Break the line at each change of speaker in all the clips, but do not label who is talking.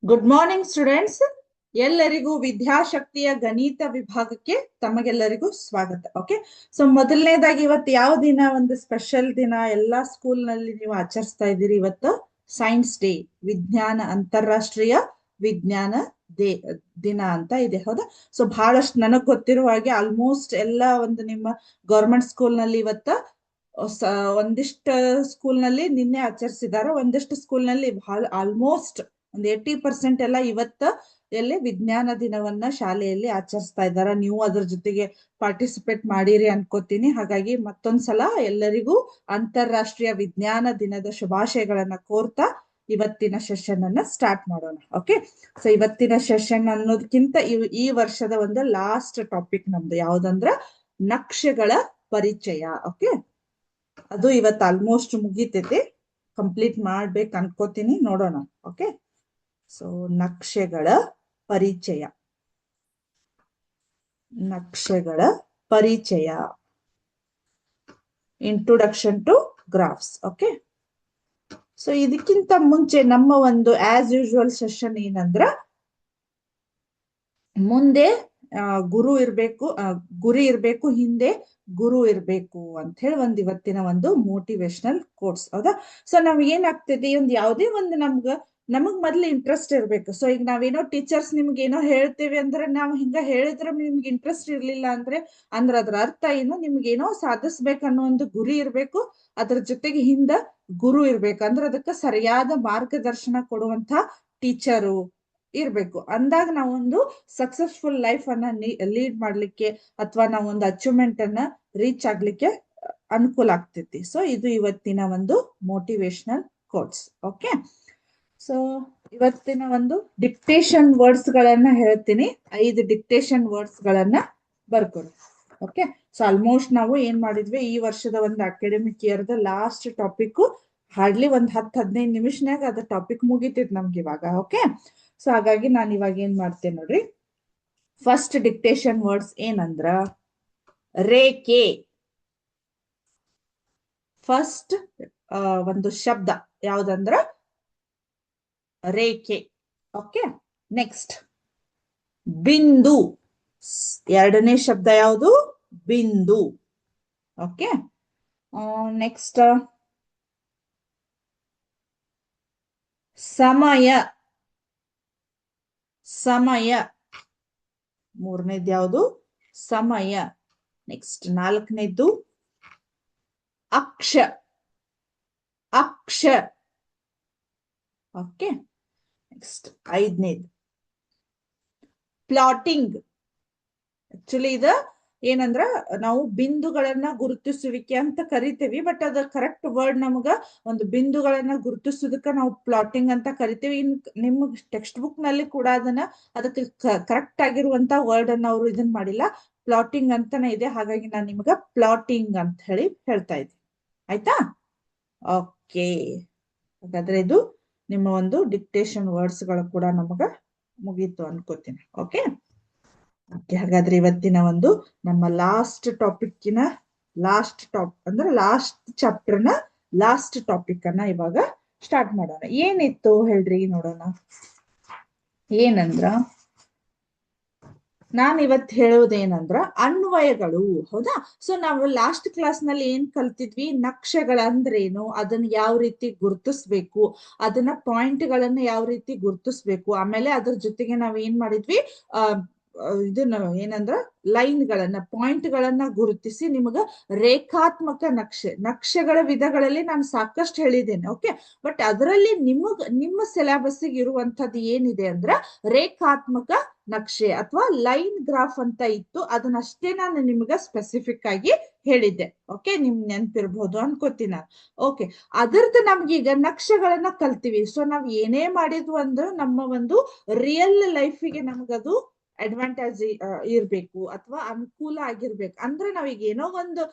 Good morning students. ಎಲ್ಲರಿಗೂ ವಿದ್ಯಾಶಕ್ತಿಯ ಗಣಿತ ವಿಭಾಗಕ್ಕೆ ತಮಗೆಲ್ಲರಿಗೂ ಸ್ವಾಗತ. ಓಕೆ, ಸೊ ಮೊದಲನೇದಾಗಿ ಇವತ್ತು ಯಾವ ದಿನ? ಒಂದು ಸ್ಪೆಷಲ್ ದಿನ. ಎಲ್ಲಾ ಸ್ಕೂಲ್ ನಲ್ಲಿ ನೀವು ಆಚರಿಸ್ತಾ ಇದ್ದೀರಿ. ಇವತ್ತು ಸೈನ್ಸ್ ಡೇ, ವಿಜ್ಞಾನ ಅಂತಾರಾಷ್ಟ್ರೀಯ ವಿಜ್ಞಾನ ಡೇ ದಿನ ಅಂತ ಇದೆ, ಹೌದಾ? ಸೊ ಬಹಳಷ್ಟು ನನಗ್ ಗೊತ್ತಿರುವ ಹಾಗೆ ಆಲ್ಮೋಸ್ಟ್ ಎಲ್ಲ ಒಂದು ನಿಮ್ಮ ಗೌರ್ಮೆಂಟ್ ಸ್ಕೂಲ್ ನಲ್ಲಿ ಇವತ್ತ ಒಂದಿಷ್ಟು ಸ್ಕೂಲ್ ನಲ್ಲಿ ನಿನ್ನೆ ಆಚರಿಸಿದಾರೆ, ಒಂದಿಷ್ಟು ಸ್ಕೂಲ್ ನಲ್ಲಿ ಆಲ್ಮೋಸ್ಟ್ ಒಂದು 80% ಎಲ್ಲ ಇವತ್ತ ಎಲ್ಲಿ ವಿಜ್ಞಾನ ದಿನವನ್ನ ಶಾಲೆಯಲ್ಲಿ ಆಚರಿಸ್ತಾ ಇದ್ದಾರೆ. ನೀವು ಅದ್ರ ಜೊತೆಗೆ ಪಾರ್ಟಿಸಿಪೇಟ್ ಮಾಡಿರಿ ಅನ್ಕೋತೀನಿ. ಹಾಗಾಗಿ ಮತ್ತೊಂದ್ಸಲ ಎಲ್ಲರಿಗೂ ಅಂತಾರಾಷ್ಟ್ರೀಯ ವಿಜ್ಞಾನ ದಿನದ ಶುಭಾಶಯಗಳನ್ನ ಕೋರ್ತಾ ಇವತ್ತಿನ ಸೆಷನ್ ಅನ್ನ ಸ್ಟಾರ್ಟ್ ಮಾಡೋಣ. ಓಕೆ, ಸೊ ಇವತ್ತಿನ ಸೆಷನ್ ಅನ್ನೋದಕ್ಕಿಂತ ಈ ವರ್ಷದ ಒಂದು ಲಾಸ್ಟ್ ಟಾಪಿಕ್ ನಮ್ದು ಯಾವ್ದಂದ್ರ ನಕ್ಷೆಗಳ ಪರಿಚಯ. ಓಕೆ, ಅದು ಇವತ್ತು ಆಲ್ಮೋಸ್ಟ್ ಮುಗಿತೈತಿ, ಕಂಪ್ಲೀಟ್ ಮಾಡ್ಬೇಕು ಅನ್ಕೋತೀನಿ. ನೋಡೋಣ. ಓಕೆ, ಸೊ ನಕ್ಷೆಗಳ ಪರಿಚಯ. ನಕ್ಷೆಗಳ ಪರಿಚಯ, introduction to graphs. Okay, so ಇದಕ್ಕಿಂತ ಮುಂಚೆ ನಮ್ಮ ಒಂದು ಆಸ್ ಯೂಶುವಲ್ ಸೆಷನ್ ಏನಂದ್ರ, ಮುಂದೆ ಗುರು ಇರ್ಬೇಕು, ಗುರಿ ಇರ್ಬೇಕು, ಹಿಂದೆ ಗುರು ಇರ್ಬೇಕು ಅಂತ ಹೇಳಿ ಒಂದ್ ಇವತ್ತಿನ ಒಂದು ಮೋಟಿವೇಶನಲ್ ಕೋರ್ಸ್, ಹೌದಾ? ಸೊ ನಾವ್ ಏನಾಗ್ತದೆ, ಒಂದ್ ಯಾವುದೇ ಒಂದು ನಮಗ್ ಮೊದ್ಲು ಇಂಟ್ರೆಸ್ಟ್ ಇರ್ಬೇಕು. ಸೊ ಈಗ ನಾವೇನೋ ಟೀಚರ್ಸ್ ನಿಮ್ಗೆ ಏನೋ ಹೇಳ್ತೇವೆ ಅಂದ್ರೆ, ನಾವ್ ಹಿಂಗ ಹೇಳಿದ್ರೆ ನಿಮ್ಗೆ ಇಂಟ್ರೆಸ್ಟ್ ಇರ್ಲಿಲ್ಲ ಅಂದ್ರೆ ಅದ್ರ ಅರ್ಥ ಏನು? ನಿಮ್ಗೆ ಏನೋ ಸಾಧಿಸ್ಬೇಕನ್ನೋ ಒಂದು ಗುರಿ ಇರ್ಬೇಕು, ಅದ್ರ ಜೊತೆಗೆ ಹಿಂದ ಗುರು ಇರ್ಬೇಕು. ಅಂದ್ರೆ ಅದಕ್ಕೆ ಸರಿಯಾದ ಮಾರ್ಗದರ್ಶನ ಕೊಡುವಂತ ಟೀಚರು ಇರ್ಬೇಕು. ಅಂದಾಗ ನಾವೊಂದು ಸಕ್ಸಸ್ಫುಲ್ ಲೈಫ್ ಅನ್ನ ಲೀಡ್ ಮಾಡ್ಲಿಕ್ಕೆ ಅಥವಾ ನಾವೊಂದು ಅಚೀವ್ಮೆಂಟ್ ಅನ್ನ ರೀಚ್ ಆಗ್ಲಿಕ್ಕೆ ಅನುಕೂಲ ಆಗ್ತೈತಿ. ಸೊ ಇದು ಇವತ್ತಿನ ಒಂದು ಮೋಟಿವೇಶನಲ್ ಕೋರ್ಸ್. ಓಕೆ, ಸೊ ಇವತ್ತಿನ ಒಂದು ಡಿಕ್ಟೇಷನ್ ವರ್ಡ್ಸ್ ಗಳನ್ನ ಹೇಳ್ತೀನಿ. 5 ಡಿಕ್ಟೇಷನ್ ವರ್ಡ್ಸ್ ಗಳನ್ನ ಬರ್ಕೊಳ್ಳಿ. ಓಕೆ, ಸೊ ಆಲ್ಮೋಸ್ಟ್ ನಾವು ಏನ್ ಮಾಡಿದ್ವಿ, ಈ ವರ್ಷದ ಒಂದು academic here the last topic hardly ಒಂದ್ 10-15 ನಿಮಿಷನಾಗ ಅದ ಟಾಪಿಕ್ ಮುಗಿತೈತಿ ನಮ್ಗೆ ಇವಾಗ. ಓಕೆ, ಸೊ ಹಾಗಾಗಿ ನಾನು ಇವಾಗ ಏನ್ ಮಾಡ್ತೇನೆ ನೋಡ್ರಿ. ಫಸ್ಟ್ ಡಿಕ್ಟೇಷನ್ ವರ್ಡ್ಸ್ ಏನಂದ್ರ ರೇಖೆ. ಫಸ್ಟ್ ಒಂದು ಶಬ್ದ ಯಾವ್ದಂದ್ರ ರೇಖೆ. ಓಕೆ, ನೆಕ್ಸ್ಟ್ ಬಿಂದು. ಎರಡನೇ ಶಬ್ದ ಯಾವುದು? ಬಿಂದು. ಓಕೆ, ನೆಕ್ಸ್ಟ್ ಸಮಯ. ಸಮಯ ಮೂರನೇದು ಯಾವುದು? ಸಮಯ. ನೆಕ್ಸ್ಟ್ ನಾಲ್ಕನೇದು ಅಕ್ಷ. ಅಕ್ಷ. ಓಕೆ, ನೆಕ್ಸ್ಟ್ ಐದನೇದು ಪ್ಲಾಟಿಂಗ್. ಆಕ್ಚುಲಿ ಇದ ಏನಂದ್ರ ನಾವು ಬಿಂದುಗಳನ್ನ ಗುರುತಿಸುವಿಕೆ ಅಂತ ಕರಿತೇವಿ, ಬಟ್ ಅದ ಕರೆಕ್ಟ್ ವರ್ಡ್ ನಮಗ ಒಂದು ಬಿಂದುಗಳನ್ನ ಗುರುತಿಸೋದಕ್ಕ ನಾವು ಪ್ಲಾಟಿಂಗ್ ಅಂತ ಕರಿತೇವಿ. ಇನ್ ನಿಮ್ ಟೆಕ್ಸ್ಟ್ ಬುಕ್ ನಲ್ಲಿ ಕೂಡ ಅದಕ್ಕೆ ಕರೆಕ್ಟ್ ಆಗಿರುವಂತ ವರ್ಡ್ ಅನ್ನ ಅವರು ಇದನ್ ಮಾಡಿಲ್ಲ, ಪ್ಲಾಟಿಂಗ್ ಅಂತಾನೆ ಇದೆ. ಹಾಗಾಗಿ ನಾನು ನಿಮ್ಗ ಪ್ಲಾಟಿಂಗ್ ಅಂತ ಹೇಳಿ ಹೇಳ್ತಾ ಇದ್ದೀನಿ. ಆಯ್ತಾ? ಓಕೆ, ಹಾಗಾದ್ರೆ ಇದು ನಿಮ್ಮ ಒಂದು ಡಿಕ್ಟೇಷನ್ ವರ್ಡ್ಸ್ ಗಳು ಕೂಡ ನಮಗ ಮುಗೀತು ಅನ್ಕೋತೀನಿ. ಓಕೆ, ಹಾಗಾದ್ರೆ ಇವತ್ತಿನ ಒಂದು ನಮ್ಮ ಲಾಸ್ಟ್ ಟಾಪಿಕ್ಕಿನ ಲಾಸ್ಟ್ ಚಾಪ್ಟರ್ನ ಲಾಸ್ಟ್ ಟಾಪಿಕ್ ಅನ್ನ ಇವಾಗ ಸ್ಟಾರ್ಟ್ ಮಾಡೋಣ. ಏನಿತ್ತು ಹೇಳ್ರಿ, ನೋಡೋಣ. ಏನಂದ್ರ ನಾನ್ ಇವತ್ತು ಹೇಳುವುದೇನಂದ್ರ ಅನ್ವಯಗಳು, ಹೌದಾ? ಸೊ ನಾವು ಲಾಸ್ಟ್ ಕ್ಲಾಸ್ ನಲ್ಲಿ ಏನ್ ಕಲ್ತಿದ್ವಿ, ನಕ್ಷೆಗಳಂದ್ರೇನು, ಅದನ್ನ ಯಾವ ರೀತಿ ಗುರುತಿಸ್ಬೇಕು, ಅದನ್ನ ಪಾಯಿಂಟ್ ಗಳನ್ನ ಯಾವ ರೀತಿ ಗುರುತಿಸ್ಬೇಕು, ಆಮೇಲೆ ಅದ್ರ ಜೊತೆಗೆ ನಾವ್ ಏನ್ ಮಾಡಿದ್ವಿ, ಇದನ್ನ ಏನಂದ್ರ ಲೈನ್ ಗಳನ್ನ, ಪಾಯಿಂಟ್ ಗಳನ್ನ ಗುರುತಿಸಿ ನಿಮಗ ರೇಖಾತ್ಮಕ ನಕ್ಷೆಗಳ ವಿಧಗಳಲ್ಲಿ ನಾನು ಸಾಕಷ್ಟು ಹೇಳಿದ್ದೇನೆ. ಓಕೆ, ಬಟ್ ಅದರಲ್ಲಿ ನಿಮ್ಮ ಸಿಲೆಬಸ್ ಇರುವಂತದ್ದು ಏನಿದೆ ಅಂದ್ರ ರೇಖಾತ್ಮಕ ನಕ್ಷೆ ಅಥವಾ ಲೈನ್ ಗ್ರಾಫ್ ಅಂತ ಇತ್ತು. ಅದನ್ನಷ್ಟೇ ನಾನು ನಿಮ್ಗ ಸ್ಪೆಸಿಫಿಕ್ ಆಗಿ ಹೇಳಿದ್ದೆ. ಓಕೆ, ನಿಮ್ ನೆನ್ಪಿರ್ಬಹುದು ಅನ್ಕೋತೀನಿ ನಾನು. ಓಕೆ, ಅದರದ್ದು ನಮ್ಗೀಗ ನಕ್ಷೆಗಳನ್ನ ಕಲ್ತೀವಿ. ಸೊ ನಾವ್ ಏನೇ ಮಾಡಿದ್ವು ಅಂದ್ರೆ ನಮ್ಮ ಒಂದು ರಿಯಲ್ ಲೈಫಿಗೆ ನಮಗದು ಅಡ್ವಾಂಟೇಜ್ ಇರ್ಬೇಕು ಅಥವಾ ಅನುಕೂಲ ಆಗಿರ್ಬೇಕು. ಅಂದ್ರೆ ನಾವೀಗ ಏನೋ ಒಂದು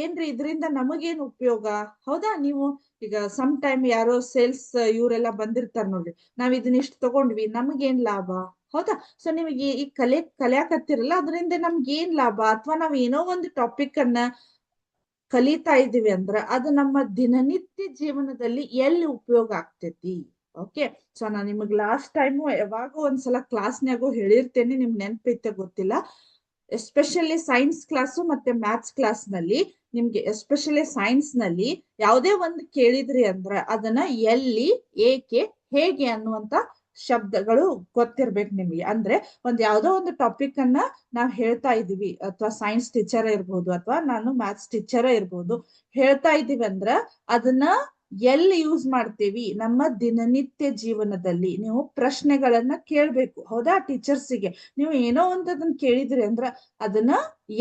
ಏನ್ರಿ ಇದರಿಂದ ನಮಗೇನು ಉಪಯೋಗ, ಹೌದಾ? ನೀವು ಈಗ ಸಮ್ ಟೈಮ್ ಯಾರೋ ಸೇಲ್ಸ್ ಇವರೆಲ್ಲ ಬಂದಿರ್ತಾರ ನೋಡ್ರಿ, ನಾವ್ ಇದನ್ನ ಇಷ್ಟು ತಗೊಂಡ್ವಿ, ನಮಗೇನ್ ಲಾಭ, ಹೌದಾ? ಸೊ ನಿಮಗೆ ಈ ಕಲಿಯಾಕತ್ತಿರಲ್ಲ, ಅದರಿಂದ ನಮ್ಗೆ ಏನ್ ಲಾಭ, ಅಥವಾ ನಾವ್ ಏನೋ ಒಂದು ಟಾಪಿಕ್ ಅನ್ನ ಕಲಿತಾ ಇದೀವಿ ಅಂದ್ರ ಅದು ನಮ್ಮ ದಿನನಿತ್ಯ ಜೀವನದಲ್ಲಿ ಎಲ್ಲಿ ಉಪಯೋಗ ಆಗ್ತೈತಿ, ಓಕೆ. ಸೊ ನಾನು ನಿಮಗ್ ಲಾಸ್ಟ್ ಟೈಮು ಯಾವಾಗೂ ಒಂದ್ಸಲ ಕ್ಲಾಸ್ನಾಗೂ ಹೇಳಿರ್ತೇನೆ, ನಿಮ್ಗೆ ನೆನಪೈತೆ ಗೊತ್ತಿಲ್ಲ. ಎಸ್ಪೆಷಲಿ ಸೈನ್ಸ್ ಕ್ಲಾಸು ಮತ್ತೆ ಮ್ಯಾಥ್ಸ್ ಕ್ಲಾಸ್ ನಲ್ಲಿ ನಿಮ್ಗೆ ಎಸ್ಪೆಷಲಿ ಸೈನ್ಸ್ ನಲ್ಲಿ ಯಾವುದೇ ಒಂದು ಕೇಳಿದ್ರಿ ಅಂದ್ರೆ ಅದನ್ನ ಎಲ್ಲಿ, ಏಕೆ, ಹೇಗೆ ಅನ್ನುವಂತ ಶಬ್ದಗಳು ಗೊತ್ತಿರ್ಬೇಕು ನಿಮ್ಗೆ. ಅಂದ್ರೆ ಯಾವ್ದೋ ಒಂದು ಟಾಪಿಕ್ ಅನ್ನ ನಾವ್ ಹೇಳ್ತಾ ಇದೀವಿ, ಅಥವಾ ಸೈನ್ಸ್ ಟೀಚರ್ ಇರ್ಬೋದು ಅಥವಾ ನಾನು ಮ್ಯಾಥ್ಸ್ ಟೀಚರ್ ಇರ್ಬೋದು, ಹೇಳ್ತಾ ಇದೀವಿ ಅಂದ್ರ ಅದನ್ನ ಎಲ್ಲಿ ಯೂಸ್ ಮಾಡ್ತೀವಿ? ನಮ್ಮ ದಿನನಿತ್ಯ ಜೀವನದಲ್ಲಿ ನೀವು ಪ್ರಶ್ನೆಗಳನ್ನ ಕೇಳ್ಬೇಕು, ಹೌದಾ? ಟೀಚರ್ಸಿಗೆ ನೀವು ಏನೋ ಒಂದದನ್ನ ಕೇಳಿದ್ರಿ ಅಂದ್ರ ಅದನ್ನ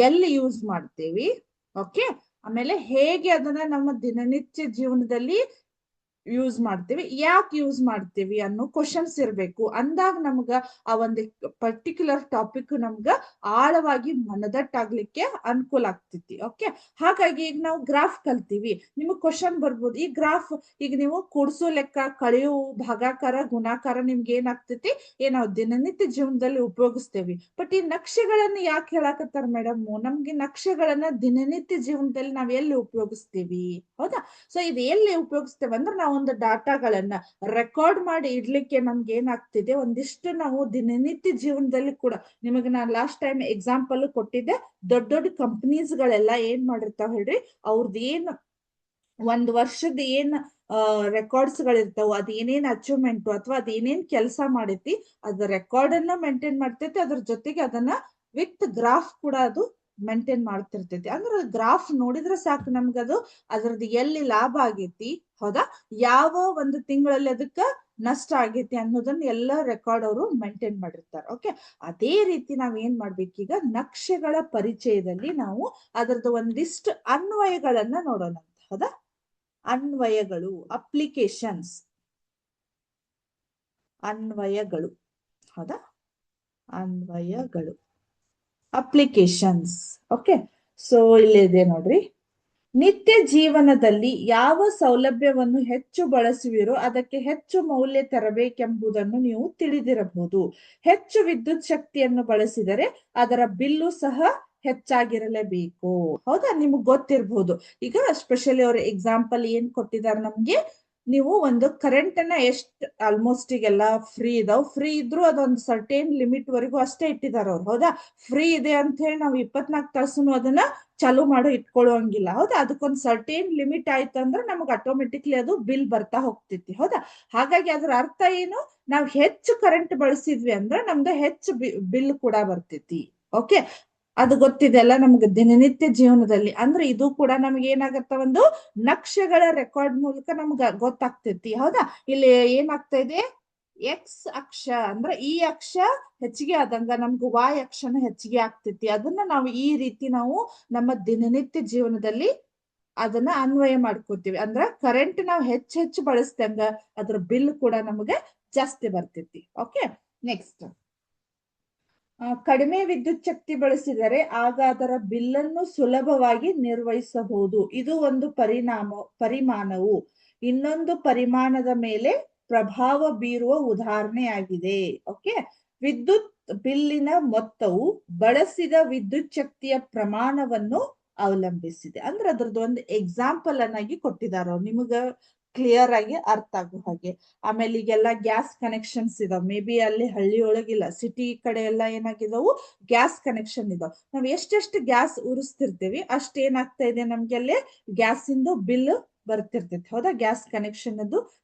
ಎಲ್ಲಿ ಯೂಸ್ ಮಾಡ್ತೀವಿ, ಓಕೆ. ಆಮೇಲೆ ಹೇಗೆ ಅದನ್ನ ನಮ್ಮ ದಿನನಿತ್ಯ ಜೀವನದಲ್ಲಿ ಯೂಸ್ ಮಾಡ್ತೀವಿ, ಯಾಕೆ ಯೂಸ್ ಮಾಡ್ತೀವಿ ಅನ್ನೋ ಕ್ವಶನ್ಸ್ ಇರ್ಬೇಕು. ಅಂದಾಗ ನಮ್ಗ ಆ ಒಂದು ಪರ್ಟಿಕ್ಯುಲರ್ ಟಾಪಿಕ್ ನಮ್ಗ ಆಳವಾಗಿ ಮನದಟ್ಟಾಗ್ಲಿಕ್ಕೆ ಅನುಕೂಲ ಆಗ್ತೈತಿ. ಓಕೆ. ಹಾಗಾಗಿ ಈಗ ನಾವು ಗ್ರಾಫ್ ಕಲ್ತೀವಿ, ನಿಮಗ್ ಕ್ವಶನ್ ಬರ್ಬೋದು, ಈ ಗ್ರಾಫ್ ಈಗ ನೀವು ಕೂಡ್ಸೋ ಲೆಕ್ಕ, ಕಳೆಯು, ಭಾಗಾಕಾರ, ಗುಣಾಕಾರ ನಿಮ್ಗೆ ಏನಾಗ್ತೈತಿ, ನಾವು ದಿನನಿತ್ಯ ಜೀವನದಲ್ಲಿ ಉಪಯೋಗಿಸ್ತೇವಿ. ಬಟ್ ಈ ನಕ್ಷೆಗಳನ್ನ ಯಾಕೆ ಹೇಳಾಕತ್ತಾರ ಮೇಡಮ್? ನಮ್ಗೆ ನಕ್ಷೆಗಳನ್ನ ದಿನನಿತ್ಯ ಜೀವನದಲ್ಲಿ ನಾವ್ ಎಲ್ಲಿ ಉಪಯೋಗಿಸ್ತೀವಿ, ಹೌದಾ? ಸೊ ಇದು ಎಲ್ಲಿ ಉಪಯೋಗಿಸ್ತೇವೆ ಅಂದ್ರೆ ನಾವು ಒಂದು ಡಾಟಾಗಳನ್ನ ರೆಕಾರ್ಡ್ ಮಾಡಿ ಇಡ್ಲಿಕ್ಕೆ ನಮ್ಗೆ ಏನಾಗ್ತಿದೆ, ಒಂದಿಷ್ಟು ನಾವು ದಿನನಿತ್ಯ ಜೀವನದಲ್ಲಿ ಕೂಡ, ನಿಮಗೆ ನಾನು ಲಾಸ್ಟ್ ಟೈಮ್ ಎಕ್ಸಾಂಪಲ್ ಕೊಟ್ಟಿದ್ದೆ, ದೊಡ್ಡ ದೊಡ್ಡ ಕಂಪನೀಸ್ ಗಳೆಲ್ಲ ಏನ್ ಮಾಡಿರ್ತಾವ ಹೇಳ್ರಿ, ಅವ್ರದ್ದು ಏನ್ ಒಂದ್ ವರ್ಷದ ಏನ್ ರೆಕಾರ್ಡ್ಸ್ ಗಳಿರ್ತಾವ, ಅದ್ ಏನೇನ್ ಅಚೀವ್ಮೆಂಟ್ ಅಥವಾ ಅದ್ ಏನೇನ್ ಕೆಲಸ ಮಾಡೈತಿ ಅದ ರೆಕಾರ್ಡ್ ಅನ್ನ ಮೇಂಟೈನ್ ಮಾಡ್ತೈತಿ. ಅದ್ರ ಜೊತೆಗೆ ಅದನ್ನ ವಿತ್ ಗ್ರಾಫ್ ಕೂಡ ಅದು ಮೇಂಟೈನ್ ಮಾಡ್ತಿರ್ತೈತಿ. ಅಂದ್ರೆ ಗ್ರಾಫ್ ನೋಡಿದ್ರೆ ಸಾಕು ನಮ್ಗದು ಅದ್ರದ್ದು ಎಲ್ಲಿ ಲಾಭ ಆಗೈತಿ, ಹೌದಾ, ಯಾವ ಒಂದು ತಿಂಗಳಲ್ಲಿ ಅದಕ್ಕ ನಷ್ಟ ಆಗೈತಿ ಅನ್ನೋದನ್ನ ಎಲ್ಲ ರೆಕಾರ್ಡ್ ಅವರು ಮೇಂಟೈನ್ ಮಾಡಿರ್ತಾರೆ. ಓಕೆ. ಅದೇ ರೀತಿ ನಾವ್ ಏನ್ ಮಾಡ್ಬೇಕೀಗ, ನಕ್ಷೆಗಳ ಪರಿಚಯದಲ್ಲಿ ನಾವು ಅದರದ್ದು ಒಂದಿಷ್ಟು ಅನ್ವಯಗಳನ್ನ ನೋಡೋಣ, ಹೌದಾ? ಅನ್ವಯಗಳು, ಅಪ್ಲಿಕೇಶನ್ಸ್, ಅನ್ವಯಗಳು, ಹೌದಾ? ಅನ್ವಯಗಳು, ಅಪ್ಲಿಕೇಶನ್ಸ್. ಓಕೆ. ಸೊ ಇಲ್ಲಿದೆ ನೋಡ್ರಿ, ನಿತ್ಯ ಜೀವನದಲ್ಲಿ ಯಾವ ಸೌಲಭ್ಯವನ್ನು ಹೆಚ್ಚು ಬಳಸುವಿರೋ ಅದಕ್ಕೆ ಹೆಚ್ಚು ಮೌಲ್ಯ ತರಬೇಕೆಂಬುದನ್ನು ನೀವು ತಿಳಿದಿರಬಹುದು. ಹೆಚ್ಚು ವಿದ್ಯುತ್ ಶಕ್ತಿಯನ್ನು ಬಳಸಿದರೆ ಅದರ ಬಿಲ್ಲು ಸಹ ಹೆಚ್ಚಾಗಿರಲೇಬೇಕು, ಹೌದಾ? ನಿಮ್ಗೆ ಗೊತ್ತಿರ್ಬಹುದು. ಈಗ ಸ್ಪೆಷಲಿ ಅವ್ರ ಎಕ್ಸಾಂಪಲ್ ಏನ್ ಕೊಟ್ಟಿದ್ದಾರೆ ನಮ್ಗೆ, ನೀವು ಒಂದು ಕರೆಂಟ್ ಅನ್ನ ಎಷ್ಟು ಆಲ್ಮೋಸ್ಟ್ ಈಗೆಲ್ಲ ಫ್ರೀ ಇದಾವ್, ಫ್ರೀ ಇದ್ರು ಅದೊಂದು ಸರ್ಟೇನ್ ಲಿಮಿಟ್ ವರೆಗೂ ಅಷ್ಟೇ ಇಟ್ಟಿದಾರ ಅವ್ರು, ಹೌದಾ? ಫ್ರೀ ಇದೆ ಅಂತ ಹೇಳಿ ನಾವು 24 ತಾಸು ಅದನ್ನ ಚಾಲು ಮಾಡೋ ಇಟ್ಕೊಳ್ಳುವಂಗಿಲ್ಲ, ಹೌದಾ? ಅದಕ್ಕೊಂದು ಸರ್ಟೇನ್ ಲಿಮಿಟ್ ಆಯ್ತಂದ್ರೆ ನಮ್ಗೆ ಆಟೋಮೆಟಿಕ್ಲಿ ಅದು ಬಿಲ್ ಬರ್ತಾ ಹೋಗ್ತೈತಿ, ಹೌದಾ? ಹಾಗಾಗಿ ಅದ್ರ ಅರ್ಥ ಏನು, ನಾವ್ ಹೆಚ್ಚು ಕರೆಂಟ್ ಬಳಸಿದ್ವಿ ಅಂದ್ರೆ ನಮ್ದು ಹೆಚ್ಚು ಬಿಲ್ ಕೂಡ ಬರ್ತೈತಿ. ಓಕೆ. ಅದು ಗೊತ್ತಿದೆ ಅಲ್ಲ ನಮ್ಗೆ ದಿನನಿತ್ಯ ಜೀವನದಲ್ಲಿ. ಅಂದ್ರೆ ಇದು ಕೂಡ ನಮ್ಗೆ ಏನಾಗತ್ತ, ಒಂದು ನಕ್ಷೆಗಳ ರೆಕಾರ್ಡ್ ಮೂಲಕ ನಮ್ಗ ಗೊತ್ತಾಗ್ತೈತಿ, ಹೌದಾ? ಇಲ್ಲಿ ಏನಾಗ್ತಾ ಇದೆ, ಎಕ್ಸ್ ಅಕ್ಷ ಅಂದ್ರೆ ಈ ಅಕ್ಷ ಹೆಚ್ಚಿಗೆ ಆದಂಗ ನಮ್ಗೆ ವಾಯ್ ಅಕ್ಷನ ಹೆಚ್ಚಿಗೆ ಆಗ್ತೈತಿ. ಅದನ್ನ ನಾವು ಈ ರೀತಿ ನಾವು ನಮ್ಮ ದಿನನಿತ್ಯ ಜೀವನದಲ್ಲಿ ಅದನ್ನ ಅನ್ವಯ ಮಾಡ್ಕೋತೀವಿ. ಅಂದ್ರ ಕರೆಂಟ್ ನಾವು ಹೆಚ್ಚು ಬಳಸ್ದಂಗ ಅದ್ರ ಬಿಲ್ ಕೂಡ ನಮಗೆ ಜಾಸ್ತಿ ಬರ್ತೈತಿ. ಓಕೆ. ನೆಕ್ಸ್ಟ್, ಕಡಿಮೆ ವಿದ್ಯುತ್ ಶಕ್ತಿ ಬಳಸಿದರೆ ಆಗ ಅದರ ಬಿಲ್ಲನ್ನು ಸುಲಭವಾಗಿ ನಿರ್ವಹಿಸಬಹುದು. ಇದು ಒಂದು ಪರಿಮಾಣವು ಇನ್ನೊಂದು ಪರಿಮಾಣದ ಮೇಲೆ ಪ್ರಭಾವ ಬೀರುವ ಉದಾಹರಣೆಯಾಗಿದೆ. ಓಕೆ. ವಿದ್ಯುತ್ ಬಿಲ್ಲಿನ ಮೊತ್ತವು ಬಳಸಿದ ವಿದ್ಯುತ್ ಶಕ್ತಿಯ ಪ್ರಮಾಣವನ್ನು ಅವಲಂಬಿಸಿದೆ. ಅಂದ್ರೆ ಅದ್ರದ್ದು ಒಂದು ಎಕ್ಸಾಂಪಲ್ ಅನ್ನಾಗಿ ಕೊಟ್ಟಿದಾರ, ನಿಮಗ ಕ್ಲಿಯರ್ ಆಗಿ ಅರ್ಥ ಆಗೋ ಹಾಗೆ. ಆಮೇಲೆ ಈಗೆಲ್ಲ ಗ್ಯಾಸ್ ಕನೆಕ್ಷನ್ಸ್ ಇದಾವ್, ಮೇ ಬಿ ಅಲ್ಲಿ ಹಳ್ಳಿ ಒಳಗಿಲ್ಲ, ಸಿಟಿ ಕಡೆ ಎಲ್ಲ ಏನಾಗಿದಾವು, ಗ್ಯಾಸ್ ಕನೆಕ್ಷನ್ ಇದಾವ್. ನಾವ್ ಎಷ್ಟೆಷ್ಟು ಗ್ಯಾಸ್ ಉರಿಸ್ತಿರ್ತೀವಿ ಅಷ್ಟ ಏನಾಗ್ತಾ ಇದೆ, ನಮ್ಗೆ ಅಲ್ಲಿ ಗ್ಯಾಸ್ ಇಂದು ಬಿಲ್ ಬರ್ತಿರ್ತೈತಿ, ಹೌದಾ? ಗ್ಯಾಸ್ ಕನೆಕ್ಷನ್ ಅದು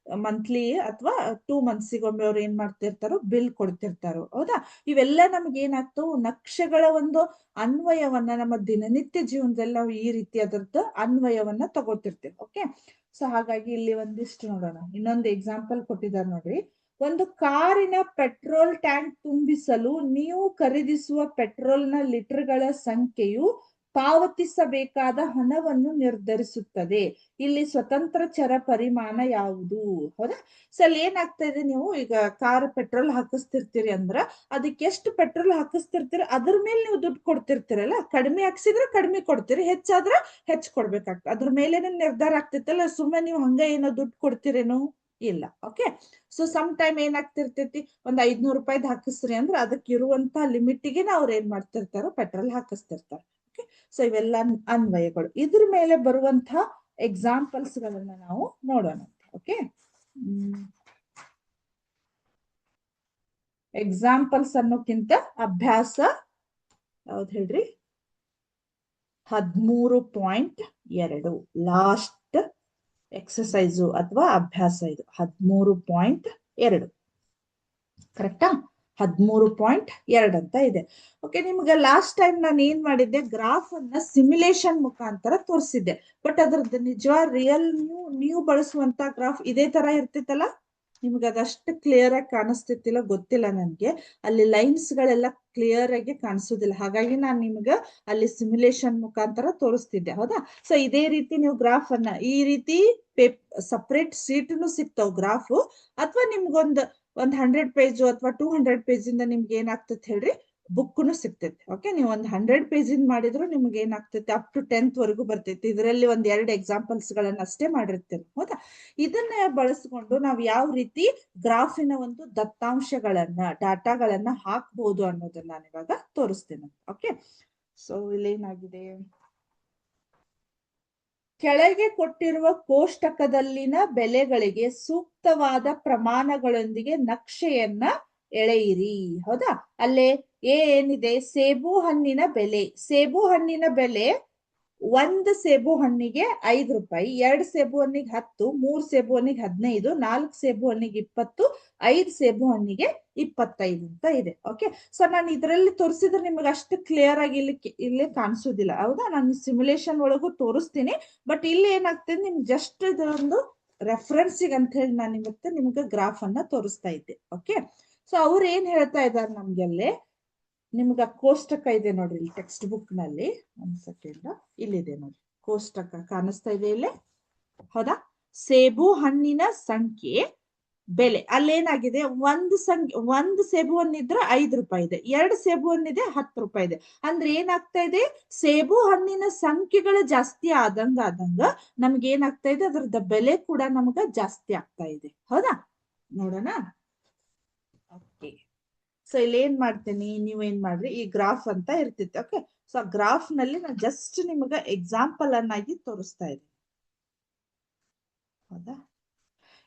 ಮಂತ್ಲಿ ಅಥವಾ 2 ಮಂತ್ಸಿಗೊಮ್ಮೆ ಅವ್ರು ಏನ್ ಮಾಡ್ತಿರ್ತಾರೋ ಬಿಲ್ ಕೊಡ್ತಿರ್ತಾರೋ, ಹೌದಾ? ಇವೆಲ್ಲ ನಮ್ಗೆ ಏನಾಗ್ತವು, ನಕ್ಷೆಗಳ ಒಂದು ಅನ್ವಯವನ್ನ ನಮ್ಮ ದಿನನಿತ್ಯ ಜೀವನದಲ್ಲಿ ನಾವು ಈ ರೀತಿ ಅದರದ್ದು ಅನ್ವಯವನ್ನ ತಗೋತಿರ್ತೇವೆ. ಓಕೆ. ಸೊ ಹಾಗಾಗಿ ಇಲ್ಲಿ ಒಂದಿಷ್ಟು ನೋಡೋಣ. ಇನ್ನೊಂದು ಎಕ್ಸಾಂಪಲ್ ಕೊಟ್ಟಿದ್ದಾರೆ ನೋಡ್ರಿ, ಒಂದು ಕಾರಿನ ಪೆಟ್ರೋಲ್ ಟ್ಯಾಂಕ್ ತುಂಬಿಸಲು ನೀವು ಖರೀದಿಸುವ ಪೆಟ್ರೋಲ್ನ ಲೀಟರ್ಗಳ ಸಂಖ್ಯೆಯು ಪಾವತಿಸಬೇಕಾದ ಹಣವನ್ನು ನಿರ್ಧರಿಸುತ್ತದೆ. ಇಲ್ಲಿ ಸ್ವತಂತ್ರ ಚರ ಪರಿಮಾಣ ಯಾವುದು, ಹೌದಾ? ಸೊ ಅಲ್ಲಿ ಏನಾಗ್ತಾ ಇದೆ, ನೀವು ಈಗ ಕಾರ್ ಪೆಟ್ರೋಲ್ ಹಾಕಿಸ್ತಿರ್ತೀರಿ ಅಂದ್ರ ಅದಕ್ಕೆ ಎಷ್ಟು ಪೆಟ್ರೋಲ್ ಹಾಕಿಸ್ತಿರ್ತೀರಿ ಅದ್ರ ಮೇಲೆ ನೀವು ದುಡ್ಡು ಕೊಡ್ತಿರ್ತೀರಲ್ಲ. ಕಡಿಮೆ ಹಾಕ್ಸಿದ್ರೆ ಕಡಿಮೆ ಕೊಡ್ತೀರಿ, ಹೆಚ್ಚಾದ್ರ ಹೆಚ್ಚು ಕೊಡ್ಬೇಕಾಗ್ತದೆ. ಅದ್ರ ಮೇಲೆನೆ ನಿರ್ಧಾರ ಆಗ್ತೈತಲ್ಲ, ಸುಮ್ಮನೆ ನೀವು ಹಂಗ ಏನೋ ದುಡ್ಡು ಕೊಡ್ತೀರೇನು, ಇಲ್ಲ. ಓಕೆ. ಸೊ ಸಮ್ ಟೈಮ್ ಏನಾಗ್ತಿರ್ತೈತಿ, ಒಂದ್ 500 ರೂಪಾಯಿದ್ ಹಾಕಿಸ್ರಿ ಅಂದ್ರೆ ಅದಕ್ಕೆ ಇರುವಂತ ಲಿಮಿಟ್ಗೆ ಅವ್ರು ಏನ್ ಮಾಡ್ತಿರ್ತಾರೋ ಪೆಟ್ರೋಲ್ ಹಾಕಿಸ್ತಿರ್ತಾರೆ. ಓಕೆ. ಸೊ ಇವೆಲ್ಲ ಅನ್ವಯಗಳು. ಇದ್ರ ಮೇಲೆ ಬರುವಂತಹ ಎಕ್ಸಾಂಪಲ್ಸ್ ಗಳನ್ನ ನಾವು ನೋಡೋಣ. ಓಕೆ. ಎಕ್ಸಾಂಪಲ್ಸ್ ಅನ್ನೋಕ್ಕಿಂತ ಅಭ್ಯಾಸ ಯಾವ್ದು ಹೇಳ್ರಿ, 13.2 ಲಾಸ್ಟ್ ಎಕ್ಸಸೈಸು ಅಥವಾ ಅಭ್ಯಾಸ ಇದು 13.2. ಕರೆಕ್ಟಾ? 13.2 ಅಂತ ಇದೆ. ಓಕೆ, ನಿಮ್ಗೆ ಲಾಸ್ಟ್ ಟೈಮ್ ನಾನು ಏನ್ ಮಾಡಿದ್ದೆ, ಗ್ರಾಫ್ ಅನ್ನ ಸಿಮ್ಯುಲೇಷನ್ ಮುಖಾಂತರ ತೋರಿಸಿದ್ದೆ. ಬಟ್ ಅದ್ರದ್ದು ನಿಜವಾದ ರಿಯಲ್ ನೀವು ಬಳಸುವಂತ ಗ್ರಾಫ್ ಇದೇ ತರ ಇರ್ತಿತ್ತಲ್ಲ, ನಿಮ್ಗೆ ಅದಷ್ಟು ಕ್ಲಿಯರ್ ಆಗಿ ಕಾಣಿಸ್ತಿತ್ತಿಲ್ಲ ಗೊತ್ತಿಲ್ಲ ನನ್ಗೆ. ಅಲ್ಲಿ ಲೈನ್ಸ್ ಗಳೆಲ್ಲ ಕ್ಲಿಯರ್ ಆಗಿ ಕಾಣಿಸೋದಿಲ್ಲ. ಹಾಗಾಗಿ ನಾನು ನಿಮ್ಗೆ ಅಲ್ಲಿ ಸಿಮ್ಯುಲೇಷನ್ ಮುಖಾಂತರ ತೋರಿಸ್ತಿದ್ದೆ. ಹೌದಾ? ಸೊ ಇದೇ ರೀತಿ ನೀವು ಗ್ರಾಫ್ ಅನ್ನ ಈ ರೀತಿ ಸಪರೇಟ್ ಶೀಟ್ನು ಸಿಗ್ತಾವ್ ಗ್ರಾಫ್, ಅಥವಾ ನಿಮ್ಗೊಂದು 100 ಪೇಜ್ ಅಥವಾ 200 ಪೇಜ್ ಇಂದ ನಿಮ್ಗೆ ಏನಾಗ್ತದೆ ಹೇಳ್ರಿ, ಬುಕ್ನು ಸಿಗ್ತೈತೆ. ಓಕೆ, ನೀವು ಒಂದು 100 ಪೇಜ್ ಇಂದ ಮಾಡಿದ್ರು ನಿಮ್ಗೆ ಏನಾಗ್ತೈತೆ, ಅಪ್ ಟು 10th ವರೆಗೂ ಬರ್ತೈತಿ. ಇದರಲ್ಲಿ ಒಂದ್ 2 ಎಕ್ಸಾಂಪಲ್ಸ್ ಗಳನ್ನ ಅಷ್ಟೇ ಮಾಡಿರ್ತೇನೆ. ಹೌದಾ? ಇದನ್ನ ಬಳಸ್ಕೊಂಡು ನಾವು ಯಾವ ರೀತಿ ಗ್ರಾಫಿನ ಒಂದು ದತ್ತಾಂಶಗಳನ್ನ, ಡಾಟಾಗಳನ್ನ ಹಾಕ್ಬಹುದು ಅನ್ನೋದನ್ನ ನಾನು ಇವಾಗ ತೋರಿಸ್ತೇನೆ. ಓಕೆ, ಸೊ ಇಲ್ಲೇನಾಗಿದೆ, ಕೆಳಗೆ ಕೊಟ್ಟಿರುವ ಕೋಷ್ಟಕದಲ್ಲಿನ ಬೆಲೆಗಳಿಗೆ ಸೂಕ್ತವಾದ ಪ್ರಮಾಣಗಳೊಂದಿಗೆ ನಕ್ಷೆಯನ್ನ ಎಳೆಯಿರಿ. ಹೌದಾ? ಅಲ್ಲೇ ಏನಿದೆ, ಸೇಬು ಹಣ್ಣಿನ ಬೆಲೆ. ಸೇಬು ಹಣ್ಣಿನ ಬೆಲೆ, 1 ಸೇಬು ಹಣ್ಣಿಗೆ 5 ರೂಪಾಯಿ, 2 ಸೇಬು ಹಣ್ಣಿಗೆ 10, 3 ಸೇಬು ಹಣ್ಣಿಗೆ 15, 4 ಸೇಬು ಹಣ್ಣಿಗೆ 20, 5 ಸೇಬು ಹಣ್ಣಿಗೆ 25 ಅಂತ ಇದೆ. ಓಕೆ, ಸೊ ನಾನು ಇದರಲ್ಲಿ ತೋರಿಸಿದ್ರೆ ನಿಮಗೆ ಅಷ್ಟು ಕ್ಲಿಯರ್ ಆಗಿ ಇಲ್ಲಿ ಕಾಣಿಸೋದಿಲ್ಲ. ಹೌದಾ? ನಾನು ಸಿಮ್ಯುಲೇಷನ್ ಒಳಗೂ ತೋರಿಸ್ತೀನಿ. ಬಟ್ ಇಲ್ಲಿ ಏನಾಗ್ತದೆ, ನಿಮ್ಗೆ ಜಸ್ಟ್ ಇದೊಂದು ರೆಫರೆನ್ಸಿಗೆ ಅಂತ ಹೇಳಿ ನಾನು ಇವತ್ತು ನಿಮ್ಗೆ ಗ್ರಾಫ್ ಅನ್ನ ತೋರಿಸ್ತಾ ಇದ್ದೆ. ಓಕೆ, ಸೊ ಅವ್ರು ಏನ್ ಹೇಳ್ತಾ ಇದ್ದಾರೆ ನಮ್ಗೆಲ್ಲೇ, ನಿಮ್ಗ ಕೋಷ್ಟಕ ಇದೆ ನೋಡ್ರಿ ಇಲ್ಲಿ ಟೆಕ್ಸ್ಟ್ ಬುಕ್ ನಲ್ಲಿ. ಒಂದ್ ಸೆಕೆಂಡ್, ಇಲ್ಲಿದೆ ನೋಡ್ರಿ ಕೋಷ್ಟಕ ಕಾಣಿಸ್ತಾ ಇದೆ ಇಲ್ಲಿ. ಹೌದಾ? ಸೇಬು ಹಣ್ಣಿನ ಸಂಖ್ಯೆ, ಬೆಲೆ. ಅಲ್ಲೇನಾಗಿದೆ, ಒಂದು ಸೇಬು ಹಣ್ಣಿದ್ರೆ 5 ರೂಪಾಯಿ ಇದೆ, 2 ಸೇಬು ಹಣ್ಣಿದೆ 10 ರೂಪಾಯಿ ಇದೆ. ಅಂದ್ರೆ ಏನಾಗ್ತಾ ಇದೆ, ಸೇಬು ಹಣ್ಣಿನ ಸಂಖ್ಯೆಗಳು ಜಾಸ್ತಿ ಆದಂಗ ನಮ್ಗೆ ಏನಾಗ್ತಾ ಇದೆ, ಅದ್ರದ್ದು ಬೆಲೆ ಕೂಡ ನಮ್ಗ ಜಾಸ್ತಿ ಆಗ್ತಾ ಇದೆ. ಹೌದಾ? ನೋಡೋಣ. ಓಕೆ, ಸೊ ಇಲ್ಲಿ ಏನ್ ಮಾಡ್ತೀನಿ, ನೀವೇನ್ ಮಾಡ್ರಿ, ಈ ಗ್ರಾಫ್ ಅಂತ ಇರ್ತಿತ್ತು. ಓಕೆ, ಸೊ ಗ್ರಾಫ್ ನಲ್ಲಿ ನಾನು ಜಸ್ಟ್ ನಿಮ್ಗೆ ಎಕ್ಸಾಂಪಲ್ ಅನ್ನಾಗಿ ತೋರಿಸ್ತಾ ಇದ್ದೀನಿ. ಹೌದಾ?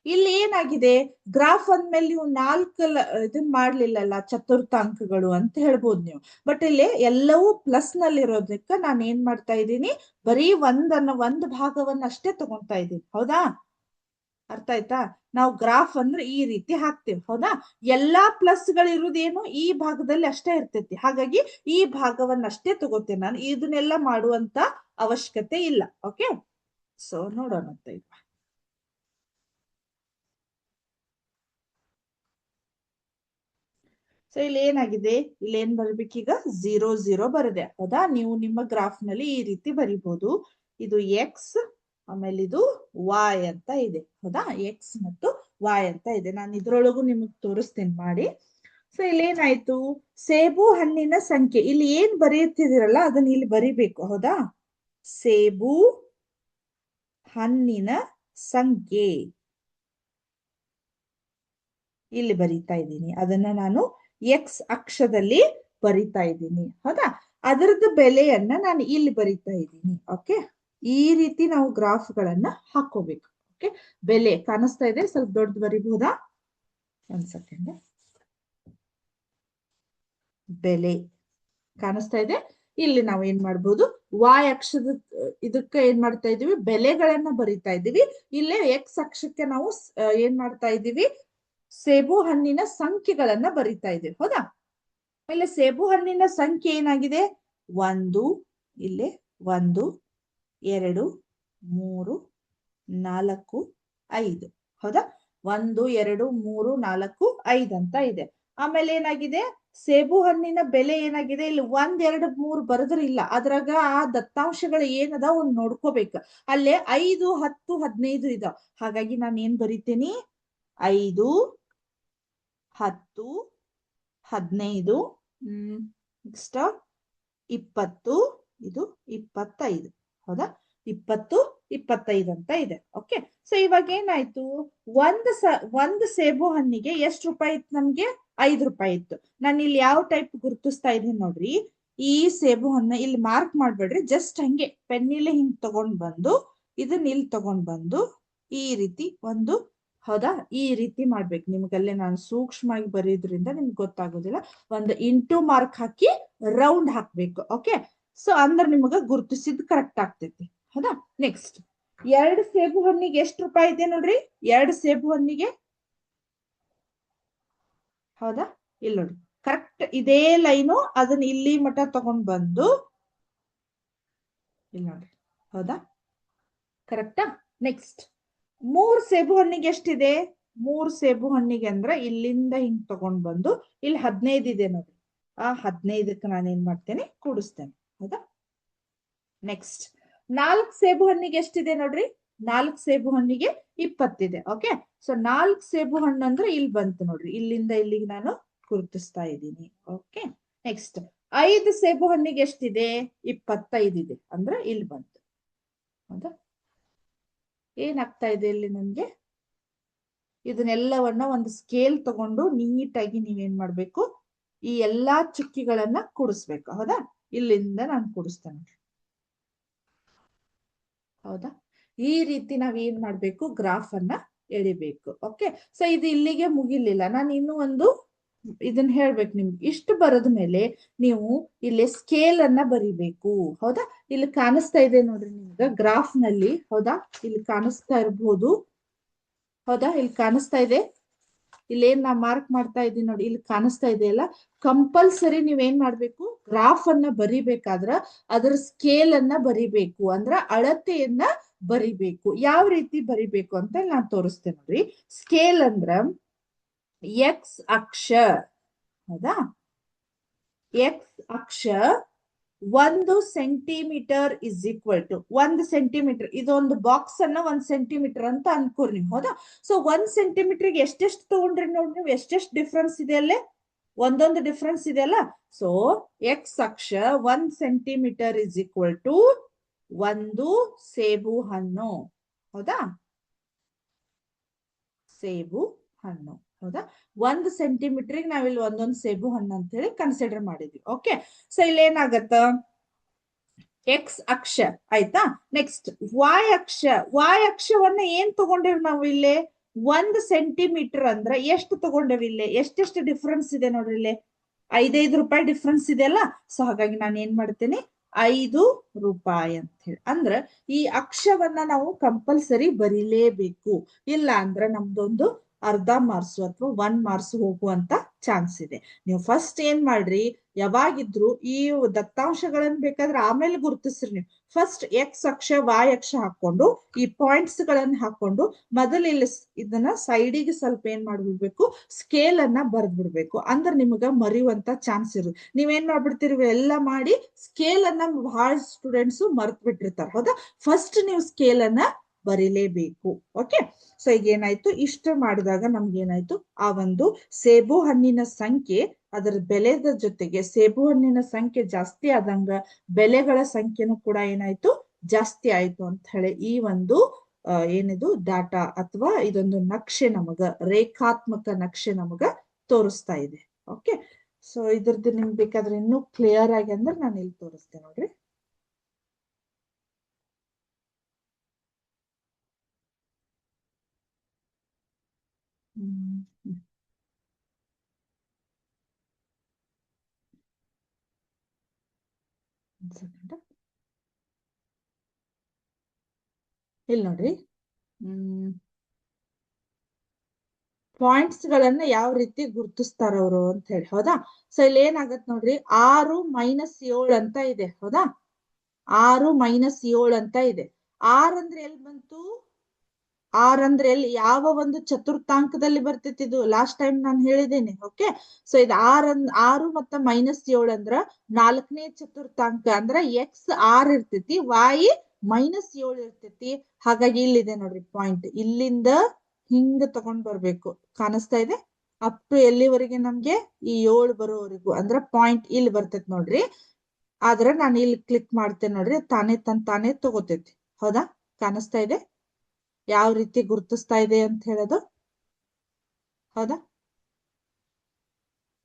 ಇಲ್ಲಿ ಏನಾಗಿದೆ, ಗ್ರಾಫ್ ಅಂದ್ಮೇಲೆ ನೀವು 4 ಇದನ್ ಮಾಡ್ಲಿಲ್ಲಲ್ಲ, ಚತುರ್ಥಾಂಕಗಳು ಅಂತ ಹೇಳ್ಬೋದು ನೀವು. ಬಟ್ ಇಲ್ಲಿ ಎಲ್ಲವೂ ಪ್ಲಸ್ ನಲ್ಲಿ ಇರೋದಕ್ಕೆ ನಾನು ಏನ್ ಮಾಡ್ತಾ ಇದ್ದೀನಿ, ಬರೀ ಒಂದು ಭಾಗವನ್ನ ಅಷ್ಟೇ ತಗೊಂತಾ ಇದ್ದೀನಿ. ಹೌದಾ? ಅರ್ಥ ಆಯ್ತಾ? ನಾವು ಗ್ರಾಫ್ ಅಂದ್ರೆ ಈ ರೀತಿ ಹಾಕ್ತೇವೆ. ಹೌದಾ? ಎಲ್ಲಾ ಪ್ಲಸ್ ಗಳಿರುವುದೇನು ಈ ಭಾಗದಲ್ಲಿ ಅಷ್ಟೇ ಇರ್ತೈತಿ. ಹಾಗಾಗಿ ಈ ಭಾಗವನ್ನಷ್ಟೇ ತಗೋತೇನೆ ನಾನು, ಇದನ್ನೆಲ್ಲ ಮಾಡುವಂತ ಅವಶ್ಯಕತೆ ಇಲ್ಲ. ಓಕೆ, ಸೊ ನೋಡೋಣ ಈಗ. ಸೊ ಇಲ್ಲಿ ಏನಾಗಿದೆ, ಇಲ್ಲಿ ಏನ್ ಬರ್ಬೇಕೀಗ, 0 0 ಬರದೆ. ಹೌದಾ? ನೀವು ನಿಮ್ಮ ಗ್ರಾಫ್ ನಲ್ಲಿ ಈ ರೀತಿ ಬರಿಬಹುದು. ಇದು ಎಕ್ಸ್, ಆಮೇಲೆ ಇದು y ಅಂತ ಇದೆ. ಹೌದಾ? ಎಕ್ಸ್ ಮತ್ತು y ಅಂತ ಇದೆ. ನಾನು ಇದ್ರೊಳಗು ನಿಮಗ್ ತೋರಿಸ್ತೇನೆ ಮಾಡಿ. ಸೊ ಇಲ್ಲಿ ಏನಾಯ್ತು, ಸೇಬು ಹಣ್ಣಿನ ಸಂಖ್ಯೆ, ಇಲ್ಲಿ ಏನ್ ಬರೆಯುತ್ತಿದಿರಲ್ಲ ಅದನ್ನ ಇಲ್ಲಿ ಬರಿಬೇಕು. ಹೌದಾ? ಸೇಬು ಹಣ್ಣಿನ ಸಂಖ್ಯೆ ಇಲ್ಲಿ ಬರಿತಾ ಇದ್ದೀನಿ. ಅದನ್ನ ನಾನು ಎಕ್ಸ್ ಅಕ್ಷದಲ್ಲಿ ಬರಿತಾ ಇದ್ದೀನಿ. ಹೌದಾ? ಅದರದ್ದು ಬೆಲೆಯನ್ನ ನಾನು ಇಲ್ಲಿ ಬರಿತಾ ಇದ್ದೀನಿ. ಓಕೆ, ಈ ರೀತಿ ನಾವು ಗ್ರಾಫ್ ಗಳನ್ನ ಹಾಕೋಬೇಕು. ಓಕೆ, ಬೆಲೆ ಕಾಣಿಸ್ತಾ ಇದೆ, ಸ್ವಲ್ಪ ದೊಡ್ಡದು ಬರಿಬಹುದಾ? ಒಂದ್ ಸೆಕೆಂಡ್. ಬೆಲೆ ಕಾಣಿಸ್ತಾ ಇದೆ. ಇಲ್ಲಿ ನಾವು ಏನ್ ಮಾಡ್ಬೋದು, y ಅಕ್ಷದ ಇದಕ್ಕೆ ಏನ್ ಮಾಡ್ತಾ ಇದೀವಿ, ಬೆಲೆಗಳನ್ನ ಬರಿತಾ ಇದೀವಿ. ಇಲ್ಲೇ ಎಕ್ಸ್ ಅಕ್ಷಕ್ಕೆ ನಾವು ಏನ್ ಮಾಡ್ತಾ ಇದೀವಿ, ಸೇಬು ಹಣ್ಣಿನ ಸಂಖ್ಯೆಗಳನ್ನ ಬರಿತಾ ಇದೀವಿ. ಹೌದಾ? ಇಲ್ಲಿ ಸೇಬು ಹಣ್ಣಿನ ಸಂಖ್ಯೆ ಏನಾಗಿದೆ, 1, ಇಲ್ಲಿ 1 2 3 4 5. ಹೌದಾ? 1 2 3 4 5 ಅಂತ ಇದೆ. ಆಮೇಲೆ ಏನಾಗಿದೆ, ಸೇಬು ಹಣ್ಣಿನ ಬೆಲೆ ಏನಾಗಿದೆ, ಇಲ್ಲಿ 1 2 3 ಬರೆದ್ರೆ ಇಲ್ಲ, ಅದ್ರಾಗ ಆ ದತ್ತಾಂಶಗಳು ಏನದ ಒಂದ್ ನೋಡ್ಕೋಬೇಕು. ಅಲ್ಲೇ 5 10 15 ಇದಾವ. ಹಾಗಾಗಿ ನಾನು ಏನ್ ಬರಿತೀನಿ, 5 10 15 ನೆಕ್ಸ್ಟ್ 20, ಇದು 25. ಹೌದಾ? 20 25 ಅಂತ ಇದೆ. ಓಕೆ, ಸೊ ಇವಾಗ ಏನಾಯ್ತು, ಒಂದು ಸೇಬು ಹಣ್ಣಿಗೆ ಎಷ್ಟು ರೂಪಾಯಿ ಇತ್ತು ನಮ್ಗೆ, 5 ರೂಪಾಯಿ ಇತ್ತು. ನಾನು ಇಲ್ಲಿ ಯಾವ ಟೈಪ್ ಗುರುತಿಸ್ತಾ ಇದ್ದೀನಿ ನೋಡ್ರಿ, ಈ ಸೇಬು ಹಣ್ಣು ಇಲ್ಲಿ ಮಾರ್ಕ್ ಮಾಡ್ಬೇಡ್ರಿ, ಜಸ್ಟ್ ಹಂಗೆ ಪೆನ್ನಿಲೆ ಹಿಂಗ್ ತಗೊಂಡ್ ಬಂದು ಇದನ್ನ ಇಲ್ಲಿ ತಗೊಂಡ್ ಬಂದು ಈ ರೀತಿ ಒಂದು ಹೌದಾ? ಈ ರೀತಿ ಮಾಡ್ಬೇಕು. ನಿಮ್ಗಲ್ಲೇ ನಾನು ಸೂಕ್ಷ್ಮವಾಗಿ ಬರೀದ್ರಿಂದ ನಿಮ್ಗೆ ಗೊತ್ತಾಗೋದಿಲ್ಲ. ಒಂದು ಇಂಟು ಮಾರ್ಕ್ ಹಾಕಿ ರೌಂಡ್ ಹಾಕ್ಬೇಕು. ಓಕೆ, ಸೊ ಅಂದ್ರೆ ನಿಮಗ ಗುರುತಿಸಿದ್ ಕರೆಕ್ಟ್ ಆಗ್ತೈತಿ. ಹೌದಾ? ನೆಕ್ಸ್ಟ್, 2 ಸೇಬು ಹಣ್ಣಿಗೆ ಎಷ್ಟು ರೂಪಾಯಿ ಇದೆ ನೋಡ್ರಿ? 2 ಸೇಬು ಹಣ್ಣಿಗೆ, ಹೌದಾ? ಇಲ್ಲಿ ನೋಡ್ರಿ, ಕರೆಕ್ಟ್ ಇದೇ ಲೈನು ಅದನ್ನ ಇಲ್ಲಿ ಮಠ ತಗೊಂಡ್ ಬಂದು ಇಲ್ಲಿ ನೋಡ್ರಿ. ಹೌದಾ? ಕರೆಕ್ಟಾ? ನೆಕ್ಸ್ಟ್, 3 ಸೇಬು ಹಣ್ಣಿಗೆ ಎಷ್ಟಿದೆ? 3 ಸೇಬು ಹಣ್ಣಿಗೆ ಅಂದ್ರೆ ಇಲ್ಲಿಂದ ಹಿಂಗ್ ತಗೊಂಡ್ ಬಂದು ಇಲ್ಲಿ 15 ಇದೆ ನೋಡ್ರಿ. ಆ 15ಕ್ಕೆ ನಾನು ಏನ್ ಮಾಡ್ತೇನೆ, ಕೂಡಿಸ್ತೇನೆ. ಹೌದಾ? ನೆಕ್ಸ್ಟ್, 4 ಸೇಬು ಹಣ್ಣಿಗೆ ಎಷ್ಟಿದೆ ನೋಡ್ರಿ? 4 ಸೇಬು ಹಣ್ಣಿಗೆ 20 ಇದೆ. ಓಕೆ, ಸೊ 4 ಸೇಬು ಹಣ್ಣು ಅಂದ್ರೆ ಇಲ್ಲಿ ಬಂತು ನೋಡ್ರಿ. ಇಲ್ಲಿಂದ ಇಲ್ಲಿಗೆ ನಾನು ಗುರುತಿಸ್ತಾ ಇದ್ದೀನಿ. ಓಕೆ, ನೆಕ್ಸ್ಟ್, 5 ಸೇಬು ಹಣ್ಣಿಗೆ ಎಷ್ಟಿದೆ? 25 ಇದೆ. ಅಂದ್ರೆ ಇಲ್ಲಿ ಬಂತು. ಹೌದಾ? ಏನಾಗ್ತಾ ಇದೆ ಇಲ್ಲಿ ನನ್ಗೆ? ಇದನ್ನೆಲ್ಲವನ್ನ ಒಂದು ಸ್ಕೇಲ್ ತಗೊಂಡು ನೀಟಾಗಿ ನೀವೇನ್ ಮಾಡ್ಬೇಕು, ಈ ಎಲ್ಲಾ ಚುಕ್ಕಿಗಳನ್ನ ಕೂಡಿಸ್ಬೇಕು. ಹೌದಾ? ಇಲ್ಲಿಂದ ನಾನು ಕೂಡಿಸ್ತೇನೆ. ಹೌದಾ? ಈ ರೀತಿ ನಾವ್ ಏನ್ ಮಾಡ್ಬೇಕು, ಗ್ರಾಫ್ ಅನ್ನ ಎಳಿಬೇಕು. ಓಕೆ, ಸೊ ಇದು ಇಲ್ಲಿಗೆ ಮುಗಿಲಿಲ್ಲ. ನಾನು ಇನ್ನೂ ಒಂದು ಇದನ್ನ ಹೇಳ್ಬೇಕು ನಿಮ್ಗೆ. ಇಷ್ಟು ಬರದ ಮೇಲೆ ನೀವು ಇಲ್ಲಿ ಸ್ಕೇಲ್ ಅನ್ನ ಬರಿಬೇಕು. ಹೌದಾ? ಇಲ್ಲಿ ಕಾಣಿಸ್ತಾ ಇದೆ ನೋಡ್ರಿ ನಿಮ್ಗೆ ಗ್ರಾಫ್ ನಲ್ಲಿ. ಹೌದಾ? ಇಲ್ಲಿ ಕಾಣಿಸ್ತಾ ಇರಬಹುದು. ಹೌದಾ? ಇಲ್ಲಿ ಕಾಣಿಸ್ತಾ ಇದೆ. ಇಲ್ಲೇನ್ ನಾ ಮಾರ್ಕ್ ಮಾಡ್ತಾ ಇದ್ದೀನಿ ನೋಡಿ, ಇಲ್ಲಿ ಕಾಣಿಸ್ತಾ ಇದೆಯಲ್ಲ. ಕಂಪಲ್ಸರಿ ನೀವೇನ್ ಮಾಡ್ಬೇಕು, ಗ್ರಾಫ್ ಅನ್ನ ಬರಿಬೇಕಾದ್ರ ಅದರ ಸ್ಕೇಲ್ ಅನ್ನ ಬರಿಬೇಕು. ಅಂದ್ರ ಅಳತೆಯನ್ನ ಬರಿಬೇಕು. ಯಾವ ರೀತಿ ಬರಿಬೇಕು ಅಂತ ನಾನು ತೋರಿಸ್ತೇನೆ ನೋಡ್ರಿ. ಸ್ಕೇಲ್ ಅಂದ್ರ ಎಕ್ಸ್ ಅಕ್ಷ. ಹೌದಾ? ಎಕ್ಸ್ ಅಕ್ಷ 1 centimetre is equal to 1 centimetre. ಇದೊಂದು ಬಾಕ್ಸ್ ಅನ್ನ 1 ಸೆಂಟಿಮೀಟರ್ ಅಂತ ಅನ್ಕೋರಿ ನೀವು. ಹೌದಾ? ಸೊ 1 ಸೆಂಟಿಮೀಟರ್ ಎಷ್ಟೆಷ್ಟು ತಗೊಂಡ್ರಿ ನೋಡಿ ನೀವು, ಎಷ್ಟೆಷ್ಟು ಡಿಫ್ರೆನ್ಸ್ ಇದೆ ಅಲ್ಲೇ, ಒಂದೊಂದು ಡಿಫ್ರೆನ್ಸ್ ಇದೆ ಅಲ್ಲ. ಸೊ ಎಕ್ಸ್ ಅಕ್ಷ 1 ಸೆಂಟಿಮೀಟರ್ ಇಸ್ ಈಕ್ವಲ್ ಟು 1 ಸೇಬು ಹಣ್ಣು. ಹೌದಾ? ಸೇಬು ಹಣ್ಣು. ಹೌದಾ? 1 ಸೆಂಟಿಮೀಟರ್ ನಾವಿಲ್ಲಿ ಒಂದೊಂದು ಸೇಬು ಹಣ್ಣು ಅಂತ ಹೇಳಿ ಕನ್ಸಿಡರ್ ಮಾಡಿದ್ವಿ. ಓಕೆ, ಸೊ ಇಲ್ಲಿ ಏನಾಗತ್ತ, ಎಕ್ಸ್ ಅಕ್ಷ ಆಯ್ತಾ. ನೆಕ್ಸ್ಟ್ ವಾಯ್ ಅಕ್ಷವನ್ನ ಏನ್ ತಗೊಂಡೇವಿ ನಾವು ಇಲ್ಲಿ? 1 ಸೆಂಟಿಮೀಟರ್ ಅಂದ್ರೆ ಎಷ್ಟು ತಗೊಂಡೇವಿ ಇಲ್ಲಿ? ಎಷ್ಟೆಷ್ಟು ಡಿಫ್ರೆನ್ಸ್ ಇದೆ ನೋಡ್ರಿ ಇಲ್ಲಿ? 5 ರೂಪಾಯಿ ಡಿಫ್ರೆನ್ಸ್ ಇದೆ ಅಲ್ಲ. ಸೊ ಹಾಗಾಗಿ ನಾನು ಏನ್ ಮಾಡ್ತೇನೆ, 5 ರೂಪಾಯಿ ಅಂತ ಹೇಳಿ. ಅಂದ್ರೆ ಈ ಅಕ್ಷವನ್ನ ನಾವು ಕಂಪಲ್ಸರಿ ಬರಿಲೇಬೇಕು. ಇಲ್ಲ ಅಂದ್ರೆ ನಮ್ದೊಂದು ಅರ್ಧ ಮಾರ್ಕ್ಸ್ ಅಥವಾ 1 ಮಾರ್ಕ್ಸ್ ಹೋಗುವಂತ ಚಾನ್ಸ್ ಇದೆ. ನೀವು ಫಸ್ಟ್ ಏನ್ ಮಾಡ್ರಿ, ಯಾವಾಗಿದ್ರು ಈ ದತ್ತಾಂಶಗಳನ್ನ ಬೇಕಾದ್ರೆ ಆಮೇಲೆ ಗುರುತಿಸ್ರಿ. ನೀವು ಫಸ್ಟ್ ಎಕ್ಸ್ ಅಕ್ಷ ವಾಯ್ ಅಕ್ಷ ಹಾಕೊಂಡು ಈ ಪಾಯಿಂಟ್ಸ್ ಗಳನ್ನ ಹಾಕೊಂಡು ಮೊದಲು ಇಲ್ಲಿ ಇದನ್ನ ಸೈಡಿಗೆ ಸ್ವಲ್ಪ ಏನ್ ಮಾಡ್ಬಿಡ್ಬೇಕು, ಸ್ಕೇಲ್ ಅನ್ನ ಬರ್ದ್ ಬಿಡ್ಬೇಕು. ಅಂದ್ರೆ ನಿಮಗ ಮರೆಯುವಂತ ಚಾನ್ಸ್ ಇರುತ್ತೆ. ನೀವೇನ್ ಮಾಡ್ಬಿಡ್ತೀರಿ, ಎಲ್ಲ ಮಾಡಿ ಸ್ಕೇಲ್ ಅನ್ನ ಬಹಳ ಸ್ಟೂಡೆಂಟ್ಸ್ ಮರ್ತ್ ಬಿಟ್ಟಿರ್ತಾರೆ. ಹೌದಾ? ಫಸ್ಟ್ ನೀವು ಸ್ಕೇಲ್ ಅನ್ನ ಬರಿಲೇಬೇಕು. ಓಕೆ, ಸೊ ಈಗ ಏನಾಯ್ತು, ಇಷ್ಟ ಮಾಡಿದಾಗ ನಮ್ಗೆ ಏನಾಯ್ತು, ಆ ಒಂದು ಸೇಬು ಹಣ್ಣಿನ ಸಂಖ್ಯೆ ಅದರ ಬೆಲೆದ ಜೊತೆಗೆ ಸೇಬು ಹಣ್ಣಿನ ಸಂಖ್ಯೆ ಜಾಸ್ತಿ ಆದಂಗ ಬೆಲೆಗಳ ಸಂಖ್ಯೆನೂ ಕೂಡ ಏನಾಯ್ತು, ಜಾಸ್ತಿ ಆಯ್ತು ಅಂತ ಹೇಳಿ ಈ ಒಂದು ಏನಿದು ಡಾಟಾ ಅಥವಾ ಇದೊಂದು ನಕ್ಷೆ ನಮಗ, ರೇಖಾತ್ಮಕ ನಕ್ಷೆ ನಮಗ ತೋರಿಸ್ತಾ ಇದೆ. ಓಕೆ, ಸೊ ಇದ್ರದ್ದು ನಿಮ್ಗೆ ಬೇಕಾದ್ರೆ ಇನ್ನೂ ಕ್ಲಿಯರ್ ಆಗಿ ಅಂದ್ರೆ ನಾನು ಇಲ್ಲಿ ತೋರಿಸ್ತೇನೆ ನೋಡ್ರಿ. ಇಲ್ಲಿ ನೋಡ್ರಿ, ಪಾಯಿಂಟ್ಸ್ ಗಳನ್ನ ಯಾವ ರೀತಿ ಗುರುತಿಸ್ತಾರ ಅವರು ಅಂತ ಹೇಳಿ. ಹೌದಾ? ಸೊ ಇಲ್ಲಿ ಏನಾಗತ್ ನೋಡ್ರಿ, 6 - 7 ಅಂತ ಇದೆ. ಹೌದಾ? 6 - 7 ಅಂತ ಇದೆ. 6 ಅಂದ್ರೆ ಎಲ್ಲಿ ಬಂತು? 6 ಅಂದ್ರೆ ಎಲ್ಲಿ, ಯಾವ ಒಂದು ಚತುರ್ಥಾಂಕದಲ್ಲಿ ಬರ್ತೈತಿ ಇದು? ಲಾಸ್ಟ್ ಟೈಮ್ ನಾನು ಹೇಳಿದ್ದೇನೆ. ಓಕೆ, ಸೊ ಇದು 6 ಮತ್ತೆ -7 ಅಂದ್ರ 4ನೇ ಚತುರ್ಥಾಂಕ. ಅಂದ್ರ ಎಕ್ಸ್ 6 ಇರ್ತೈತಿ, ವಾಯ್ -7 ಇರ್ತೈತಿ. ಹಾಗಾಗಿ ಇಲ್ಲಿದೆ ನೋಡ್ರಿ ಪಾಯಿಂಟ್. ಇಲ್ಲಿಂದ ಹಿಂಗ ತಗೊಂಡ್ ಬರ್ಬೇಕು. ಕಾಣಿಸ್ತಾ ಇದೆ? ಅಪ್ ಟು ಎಲ್ಲಿವರೆಗೆ ನಮ್ಗೆ? ಈ 7 ಬರೋವರೆಗೂ. ಅಂದ್ರ ಪಾಯಿಂಟ್ ಇಲ್ಲಿ ಬರ್ತೈತಿ ನೋಡ್ರಿ. ಆದ್ರೆ ನಾನು ಇಲ್ಲಿ ಕ್ಲಿಕ್ ಮಾಡ್ತೇನೆ ನೋಡ್ರಿ, ತಾನೇ ತಗೋತೈತಿ. ಹೌದಾ? ಕಾಣಿಸ್ತಾ ಇದೆ ಯಾವ ರೀತಿ ಗುರುತಿಸ್ತಾ ಇದೆ ಅಂತ ಹೇಳೋದು? ಹೌದಾ?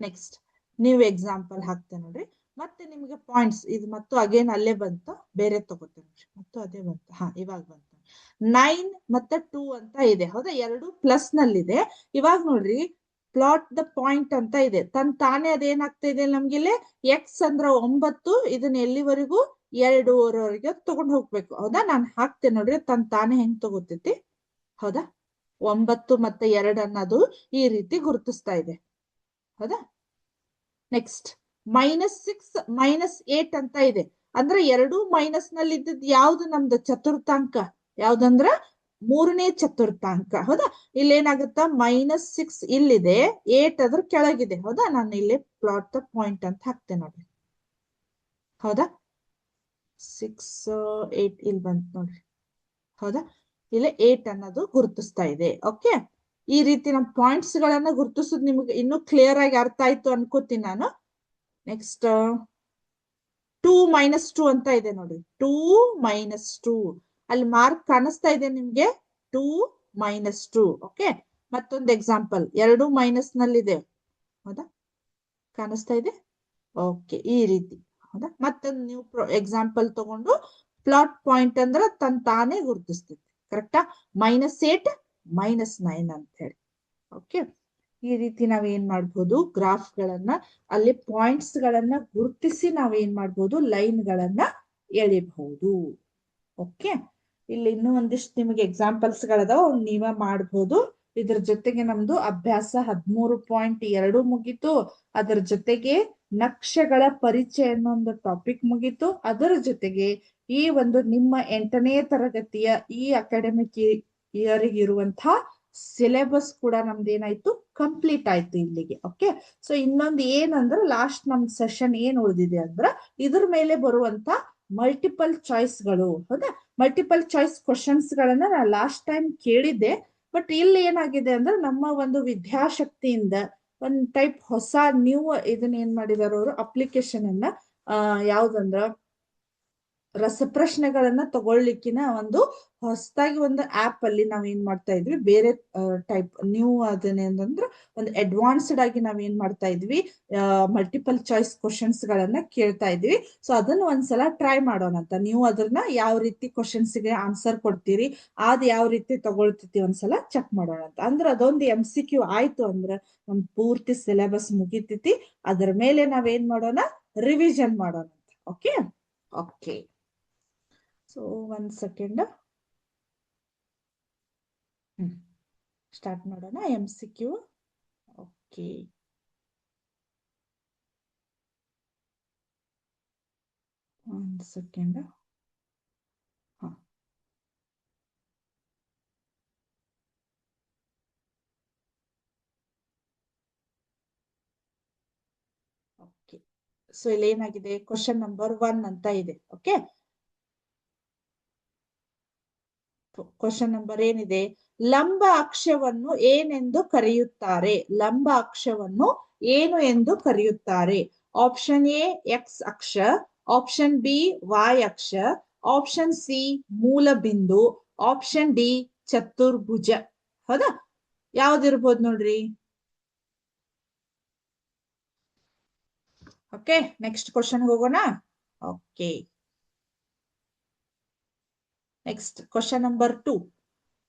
ನೆಕ್ಸ್ಟ್ ನೀವು ಎಕ್ಸಾಂಪಲ್ ಹಾಕ್ತೇನೆ ನೋಡ್ರಿ. ಮತ್ತೆ ನಿಮ್ಗೆ ಪಾಯಿಂಟ್ಸ್ ಇದು ಮತ್ತು ಅಗೇನ್ ಅಲ್ಲೇ ಬಂತು, ಬೇರೆ ತಗೋತೇನೆ. ಮತ್ತು ಅದೇ ಬಂತು. ಹಾ, ಇವಾಗ ಬಂತು. 9 ಮತ್ತೆ 2 ಅಂತ ಇದೆ. ಹೌದಾ, ಎರಡು ಪ್ಲಸ್ ನಲ್ಲಿದೆ. ಇವಾಗ ನೋಡ್ರಿ, ಪ್ಲಾಟ್ ದ ಪಾಯಿಂಟ್ ಅಂತ ಇದೆ. ತಾನೇ ಅದೇನಾಗ್ತಾ ಇದೆ ನಮ್ಗೆ ಇಲ್ಲಿ ಎಕ್ಸ್ ಅಂದ್ರ 9, ಇದನ್ನ ಎಲ್ಲಿವರೆಗೂ 2ವರೆಗೆ ತಗೊಂಡ್ ಹೋಗ್ಬೇಕು. ಹೌದಾ, ನಾನು ಹಾಕ್ತೇನೆ ನೋಡ್ರಿ, ತಾನೇ ಹೆಂಗ್ ತಗೋತೈತಿ. ಹೌದಾ, 9 ಮತ್ತೆ 2 ಅನ್ನೋದು ಈ ರೀತಿ ಗುರುತಿಸ್ತಾ ಇದೆ. ಹೌದಾ, ನೆಕ್ಸ್ಟ್ -6 -8 ಅಂತ ಇದೆ. ಅಂದ್ರೆ ಎರಡು ಮೈನಸ್ ನಲ್ಲಿ ಇದ್ದದ್ ಯಾವ್ದು ನಮ್ದು ಚತುರ್ಥಾಂಕ ಯಾವ್ದಂದ್ರ ಮೂರನೇ ಚತುರ್ಥಾಂಕ. ಹೌದಾ, ಇಲ್ಲೇನಾಗುತ್ತ -6 ಇಲ್ಲಿದೆ, 8 ಅದ್ರ ಕೆಳಗಿದೆ. ಹೌದಾ, ನಾನು ಇಲ್ಲಿ ಪ್ಲಾಟ್ ದ ಪಾಯಿಂಟ್ ಅಂತ ಹಾಕ್ತೇನೆ ನೋಡ್ರಿ. ಹೌದಾ, 6 8 ಇಲ್ಲಿ ಬಂತು ನೋಡ್ರಿ. ಹೌದಾ, ಇಲ್ಲಿ 8 ಅನ್ನೋದು ಗುರುತಿಸ್ತಾ ಇದೆ. ಓಕೆ, ಈ ರೀತಿ ನಮ್ಮ ಪಾಯಿಂಟ್ಸ್ ಗಳನ್ನ ಗುರುತಿಸೋದು ನಿಮ್ಗೆ ಇನ್ನೂ ಕ್ಲಿಯರ್ ಆಗಿ ಅರ್ಥ ಆಯ್ತು ಅನ್ಕೋತೀನಿ ನಾನು. ನೆಕ್ಸ್ಟ್ 2 -2 ಅಂತ ಇದೆ ನೋಡಿ. 2 -2 ಅಲ್ಲಿ ಮಾರ್ಕ್ ಕಾಣಿಸ್ತಾ ಇದೆ ನಿಮ್ಗೆ. 2 -2. ಓಕೆ, ಮತ್ತೊಂದು ಎಕ್ಸಾಂಪಲ್, 2 ಮೈನಸ್ ನಲ್ಲಿದೆ. ಹೌದಾ, ಕಾಣಿಸ್ತಾ ಇದೆ. ಓಕೆ, ಈ ರೀತಿ. ಹೌದಾ, ಮತ್ತೊಂದು ನೀವು ಎಕ್ಸಾಂಪಲ್ ತಗೊಂಡು ಪ್ಲಾಟ್ ಪಾಯಿಂಟ್ ಅಂದ್ರೆ ತಾನೇ ಗುರುತಿಸ್ತೈತಿ. ಕರೆಕ್ಟಾ, -8 -9 ಅಂತ ಹೇಳಿ. ಓಕೆ, ಈ ರೀತಿ ನಾವೇನ್ ಮಾಡ್ಬೋದು, ಗ್ರಾಫ್ ಗಳನ್ನ ಅಲ್ಲಿ ಪಾಯಿಂಟ್ಸ್ ಗಳನ್ನ ಗುರುತಿಸಿ ನಾವೇನ್ ಮಾಡ್ಬೋದು, ಲೈನ್ ಗಳನ್ನ ಎಳಿಬಹುದು. ಓಕೆ, ಇಲ್ಲಿ ಇನ್ನೂ ಒಂದಿಷ್ಟು ನಿಮಗೆ ಎಕ್ಸಾಂಪಲ್ಸ್ ಗಳದಾವ, ನೀವೇ ಮಾಡ್ಬೋದು. ಇದ್ರ ಜೊತೆಗೆ ನಮ್ದು ಅಭ್ಯಾಸ 13.2 ಮುಗೀತು. ಅದರ ಜೊತೆಗೆ ನಕ್ಷೆಗಳ ಪರಿಚಯ ಅನ್ನೋ ಒಂದು ಟಾಪಿಕ್ ಮುಗೀತು. ಅದರ ಜೊತೆಗೆ ಈ ಒಂದು ನಿಮ್ಮ 8ನೇ ತರಗತಿಯ ಈ ಅಕಾಡೆಮಿಕ್ ಇಯರ್ ಇರುವಂತಹ ಸಿಲೆಬಸ್ ಕೂಡ ನಮ್ದು ಏನಾಯ್ತು, ಕಂಪ್ಲೀಟ್ ಆಯ್ತು ಇಲ್ಲಿಗೆ. ಓಕೆ, ಸೊ ಇನ್ನೊಂದು ಏನಂದ್ರೆ ಲಾಸ್ಟ್ ನಮ್ ಸೆಷನ್ ಏನ್ ಉಳಿದಿದೆ ಅಂದ್ರ ಇದ್ರ ಮೇಲೆ ಬರುವಂತ ಮಲ್ಟಿಪಲ್ ಚಾಯ್ಸ್ಗಳು. ಹೌದಾ, ಮಲ್ಟಿಪಲ್ ಚಾಯ್ಸ್ ಕ್ವಶನ್ಸ್ ಗಳನ್ನ ನಾನು ಲಾಸ್ಟ್ ಟೈಮ್ ಕೇಳಿದ್ದೆ. ಬಟ್ ಇಲ್ಲಿ ಏನಾಗಿದೆ ಅಂದ್ರೆ ನಮ್ಮ ಒಂದು ವಿದ್ಯಾಶಕ್ತಿಯಿಂದ ಒಂದ್ ಟೈಪ್ ಹೊಸ ನ್ಯೂ ಇದನ್ನ ಏನ್ ಮಾಡಿದಾರ ಅವರು, ಅಪ್ಲಿಕೇಶನ್ ಅನ್ನ ಯಾವ್ದಂದ್ರ ರಸಪ್ರಶ್ನೆಗಳನ್ನ ತಗೊಳ್ಲಿಕ್ಕಿನ ಒಂದು ಹೊಸದಾಗಿ ಒಂದು ಆಪ್ ಅಲ್ಲಿ ನಾವ್ ಏನ್ ಮಾಡ್ತಾ ಇದ್ವಿ, ಬೇರೆ ಟೈಪ್ ನ್ಯೂ ಅದನ್ನೇನಂದ್ರೆ ಒಂದು ಅಡ್ವಾನ್ಸ್ಡ್ ಆಗಿ ನಾವ್ ಏನ್ ಮಾಡ್ತಾ ಇದ್ವಿ, ಮಲ್ಟಿಪಲ್ ಚಾಯ್ಸ್ ಕ್ವಶನ್ಸ್ ಗಳನ್ನ ಕೇಳ್ತಾ ಇದ್ವಿ. ಸೊ ಅದನ್ನ ಒಂದ್ಸಲ ಟ್ರೈ ಮಾಡೋಣ ಅಂತ. ನೀವು ಅದನ್ನ ಯಾವ ರೀತಿ ಕ್ವಶನ್ಸ್ ಗೆ ಆನ್ಸರ್ ಕೊಡ್ತೀರಿ, ಅದ್ ಯಾವ ರೀತಿ ತಗೊಳ್ತೈತಿ ಒಂದ್ಸಲ ಚೆಕ್ ಮಾಡೋಣ ಅಂತ. ಅಂದ್ರೆ ಅದೊಂದು MCQ ಆಯ್ತು ಅಂದ್ರೆ ನಮ್ ಪೂರ್ತಿ ಸಿಲೆಬಸ್ ಮುಗಿತೈತಿ. ಅದರ ಮೇಲೆ ನಾವೇನ್ ಮಾಡೋಣ, ರಿವಿಷನ್ ಮಾಡೋಣ ಅಂತ. Okay okay, so 1 second start ಮಾಡೋಣ MCQ. ಓಕೆ, ಒಂದು ಸೆಕೆಂಡ್. ಓಕೆ, ಸೊ ಇಲ್ಲಿ ಏನಾಗಿದೆ, ಕ್ವಶನ್ ನಂಬರ್ 1 ಅಂತ ಇದೆ. ಓಕೆ, ಕ್ವಶನ್ ನಂಬರ್ ಏನಿದೆ, ಲಂಬ ಅಕ್ಷವನ್ನು ಏನೆಂದು ಕರೆಯುತ್ತಾರೆ? ಲಂಬ ಅಕ್ಷವನ್ನು ಏನು ಎಂದು ಕರೆಯುತ್ತಾರೆ? ಆಪ್ಷನ್ ಎ ಎಕ್ಸ್ ಅಕ್ಷ, ಆಪ್ಷನ್ ಬಿ ವಾಯ್ ಅಕ್ಷ, ಆಪ್ಷನ್ ಸಿ ಮೂಲ ಬಿಂದು, ಆಪ್ಷನ್ ಡಿ ಚತುರ್ಭುಜ. ಹೌದಾ, ಯಾವ್ದಿರ್ಬೋದು ನೋಡ್ರಿ. ಓಕೆ, ನೆಕ್ಸ್ಟ್ ಕ್ವಶನ್ ಹೋಗೋಣ. Okay, next question number 2.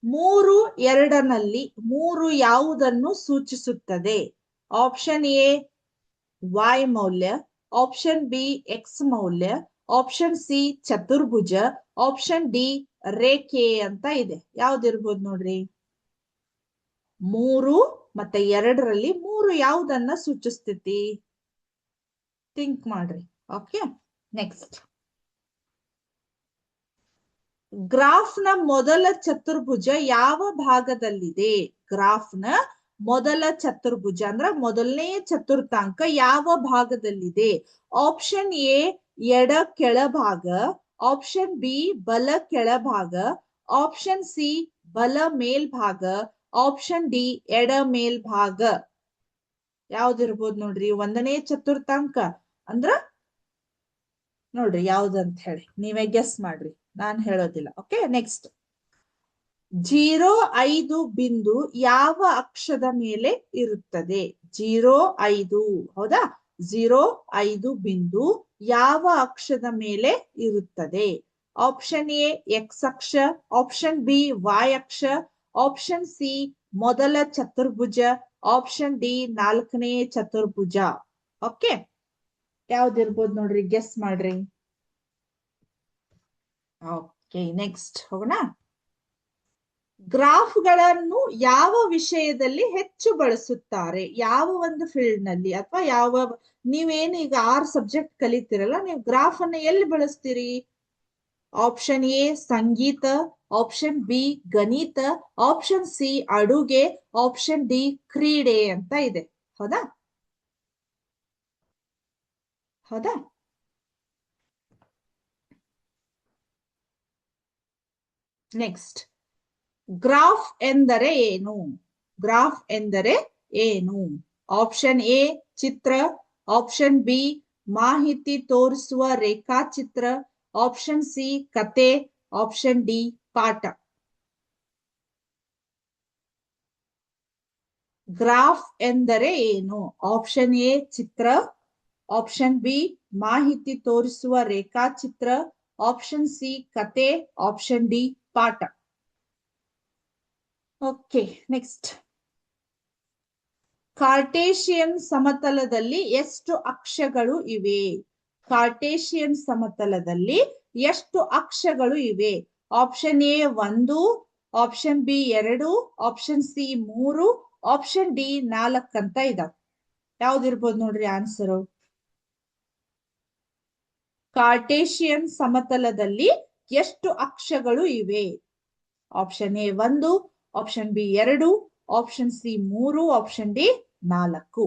3 2ನಲ್ಲಿ 3 ಯಾವುದನ್ನು ಸೂಚಿಸುತ್ತದೆ? ಆಪ್ಷನ್ ಎ y ಮೌಲ್ಯ, ಆಪ್ಷನ್ ಬಿ ಎಕ್ಸ್ ಮೌಲ್ಯ, ಆಪ್ಷನ್ ಸಿ ಚತುರ್ಭುಜ, ಆಪ್ಷನ್ ಡಿ ರೇಖೆ ಅಂತ ಇದೆ. ಯಾವ್ದಿರ್ಬೋದು ನೋಡ್ರಿ. 3 ಮತ್ತೆ 2ರಲ್ಲಿ 3 ಯಾವುದನ್ನ ಸೂಚಿಸ್ತೈತಿ? ಥಿಂಕ್ ಮಾಡ್ರಿ. ಓಕೆ, ನೆಕ್ಸ್ಟ್, ಗ್ರಾಫ್ನ ಮೊದಲ ಚತುರ್ಭುಜ ಯಾವ ಭಾಗದಲ್ಲಿದೆ? ಗ್ರಾಫ್ನ ಮೊದಲ ಚತುರ್ಭುಜ ಅಂದ್ರ ಮೊದಲನೇ ಚತುರ್ಥಾಂಕ ಯಾವ ಭಾಗದಲ್ಲಿದೆ? ಆಪ್ಷನ್ ಎ ಎಡ ಕೆಳಭಾಗ, ಆಪ್ಷನ್ ಬಿ ಬಲ ಕೆಳಭಾಗ, ಆಪ್ಷನ್ ಸಿ ಬಲ ಮೇಲ್ಭಾಗ, ಆಪ್ಷನ್ ಡಿ ಎಡ ಮೇಲ್ಭಾಗ. ಯಾವ್ದಿರ್ಬೋದು ನೋಡ್ರಿ. 1ನೇ ಚತುರ್ಥಾಂಕ ಅಂದ್ರ ನೋಡ್ರಿ ಯಾವ್ದಂತ ಹೇಳಿ ನೀವೇ ಗೆಸ್ ಮಾಡ್ರಿ, ನಾನ್ ಹೇಳೋದಿಲ್ಲ. ಓಕೆ, ನೆಕ್ಸ್ಟ್, 0 5 ಬಿಂದು ಯಾವ ಅಕ್ಷದ ಮೇಲೆ ಇರುತ್ತದೆ? 0 5, ಹೌದಾ, 0 5 ಬಿಂದು ಯಾವ ಅಕ್ಷದ ಮೇಲೆ ಇರುತ್ತದೆ? ಆಪ್ಷನ್ ಎ ಎಕ್ಸ್ ಅಕ್ಷ, ಆಪ್ಷನ್ ಬಿ ವಾಯ್ ಅಕ್ಷ, ಆಪ್ಷನ್ ಸಿ ಮೊದಲ ಚತುರ್ಭುಜ, ಆಪ್ಷನ್ ಡಿ ನಾಲ್ಕನೇ ಚತುರ್ಭುಜ. ಓಕೆ, ಯಾವ್ದಿರ್ಬೋದು ನೋಡ್ರಿ, ಗೆಸ್ ಮಾಡ್ರಿ. ಓಕೆ, ನೆಕ್ಸ್ಟ್ ಹೋಗೋಣ. ಗ್ರಾಫ್ಗಳನ್ನು ಯಾವ ವಿಷಯದಲ್ಲಿ ಹೆಚ್ಚು ಬಳಸುತ್ತಾರೆ? ಯಾವ ಒಂದು ಫೀಲ್ಡ್ ನಲ್ಲಿ ಅಥವಾ ಯಾವ, ನೀವೇನು ಈಗ 6 ಸಬ್ಜೆಕ್ಟ್ ಕಲಿತೀರಲ್ಲ, ನೀವು ಗ್ರಾಫ್ ಅನ್ನ ಎಲ್ಲಿ ಬಳಸ್ತೀರಿ? ಆಪ್ಷನ್ ಎ ಸಂಗೀತ, ಆಪ್ಷನ್ ಬಿ ಗಣಿತ, ಆಪ್ಷನ್ ಸಿ ಅಡುಗೆ, ಆಪ್ಷನ್ ಡಿ ಕ್ರೀಡೆ ಅಂತ ಇದೆ. ಹೌದಾ? ಹೌದಾ? ನೆಕ್ಸ್ಟ್, ಗ್ರಾಫ್ ಎಂದರೆ ಏನು? ಗ್ರಾಫ್ ಎಂದರೆ ಏನು? Option A Chitra, option B ಮಾಹಿತಿ ತೋರಿಸುವ ರೇಖಾಚಿತ್ರ, ಆಪ್ಷನ್ ಸಿ ಕತೆ, ಆಪ್ಷನ್ ಡಿ ಪಾಠ. ಗ್ರಾಫ್ ಎಂದರೆ ಏನು? Option A Chitra, option B ಮಾಹಿತಿ ತೋರಿಸುವ ರೇಖಾಚಿತ್ರ, ಆಪ್ಷನ್ ಸಿ ಕತೆ, ಆಪ್ಷನ್ ಡಿ ಪಾಠ. Okay, next. ಕಾರ್ಟೇಶಿಯನ್ ಸಮತಲದಲ್ಲಿ ಎಷ್ಟು ಅಕ್ಷಗಳು ಇವೆ? ಕಾರ್ಟೇಶಿಯನ್ ಸಮತಲದಲ್ಲಿ ಎಷ್ಟು ಅಕ್ಷಗಳು ಇವೆ? Option A 1, option B 2, option C 3, option D 4 ಅಂತ ಇದಾವೆ. ಯಾವ್ದಿರ್ಬೋದು ನೋಡ್ರಿ ಆನ್ಸರು? ಕಾರ್ಟೇಶಿಯನ್ ಸಮತಲದಲ್ಲಿ ಎಷ್ಟು ಅಕ್ಷಗಳು ಇವೆ? Option A 1, option B 2, option C 3, option D 4.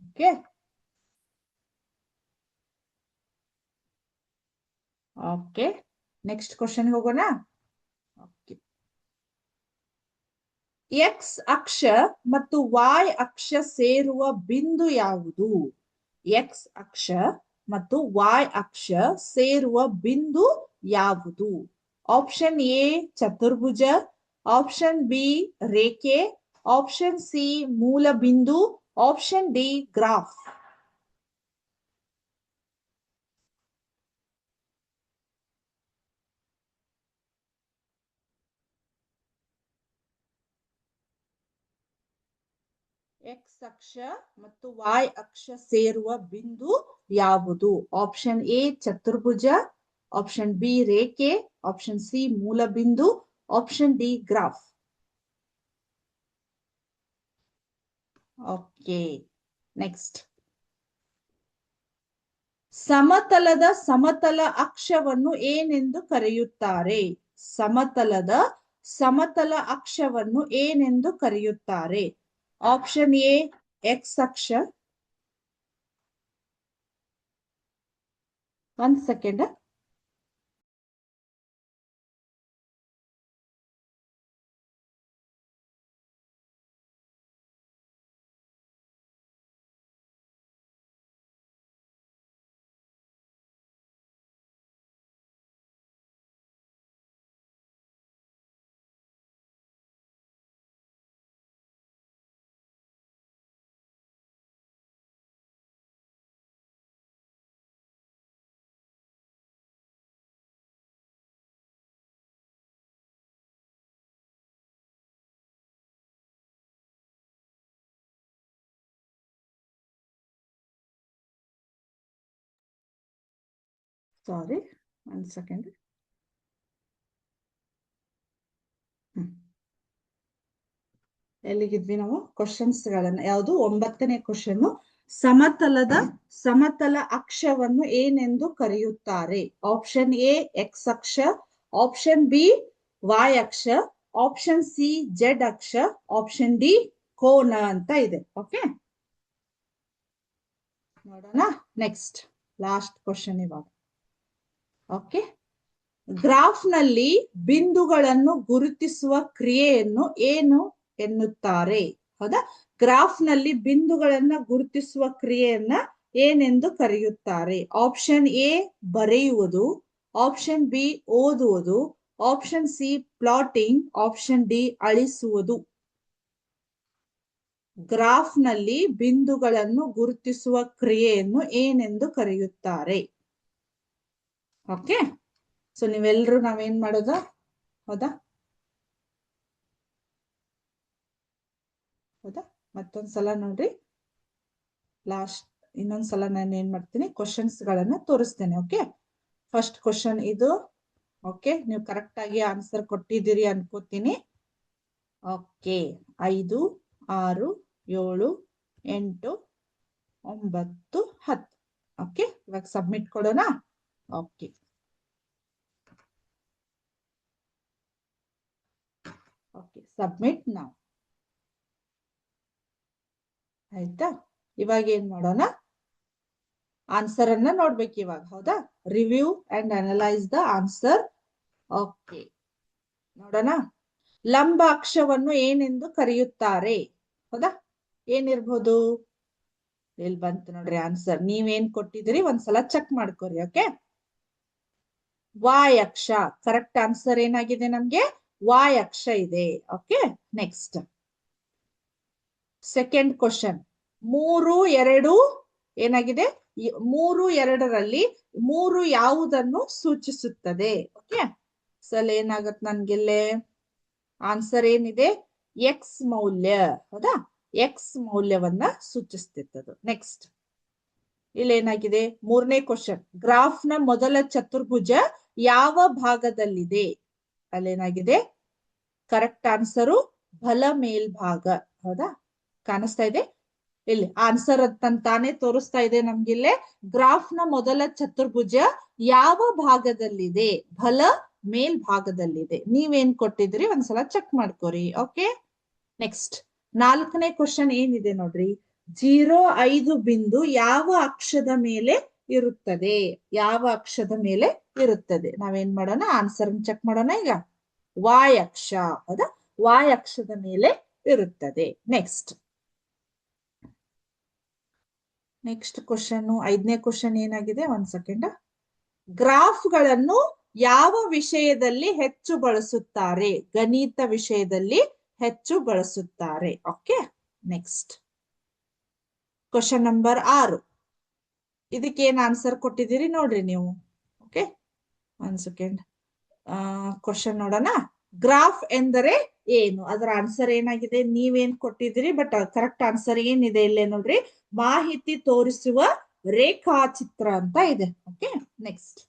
Okay, okay, next question ಹೋಗೋಣ. ಎಕ್ಸ್ ಅಕ್ಷ ಮತ್ತು ವಾಯ್ ಅಕ್ಷ ಸೇರುವ ಬಿಂದು ಯಾವುದು? ಎಕ್ಸ್ ಅಕ್ಷ ಮತ್ತು ವಾಯ್ ಅಕ್ಷ ಸೇರುವ ಬಿಂದು ಯಾವುದು? ಆಪ್ಷನ್ ಎ ಚತುರ್ಭುಜ, ಆಪ್ಷನ್ ಬಿ ರೇಖೆ, ಆಪ್ಷನ್ ಸಿ ಮೂಲ ಬಿಂದು, ಆಪ್ಷನ್ ಡಿ ಗ್ರಾಫ್. ಎಕ್ಸ್ ಅಕ್ಷ ಮತ್ತು ವಾಯ್ ಅಕ್ಷ ಸೇರುವ ಬಿಂದು ಯಾವುದು? ಆಪ್ಷನ್ ಎ ಚತುರ್ಭುಜ, ಆಪ್ಷನ್ ಬಿ ರೇಖೆ, ಆಪ್ಷನ್ ಸಿ ಮೂಲ ಬಿಂದು, option D graph. Okay, next. ಸಮತಲದ ಸಮತಲ ಅಕ್ಷವನ್ನು ಏನೆಂದು ಕರೆಯುತ್ತಾರೆ? ಸಮತಲದ ಸಮತಲ ಅಕ್ಷವನ್ನು ಏನೆಂದು ಕರೆಯುತ್ತಾರೆ? ಆಪ್ಷನ್ ಎ ಎಕ್ಸ್ ಅಕ್ಷ. 1 ಸೆಕೆಂಡ್. ಸಾರಿ, 1 ಸೆಕೆಂಡ್. ಎಲ್ಲಿಗಿದ್ವಿ ನಾವು? ಕ್ವಶನ್ಸ್ ಗಳನ್ನ, ಯಾವುದು 9ನೇ ಕ್ವಶನ್. ಸಮತಲದ ಸಮತಲ ಅಕ್ಷವನ್ನು ಏನೆಂದು ಕರೆಯುತ್ತಾರೆ? ಆಪ್ಷನ್ ಎ ಎಕ್ಸ್ ಅಕ್ಷ, ಆಪ್ಷನ್ ಬಿ ವಾಯ್ ಅಕ್ಷ, ಆಪ್ಷನ್ ಸಿ ಜೆಡ್ ಅಕ್ಷ, ಆಪ್ಷನ್ ಡಿ ಕೋನ ಅಂತ ಇದೆ. ಓಕೆ, ನೋಡೋಣ. ನೆಕ್ಸ್ಟ್ ಲಾಸ್ಟ್ ಕ್ವಶನ್ ಇವಾಗ. ಓಕೆ, ಗ್ರಾಫ್ ನಲ್ಲಿ ಬಿಂದುಗಳನ್ನು ಗುರುತಿಸುವ ಕ್ರಿಯೆಯನ್ನು ಏನು ಎನ್ನುತ್ತಾರೆ? ಹೌದಾ? ಗ್ರಾಫ್ ನಲ್ಲಿ ಬಿಂದುಗಳನ್ನ ಗುರುತಿಸುವ ಕ್ರಿಯೆಯನ್ನ ಏನೆಂದು ಕರೆಯುತ್ತಾರೆ? ಆಪ್ಷನ್ ಎ ಬರೆಯುವುದು, ಆಪ್ಷನ್ ಬಿ ಓದುವುದು, option C plotting, option D ಅಳಿಸುವುದು. ಗ್ರಾಫ್ ನಲ್ಲಿ ಬಿಂದುಗಳನ್ನು ಗುರುತಿಸುವ ಕ್ರಿಯೆಯನ್ನು ಏನೆಂದು ಕರೆಯುತ್ತಾರೆ? ಓಕೆ, ಸೊ ನೀವೆಲ್ರು ನಾವೇನ್ ಮಾಡೋದ, ಹೌದಾ ಹೌದಾ ಮತ್ತೊಂದ್ಸಲ ನೋಡ್ರಿ, ಲಾಸ್ಟ್ ಇನ್ನೊಂದ್ಸಲ ನಾನು ಏನ್ ಮಾಡ್ತೀನಿ, ಕ್ವಶನ್ಸ್ ಗಳನ್ನ ತೋರಿಸ್ತೇನೆ. ಓಕೆ, ಫಸ್ಟ್ ಕ್ವಶನ್ ಇದು. ಓಕೆ, ನೀವು ಕರೆಕ್ಟ್ ಆಗಿ ಆನ್ಸರ್ ಕೊಟ್ಟಿದ್ದೀರಿ ಅನ್ಕೋತೀನಿ. ಓಕೆ, 5, 6, 7, 8, 9, 10. ಓಕೆ, ಇವಾಗ ಸಬ್ಮಿಟ್ ಕೊಡೋಣ. ಓಕೆ, ಓಕೆ ಸಬ್ಮಿಟ್ ನಾವು. ಆಯ್ತಾ, ಇವಾಗ ಏನ್ ಮಾಡೋಣ, ಆನ್ಸರ್ ಅನ್ನ ನೋಡ್ಬೇಕು ಇವಾಗ. ಹೌದಾ, review and analyse the answer. Okay, ನೋಡೋಣ. ಲಂಬ ಅಕ್ಷವನ್ನು ಏನೆಂದು ಕರೆಯುತ್ತಾರೆ? ಹೌದಾ, ಏನಿರ್ಬೋದು? ಇಲ್ಲಿ ಬಂತು ನೋಡ್ರಿ ಆನ್ಸರ್. ನೀವೇನ್ ಕೊಟ್ಟಿದ್ದೀರಿ ಒಂದ್ಸಲ ಚೆಕ್ ಮಾಡ್ಕೊರಿ. ಓಕೆ, ವಾಯ್ ಅಕ್ಷ. ಕರೆಕ್ಟ್ ಆನ್ಸರ್ ಏನಾಗಿದೆ ನಮ್ಗೆ? ವಾಯ್ ಅಕ್ಷ ಇದೆ. Okay, next second question. 3, 2 ಏನಾಗಿದೆ? 3, 2ರಲ್ಲಿ 3 ಯಾವುದನ್ನು ಸೂಚಿಸುತ್ತದೆ? ಓಕೆ, ಸಲ ಏನಾಗತ್ ನನ್ಗೆಲ್ಲೇ ಆನ್ಸರ್ ಏನಿದೆ? ಎಕ್ಸ್ ಮೌಲ್ಯ. ಹೌದಾ, ಎಕ್ಸ್ ಮೌಲ್ಯವನ್ನ ಸೂಚಿಸ್ತಿರ್ತದು. ನೆಕ್ಸ್ಟ್ ಇಲ್ಲಿ ಏನಾಗಿದೆ? 3ನೇ ಕ್ವಶನ್. ಗ್ರಾಫ್ ನ ಮೊದಲ ಚತುರ್ಭುಜ ಯಾವ ಭಾಗದಲ್ಲಿದೆ? ಅಲ್ಲೇನಾಗಿದೆ? ಕರೆಕ್ಟ್ ಆನ್ಸರು ಬಲ ಮೇಲ್ಭಾಗ. ಹೌದಾ, ಕಾಣಿಸ್ತಾ ಇದೆ ಇಲ್ಲಿ ಆನ್ಸರ್ ಅಂತಾನೆ ತೋರಿಸ್ತಾ ಇದೆ ನಮ್ಗಿಲ್ಲೇ. ಗ್ರಾಫ್ ನ ಮೊದಲ ಚತುರ್ಭುಜ ಯಾವ ಭಾಗದಲ್ಲಿದೆ? ಬಲ ಮೇಲ್ಭಾಗದಲ್ಲಿದೆ. ನೀವೇನ್ ಕೊಟ್ಟಿದ್ರಿ ಒಂದ್ಸಲ ಚೆಕ್ ಮಾಡ್ಕೋರಿ. ಓಕೆ, ನೆಕ್ಸ್ಟ್ 4ನೇ ಕ್ವಶನ್ ಏನಿದೆ ನೋಡ್ರಿ. 0, 5 ಬಿಂದು ಯಾವ ಅಕ್ಷದ ಮೇಲೆ ಇರುತ್ತದೆ? ಯಾವ ಅಕ್ಷದ ಮೇಲೆ ಇರುತ್ತದೆ? ನಾವೇನ್ ಮಾಡೋಣ, ಆನ್ಸರ್ ಚೆಕ್ ಮಾಡೋಣ ಈಗ. ವಾಯ್ ಅಕ್ಷ. ಹೌದಾ, ವಾಯ್ ಅಕ್ಷದ ಮೇಲೆ ಇರುತ್ತದೆ. ನೆಕ್ಸ್ಟ್ ಕ್ವಶನ್ 5ನೇ ಕ್ವಶನ್ ಏನಾಗಿದೆ? 1 ಸೆಕೆಂಡ್. ಗ್ರಾಫ್ ಗಳನ್ನು ಯಾವ ವಿಷಯದಲ್ಲಿ ಹೆಚ್ಚು ಬಳಸುತ್ತಾರೆ? ಗಣಿತ ವಿಷಯದಲ್ಲಿ ಹೆಚ್ಚು ಬಳಸುತ್ತಾರೆ. Okay, next question number 6. ಇದಕ್ಕೆ ಏನ್ ಆನ್ಸರ್ ಕೊಟ್ಟಿದ್ದೀರಿ ನೋಡ್ರಿ ನೀವು. Okay, 1 second. ಕ್ವಶನ್ ನೋಡೋಣ. ಗ್ರಾಫ್ ಎಂದರೆ ಏನು? ಅದರ ಆನ್ಸರ್ ಏನಾಗಿದೆ? ನೀವೇನ್ ಕೊಟ್ಟಿದ್ದೀರಿ, ಬಟ್ ಕರೆಕ್ಟ್ ಆನ್ಸರ್ ಏನಿದೆ ಇಲ್ಲೇ ನೋಡ್ರಿ. ಮಾಹಿತಿ ತೋರಿಸುವ ರೇಖಾಚಿತ್ರ ಅಂತ ಇದೆ. ಓಕೆ, ನೆಕ್ಸ್ಟ್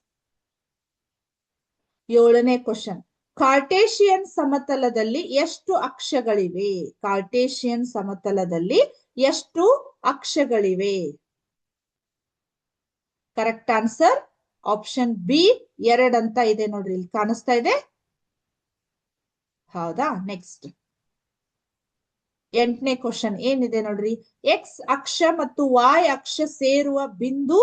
7ನೇ ಕ್ವಶನ್. ಕಾರ್ಟೇಶಿಯನ್ ಸಮತಲದಲ್ಲಿ ಎಷ್ಟು ಅಕ್ಷಗಳಿವೆ? ಕಾರ್ಟೇಶಿಯನ್ ಸಮತಲದಲ್ಲಿ ಎಷ್ಟು ಅಕ್ಷಗಳಿವೆ? ಕರೆಕ್ಟ್ ಆನ್ಸರ್ ಆಪ್ಷನ್ ಬಿ 2 ಅಂತ ಇದೆ ನೋಡ್ರಿ, ಇಲ್ಲಿ ಕಾಣಿಸ್ತಾ ಇದೆ. ಹೌದಾ, ನೆಕ್ಸ್ಟ್ 8ನೇ ಕ್ವಶನ್ ಏನಿದೆ ನೋಡ್ರಿ. ಎಕ್ಸ್ ಅಕ್ಷ ಮತ್ತು ವಾಯ್ ಅಕ್ಷ ಸೇರುವ ಬಿಂದು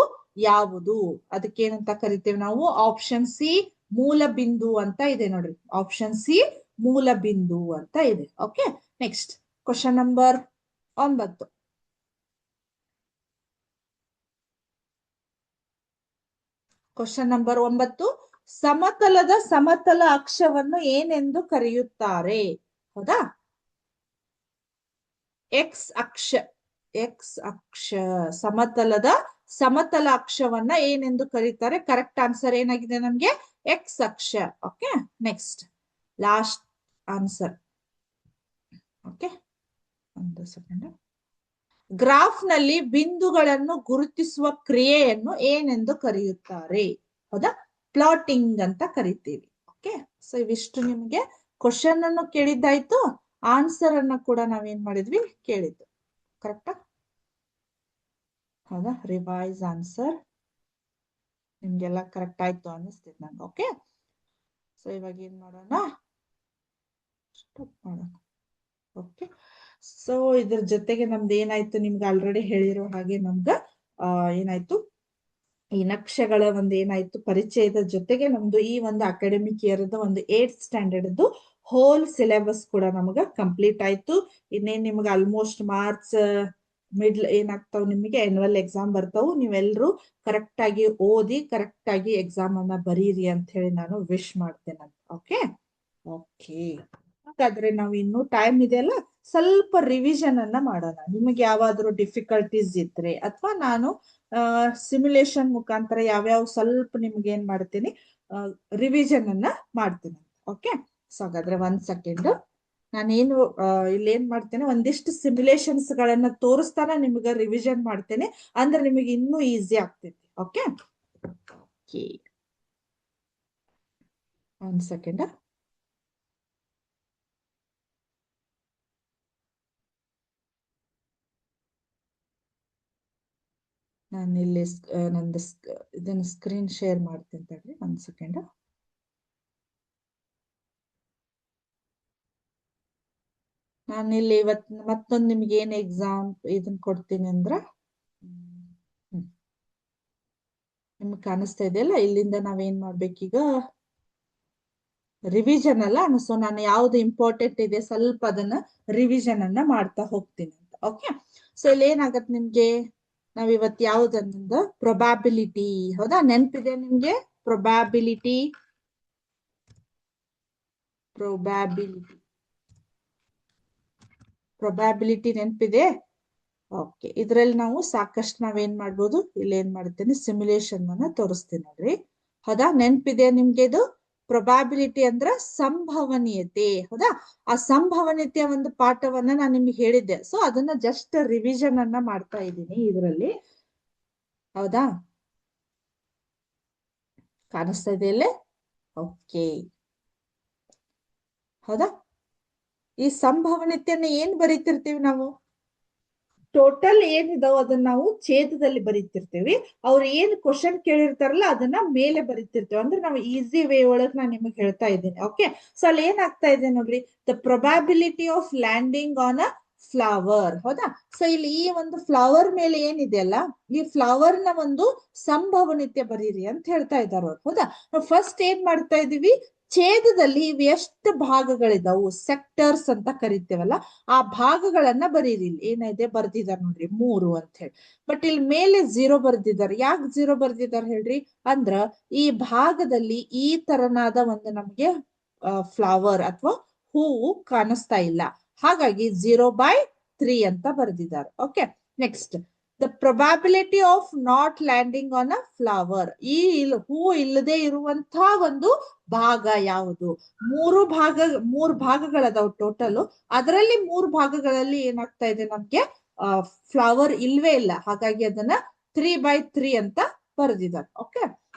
ಯಾವುದು? ಅದಕ್ಕೇನಂತ ಕರಿತೇವೆ ನಾವು? ಆಪ್ಷನ್ ಸಿ ಮೂಲ ಬಿಂದು ಅಂತ ಇದೆ ನೋಡ್ರಿ. ಆಪ್ಷನ್ ಸಿ ಮೂಲ ಬಿಂದು ಅಂತ ಇದೆ. Okay, next question number 9. Question number 9. ಸಮತಲದ ಸಮತಲ ಅಕ್ಷವನ್ನು ಏನೆಂದು ಕರೆಯುತ್ತಾರೆ? ಹೌದಾ, ಎಕ್ಸ್ ಅಕ್ಷ. ಎಕ್ಸ್ ಅಕ್ಷ ಸಮತಲದ ಸಮತಲ ಅಕ್ಷವನ್ನ ಏನೆಂದು ಕರೀತಾರೆ? ಕರೆಕ್ಟ್ ಆನ್ಸರ್ ಏನಾಗಿದೆ ನಮ್ಗೆ? ಎಕ್ಸ್ ಅಕ್ಷ. Okay, next last answer. Okay, 1 second. Graph ನಲ್ಲಿ ಬಿಂದುಗಳನ್ನು ಗುರುತಿಸುವ ಕ್ರಿಯೆಯನ್ನು ಏನೆಂದು ಕರೆಯುತ್ತಾರೆ? ಹೌದಾ, ಪ್ಲಾಟಿಂಗ್ ಅಂತ ಕರಿತೀವಿ. ಓಕೆ, ಸೊ ಇವಿಷ್ಟು ನಿಮ್ಗೆ ಕ್ವಶನ್ ಅನ್ನು ಕೇಳಿದ್ದಾಯ್ತು, ಆನ್ಸರ್ ಅನ್ನ ಕೂಡ ನಾವೇನ್ ಮಾಡಿದ್ವಿ ಕೇಳಿದ್ದು. ಕರೆಕ್ಟಾ? ಹೌದಾ, ರಿವೈಸ್ ಆನ್ಸರ್ ನಿಮ್ಗೆಲ್ಲ ಕರೆಕ್ಟ್ ಆಯ್ತು ಅನ್ನಿಸ್ತಿದ್ ನಂಗೆ. ಓಕೆ, ಸೊ ಇವಾಗ ಏನ್ ಮಾಡೋಣ, ಸ್ಟಾಪ್ ಮಾಡೋಣ. ಓಕೆ, ಸೊ ಇದ್ರ ಜೊತೆಗೆ ನಮ್ದು ಏನಾಯ್ತು, ನಿಮ್ಗೆ ಆಲ್ರೆಡಿ ಹೇಳಿರೋ ಹಾಗೆ ನಮ್ಗ ಏನಾಯ್ತು, ಈ ನಕ್ಷೆಗಳ ಒಂದು ಏನಾಯ್ತು ಪರಿಚಯದ ಜೊತೆಗೆ ನಮ್ದು ಈ ಒಂದು ಅಕಾಡೆಮಿಕ್ ಇಯರ್ ಒಂದು 8th ಸ್ಟ್ಯಾಂಡರ್ಡ್ ಹೋಲ್ ಸಿಲೆಬಸ್ ಕೂಡ ನಮಗ ಕಂಪ್ಲೀಟ್ ಆಯ್ತು. ಇನ್ನೇನ್ ನಿಮ್ಗೆ ಆಲ್ಮೋಸ್ಟ್ ಮಾರ್ಚ್ ಮಿಡ್ಲ್ ಏನಾಗ್ತಾವ್, ನಿಮಗೆ ಆನ್ಯುವಲ್ ಎಕ್ಸಾಮ್ ಬರ್ತಾವು. ನೀವೆಲ್ರು ಕರೆಕ್ಟ್ ಆಗಿ ಓದಿ ಕರೆಕ್ಟ್ ಆಗಿ ಎಕ್ಸಾಮ್ ಅನ್ನ ಬರೀರಿ ಅಂತ ಹೇಳಿ ನಾನು ವಿಶ್ ಮಾಡ್ತೇನೆ. ಓಕೆ, ಓಕೆ ಹಾಗಾದ್ರೆ ನಾವು ಇನ್ನು ಟೈಮ್ ಇದೆಯಲ್ಲ, ಸ್ವಲ್ಪ ರಿವಿಷನ್ ಅನ್ನ ಮಾಡೋಣ. ನಿಮಗೆ ಯಾವಾದ್ರೂ ಡಿಫಿಕಲ್ಟೀಸ್ ಇದ್ರೆ ಅಥವಾ ನಾನು ಸಿಮ್ಯುಲೇಷನ್ ಮುಖಾಂತರ ಯಾವ್ಯಾವ ಸ್ವಲ್ಪ ನಿಮ್ಗೆ ಏನ್ ಮಾಡ್ತೀನಿ, ರಿವಿಷನ್ ಅನ್ನ ಮಾಡ್ತೀನಿ. ಓಕೆ, ಸೊ ಹಾಗಾದ್ರೆ 1 ಸೆಕೆಂಡ್ ನಾನೇನು ಇಲ್ಲಿ ಏನ್ ಮಾಡ್ತೇನೆ, ಒಂದಿಷ್ಟು ಸಿಮ್ಯುಲೇಷನ್ಸ್ ಗಳನ್ನ ತೋರಿಸ್ತಾನ ನಿಮ್ಗೆ ರಿವಿಷನ್ ಮಾಡ್ತೇನೆ, ಅಂದ್ರೆ ನಿಮಗೆ ಇನ್ನೂ ಈಸಿ ಆಗ್ತೈತಿ. Okay, 1 second. ನಾನು ಇಲ್ಲಿ ನಂದು ಇದನ್ನ ಸ್ಕ್ರೀನ್ ಶೇರ್ ಮಾಡ್ತೀನಿ ತಡ್ರಿ 1 ಸೆಕೆಂಡ್. ನಾನಿಲ್ಲಿ ಮತ್ತೊಂದು ನಿಮ್ಗೆ ಏನ್ ಎಕ್ಸಾಮ್ ಇದನ್ನ ಕೊಡ್ತೀನಿ ಅಂದ್ರ, ನಿಮ್ಗೆ ಕಾಣಿಸ್ತಾ ಇದೆಯಲ್ಲ, ಇಲ್ಲಿಂದ ನಾವೇನ್ ಮಾಡ್ಬೇಕೀಗ, ರಿವಿಷನ್ ಅಲ್ಲ. ಸೊ ನಾನು ಯಾವ್ದು ಇಂಪಾರ್ಟೆಂಟ್ ಇದೆ ಸ್ವಲ್ಪ ಅದನ್ನ ರಿವಿಷನ್ ಅನ್ನ ಮಾಡ್ತಾ ಹೋಗ್ತೀನಿ ಅಂತ. ಓಕೆ, ಸೊ ಇಲ್ಲಿ ಏನಾಗತ್ತೆ ನಿಮ್ಗೆ, ನಾವ್ ಇವತ್ತು ಯಾವ್ದನ್ನ ಪ್ರೊಬ್ಯಾಬಿಲಿಟಿ, ಹೌದಾ, ನೆನ್ಪಿದೆ ನಿಮ್ಗೆ ಪ್ರೊಬ್ಯಾಬಿಲಿಟಿ? ಪ್ರೊಬ್ಯಾಬಿಲಿಟಿ ನೆನ್ಪಿದೆ? ಓಕೆ, ಇದ್ರಲ್ಲಿ ನಾವು ಸಾಕಷ್ಟು ನಾವೇನ್ ಮಾಡ್ಬೋದು, ಇಲ್ಲಿ ಏನ್ ಮಾಡ್ತೇನೆ, ಸಿಮ್ಯುಲೇಷನ್ ಅನ್ನ ತೋರಿಸ್ತೀನಿ ನೋಡ್ರಿ. ಹೌದಾ, ನೆನ್ಪಿದೆ ನಿಮ್ಗೆ ಇದು? ಪ್ರೊಬ್ಯಾಬಿಲಿಟಿ ಅಂದ್ರ ಸಂಭವನೀಯತೆ. ಹೌದಾ, ಆ ಸಂಭವನೀಯತೆಯ ಒಂದು ಪಾಠವನ್ನ ನಾನು ನಿಮ್ಗೆ ಹೇಳಿದ್ದೆ. ಸೊ ಅದನ್ನ ಜಸ್ಟ್ ರಿವಿಷನ್ ಅನ್ನ ಮಾಡ್ತಾ ಇದ್ದೀನಿ ಇದರಲ್ಲಿ. ಹೌದಾ, ಕಾಣಿಸ್ತಾ ಇದೆಯಲ್ಲೇ? ಓಕೆ, ಹೌದಾ, ಈ ಸಂಭವನೀಯತೆಯನ್ನ ಏನ್ ಬರೀತಿರ್ತೀವಿ ನಾವು? ಟೋಟಲ್ ಏನಿದಾವ ಅದನ್ನ ನಾವು ಛೇದದಲ್ಲಿ ಬರೀತಿರ್ತೀವಿ. ಅವ್ರು ಏನ್ ಕ್ವಶನ್ ಕೇಳಿರ್ತಾರಲ್ಲ ಅದನ್ನ ಮೇಲೆ ಬರೀತಿರ್ತೀವಿ. ಅಂದ್ರೆ ನಾವು ಈಸಿ ವೇ ಒಳಗ್ ನಾನು ನಿಮಗೆ ಹೇಳ್ತಾ ಇದ್ದೀನಿ. ಓಕೆ, ಸೊ ಅಲ್ಲಿ ಏನಾಗ್ತಾ ಇದೆ ನೋಡ್ರಿ, the probability of landing on a flower. ಹೌದಾ, ಸೊ ಇಲ್ಲಿ ಈ ಒಂದು ಫ್ಲವರ್ ಮೇಲೆ ಏನಿದೆಯಲ್ಲ, ಈ ಫ್ಲವರ್ ನ ಒಂದು ಸಂಭವನೀಯತೆ ಬರೀರಿ ಅಂತ ಹೇಳ್ತಾ ಇದ್ದಾರೆ ಅವ್ರು. ಹೌದಾ, ನಾವು ಫಸ್ಟ್ ಏನ್ ಮಾಡ್ತಾ ಇದೀವಿ, ಛೇದದಲ್ಲಿ ಇವ್ ಎಷ್ಟು ಭಾಗಗಳಿದಾವು, ಸೆಕ್ಟರ್ಸ್ ಅಂತ ಕರಿತೇವಲ್ಲ, ಆ ಭಾಗಗಳನ್ನ ಬರೀರಿ. ಇಲ್ಲಿ ಏನಿದೆ ಬರ್ದಿದಾರೆ ನೋಡ್ರಿ 3 ಅಂತ ಹೇಳಿ. ಬಟ್ ಇಲ್ಲಿ ಮೇಲೆ 0 ಬರ್ದಿದ್ದಾರೆ. ಯಾಕೆ 0 ಬರ್ದಿದ್ದಾರೆ ಹೇಳ್ರಿ? ಅಂದ್ರ ಈ ಭಾಗದಲ್ಲಿ ಈ ತರನಾದ ಒಂದು ನಮ್ಗೆ ಫ್ಲವರ್ ಅಥವಾ ಹೂವು ಕಾಣಿಸ್ತಾ ಇಲ್ಲ, ಹಾಗಾಗಿ 0/3 ಅಂತ ಬರ್ದಿದ್ದಾರೆ. Okay, next, the probability of not landing on a flower. ಈ ಹೂ ಇಲ್ಲದೆ ಇರುವಂತಹ ಒಂದು ಭಾಗ ಯಾವುದು? 3 ಭಾಗಗಳದಾವ್ ಟೋಟಲ್. ಅದರಲ್ಲಿ 3 ಭಾಗಗಳಲ್ಲಿ ಏನಾಗ್ತಾ ಇದೆ ನಮ್ಗೆ, ಫ್ಲವರ್ ಇಲ್ವೇ ಇಲ್ಲ, ಹಾಗಾಗಿ ಅದನ್ನ 3/3 ಅಂತ ಬರೆದಿದ್ದಾರೆ. ಓಕೆ,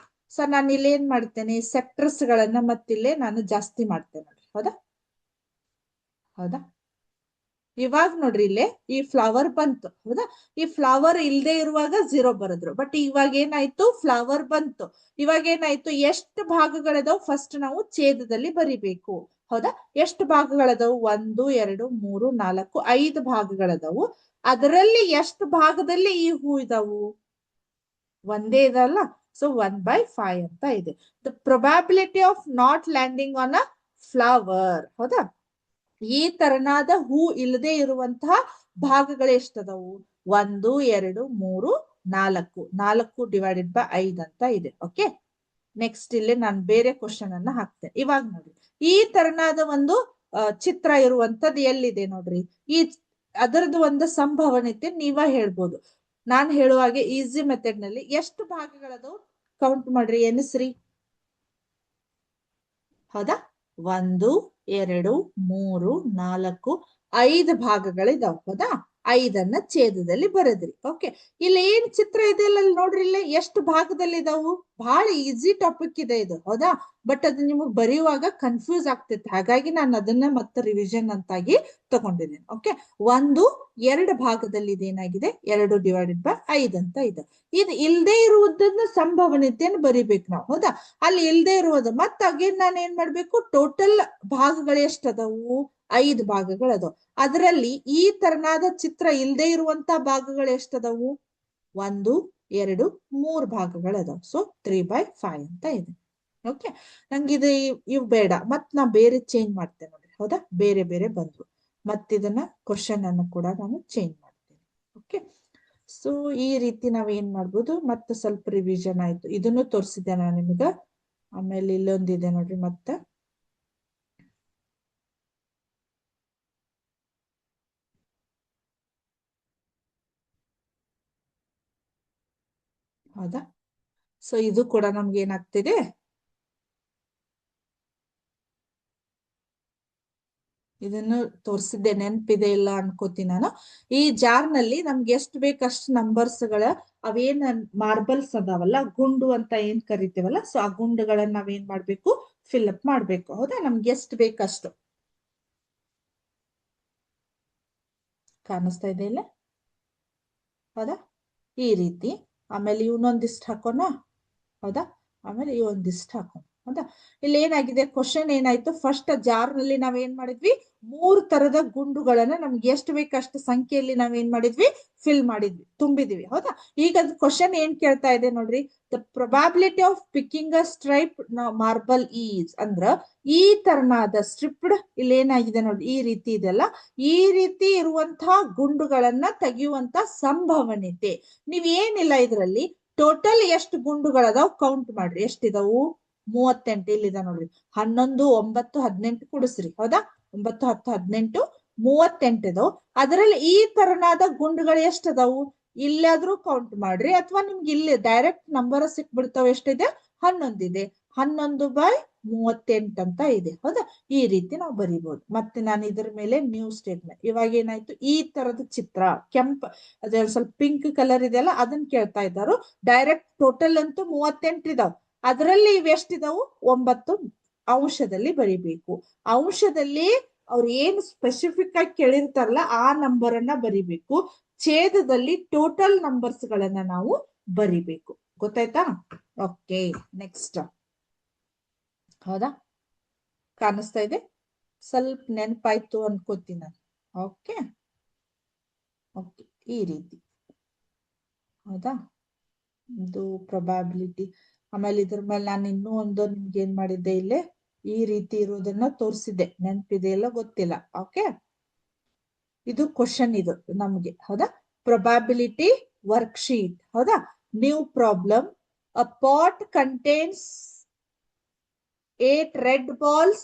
ಸೊ ನಾನು ಇಲ್ಲಿ ಏನ್ ಮಾಡ್ತೇನೆ, ಸೆಕ್ಟರ್ಸ್ ಗಳನ್ನ ಮತ್ತಿಲ್ಲೇ ನಾನು ಜಾಸ್ತಿ ಮಾಡ್ತೇನೆ ನೋಡಿ. ಹೌದಾ, ಹೌದಾ, ಇವಾಗ ನೋಡ್ರಿ ಇಲ್ಲೇ ಈ ಫ್ಲವರ್ ಬಂತು. ಹೌದಾ, ಈ ಫ್ಲವರ್ ಇಲ್ದೆ ಇರುವಾಗ 0 ಬರೆದ್ರು. ಬಟ್ ಇವಾಗ ಏನಾಯ್ತು, ಫ್ಲವರ್ ಬಂತು. ಇವಾಗ ಏನಾಯ್ತು, ಎಷ್ಟು ಭಾಗಗಳದಾವ್ ಫಸ್ಟ್ ನಾವು ಛೇದದಲ್ಲಿ ಬರಿಬೇಕು. ಹೌದಾ, ಎಷ್ಟು ಭಾಗಗಳದಾವು? 1 2 3 4 5 ಭಾಗಗಳದಾವು. ಅದರಲ್ಲಿ ಎಷ್ಟು ಭಾಗದಲ್ಲಿ ಈ ಹೂ ಇದಾವು? ಒಂದೇ ಇದಲ್ಲ, ಸೊ 1/5 ಅಂತ ಇದೆ. The probability of not landing on a flower. ಹೌದಾ, ಈ ತರನಾದ ಹೂ ಇಲ್ಲದೆ ಇರುವಂತಹ ಭಾಗಗಳು ಎಷ್ಟದವು? 1 2 3 4. 4/5 ಅಂತ ಇದೆ. ಓಕೆ, ನೆಕ್ಸ್ಟ್ ಇಲ್ಲಿ ನಾನು ಬೇರೆ ಕ್ವಶನ್ ಅನ್ನ ಹಾಕ್ತೇನೆ. ಇವಾಗ ನೋಡ್ರಿ, ಈ ತರನಾದ ಒಂದು ಚಿತ್ರ ಇರುವಂತದ್ದು ಎಲ್ಲಿದೆ ನೋಡ್ರಿ. ಈ ಅದರದ್ದು ಒಂದು ಸಂಭವನೀಯತೆ ನೀವ ಹೇಳ್ಬೋದು. ನಾನ್ ಹೇಳುವಾಗೆ ಈಸಿ ಮೆಥಡ್ ನಲ್ಲಿ ಎಷ್ಟು ಭಾಗಗಳದು ಕೌಂಟ್ ಮಾಡ್ರಿ, ಎನಿಸ್ರಿ. ಹೌದಾ, 1 2 3 4 5 ಭಾಗಗಳಿದಾವ್. ಹೌದಾ, 5ಅನ್ನ ಛೇದದಲ್ಲಿ ಬರೆದ್ರಿ. ಓಕೆ, ಇಲ್ಲಿ ಏನ್ ಚಿತ್ರ ಇದೆ ಇಲ್ಲ ನೋಡ್ರಿ, ಇಲ್ಲಿ ಎಷ್ಟು ಭಾಗದಲ್ಲಿ ಇದಾವು? ಬಹಳ ಈಸಿ ಟಾಪಿಕ್ ಇದೆ ಇದು. ಹೌದಾ, ಬಟ್ ಅದು ನಿಮಗ್ ಬರೆಯುವಾಗ ಕನ್ಫ್ಯೂಸ್ ಆಗ್ತೈತೆ, ಹಾಗಾಗಿ ನಾನು ಅದನ್ನ ಮತ್ತೆ ರಿವಿಷನ್ ಅಂತಾಗಿ ತಗೊಂಡಿದ್ದೀನಿ. ಓಕೆ, 1 2 ಭಾಗದಲ್ಲಿ ಇದೇನಾಗಿದೆ, 2/5 ಅಂತ ಇದೆ. ಇದು ಇಲ್ದೇ ಇರುವುದನ್ನ ಸಂಭವನೀಯತೆಯನ್ನು ಬರಿಬೇಕು ನಾವು. ಹೌದಾ, ಅಲ್ಲಿ ಇಲ್ದೇ ಇರುವುದು ಮತ್ತ ಅಗೇನ್ ನಾನು ಏನ್ ಮಾಡ್ಬೇಕು, ಟೋಟಲ್ ಭಾಗಗಳು ಎಷ್ಟದವು? 5 ಭಾಗಗಳದವು. ಅದರಲ್ಲಿ ಈ ತರನಾದ ಚಿತ್ರ ಇಲ್ದೇ ಇರುವಂತ ಭಾಗಗಳು ಎಷ್ಟದವು? 1 2 3 ಭಾಗಗಳದವು. ಸೊ 3/5 ಅಂತ ಇದೆ. ಓಕೆ, ನಂಗೆ ಇದು ಇವ್ ಬೇಡ, ಮತ್ ನಾ ಬೇರೆ ಚೇಂಜ್ ಮಾಡ್ತೇನೆ ನೋಡ್ರಿ. ಹೌದಾ, ಬೇರೆ ಬೇರೆ ಬಂದ್ವು. ಮತ್ತಿದನ್ನ ಕ್ವಶನ್ ಅನ್ನು ಕೂಡ ನಾನು ಚೇಂಜ್ ಮಾಡ್ತೇನೆ. ಓಕೆ, ಸೊ ಈ ರೀತಿ ನಾವ್ ಏನ್ ಮಾಡ್ಬೋದು, ಮತ್ತೆ ಸ್ವಲ್ಪ ರಿವಿಷನ್ ಆಯ್ತು. ಇದನ್ನು ತೋರಿಸಿದ್ದೆ ನಾನು ನಿಮ್ಗ. ಆಮೇಲೆ ಇಲ್ಲೊಂದಿದೆ ನೋಡ್ರಿ ಮತ್ತೆ. ಹೌದಾ? ಸೊ ಇದು ಕೂಡ ನಮ್ಗೆ ಏನಾಗ್ತಿದೆ, ಇದನ್ನು ತೋರಿಸಿದ್ದೆ, ನೆನಪಿದೆ ಇಲ್ಲ ಅನ್ಕೋತೀನಿ ನಾನು. ಈ ಜಾರ್ ನಲ್ಲಿ ನಮ್ಗೆ ಎಷ್ಟು ಬೇಕಷ್ಟು ನಂಬರ್ಸ್ ಗಳ, ಅವೇನ್ ಮಾರ್ಬಲ್ಸ್ ಅದಾವಲ್ಲ, ಗುಂಡು ಅಂತ ಏನ್ ಕರಿತೀವಲ್ಲ, ಸೊ ಆ ಗುಂಡುಗಳನ್ನ ನಾವೇನ್ ಮಾಡ್ಬೇಕು, ಫಿಲ್ ಅಪ್ ಮಾಡ್ಬೇಕು. ಹೌದಾ? ನಮ್ಗೆ ಎಷ್ಟು ಬೇಕಷ್ಟು. ಕಾಣಿಸ್ತಾ ಇದೆ ಇಲ್ಲ? ಹೌದಾ? ಈ ರೀತಿ. ಆಮೇಲೆ ಇವನೊಂದಿಷ್ಟು ಹಾಕೋಣ. ಹೌದಾ? ಆಮೇಲೆ ಈ ಒಂದಿಷ್ಟು ಹಾಕೋಣ. ಹೌದಾ? ಇಲ್ಲಿ ಏನಾಗಿದೆ, ಕ್ವಶನ್ ಏನಾಯ್ತು, ಫಸ್ಟ್ ಜಾರ್ ನಲ್ಲಿ ನಾವೇನ್ ಮಾಡಿದ್ವಿ, 3 ತರದ ಗುಂಡುಗಳನ್ನ ನಮ್ಗೆ ಎಷ್ಟು ಬೇಕಷ್ಟು ಸಂಖ್ಯೆಯಲ್ಲಿ ನಾವೇನ್ ಮಾಡಿದ್ವಿ, ಫಿಲ್ ಮಾಡಿದ್ವಿ, ತುಂಬಿದ್ವಿ. ಹೌದಾ? ಈಗ ಅದು ಕ್ವಶನ್ ಏನ್ ಕೇಳ್ತಾ ಇದೆ ನೋಡ್ರಿ, the probability of picking a stripe marble is, ಅಂದ್ರ ಈ ತರನಾದ ಸ್ಟ್ರಿಪ್ಡ್, ಇಲ್ಲಿ ಏನಾಗಿದೆ ನೋಡಿ, ಈ ರೀತಿ ಇದೆಲ್ಲ, ಈ ರೀತಿ ಇರುವಂತಹ ಗುಂಡುಗಳನ್ನ ತೆಗೆಯುವಂತ ಸಂಭವನೀಯತೆ. ನೀವ್ ಏನಿಲ್ಲ ಇದ್ರಲ್ಲಿ, ಟೋಟಲ್ ಎಷ್ಟು ಗುಂಡುಗಳದಾವ್ ಕೌಂಟ್ ಮಾಡ್ರಿ, ಎಷ್ಟಿದಾವು, 38. ಇಲ್ಲಿದೆ ನೋಡ್ರಿ, 11, 9, 18 ಕೂಡಿಸ್ರಿ. ಹೌದಾ? 9, 10, 18, 38 ಇದಾವ್. ಅದರಲ್ಲಿ ಈ ತರನಾದ ಗುಂಡುಗಳು ಎಷ್ಟದಾವು, ಇಲ್ಲಾದ್ರೂ ಕೌಂಟ್ ಮಾಡ್ರಿ, ಅಥವಾ ನಿಮ್ಗೆ ಇಲ್ಲಿ ಡೈರೆಕ್ಟ್ ನಂಬರ್ ಸಿಕ್ಬಿಡ್ತಾವ. ಎಷ್ಟಿದೆ? 11 ಇದೆ. 11/38 ಅಂತ ಇದೆ. ಹೌದಾ? ಈ ರೀತಿ ನಾವು ಬರಿಬಹುದು. ಮತ್ತೆ ನಾನು ಇದ್ರ ಮೇಲೆ ನ್ಯೂ ಸ್ಟೇಟ್ಮೆಂಟ್. ಇವಾಗ ಏನಾಯ್ತು, ಈ ತರದ ಚಿತ್ರ ಕೆಂಪ್, ಅದೇ ಸ್ವಲ್ಪ ಪಿಂಕ್ ಕಲರ್ ಇದೆಯಲ್ಲ, ಅದನ್ನ ಕೇಳ್ತಾ ಇದ್ದಾರು. ಡೈರೆಕ್ಟ್ ಟೋಟಲ್ ಅಂತೂ 38 ಇದಾವ್, ಅದರಲ್ಲಿ ಇವೆಷ್ಟಿದಾವು, 9 ಅಂಶದಲ್ಲಿ ಬರಿಬೇಕು. ಅಂಶದಲ್ಲಿ ಅವ್ರು ಏನು ಸ್ಪೆಸಿಫಿಕ್ ಆಗಿ ಕೇಳಿರ್ತಾರಲ್ಲ ಆ ನಂಬರ್ ಅನ್ನ ಬರಿಬೇಕು. ಛೇದದಲ್ಲಿ ಟೋಟಲ್ ನಂಬರ್ಸ್ ಗಳನ್ನ ನಾವು ಬರಿಬೇಕು. ಗೊತ್ತಾಯ್ತಾ? Okay, next. ಹೌದಾ? ಕಾಣಿಸ್ತಾ ಇದೆ? ಸ್ವಲ್ಪ ನೆನಪಾಯ್ತು ಅನ್ಕೋತೀನಿ ನಾನು. ಓಕೆ ಓಕೆ, ಈ ರೀತಿ. ಹೌದಾ? ಇದು ಪ್ರೊಬ್ಯಾಬಿಲಿಟಿ. ಆಮೇಲೆ ಇದ್ರ ಮೇಲೆ ನಾನು ಇನ್ನೂ ಒಂದು ನಿಮ್ಗೆ ಏನ್ ಮಾಡಿದ್ದೆ, ಇಲ್ಲೇ ಈ ರೀತಿ ಇರೋದನ್ನ ತೋರಿಸಿದ್ದೆ, ನೆನಪಿದೆ ಇಲ್ಲ ಗೊತ್ತಿಲ್ಲ. ಓಕೆ, ಇದು ಕ್ವಶನ್ ಇದು ನಮ್ಗೆ. ಹೌದಾ? Probability worksheet. ಹೌದಾ? New problem. A pot contains 8 red balls,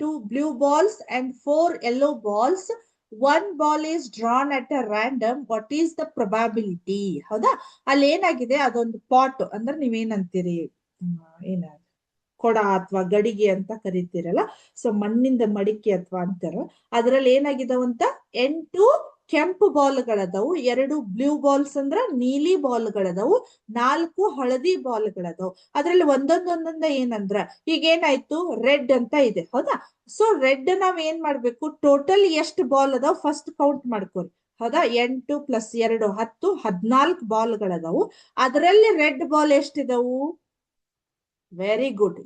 2 blue balls, and 4 yellow balls. One ball is drawn at a random. What is the probability? ಹೌದಾ? ಅಲ್ಲಿ ಏನಾಗಿದೆ, ಅದೊಂದು ಪಾಟ್ ಅಂದ್ರೆ ನೀವೇನಂತೀರಿ, ಏನ ಕೊಡ ಅಥವಾ ಗಡಿಗೆ ಅಂತ ಕರಿತೀರಲ್ಲ, ಸೊ ಮಣ್ಣಿಂದ ಮಡಿಕೆ ಅಥವಾ ಅಂತಾರ. ಅದ್ರಲ್ಲಿ ಏನಾಗಿದಾವಂತ, 8 ಕೆಂಪು ಬಾಲ್ಗಳದವು, 2 ಬ್ಲೂ ಬಾಲ್ಸ್ ಅಂದ್ರ ನೀಲಿ ಬಾಲ್ಗಳದವು, 4 ಹಳದಿ ಬಾಲ್ಗಳದವು. ಅದ್ರಲ್ಲಿ ಒಂದೊಂದೊಂದೊಂದ ಏನಂದ್ರ, ಈಗ ಏನಾಯ್ತು, ರೆಡ್ ಅಂತ ಇದೆ. ಹೌದಾ? ಸೊ ರೆಡ್ ನಾವ್ ಏನ್ ಮಾಡ್ಬೇಕು, ಟೋಟಲ್ ಎಷ್ಟು ಬಾಲ್ ಅದಾವ್ ಫಸ್ಟ್ ಕೌಂಟ್ ಮಾಡ್ಕೋರಿ. ಹೌದಾ? 8 + 2 10, 14 ಬಾಲ್ಗಳದಾವು. ಅದರಲ್ಲಿ ರೆಡ್ ಬಾಲ್ ಎಷ್ಟಿದಾವು? ವೆರಿ ಗುಡ್,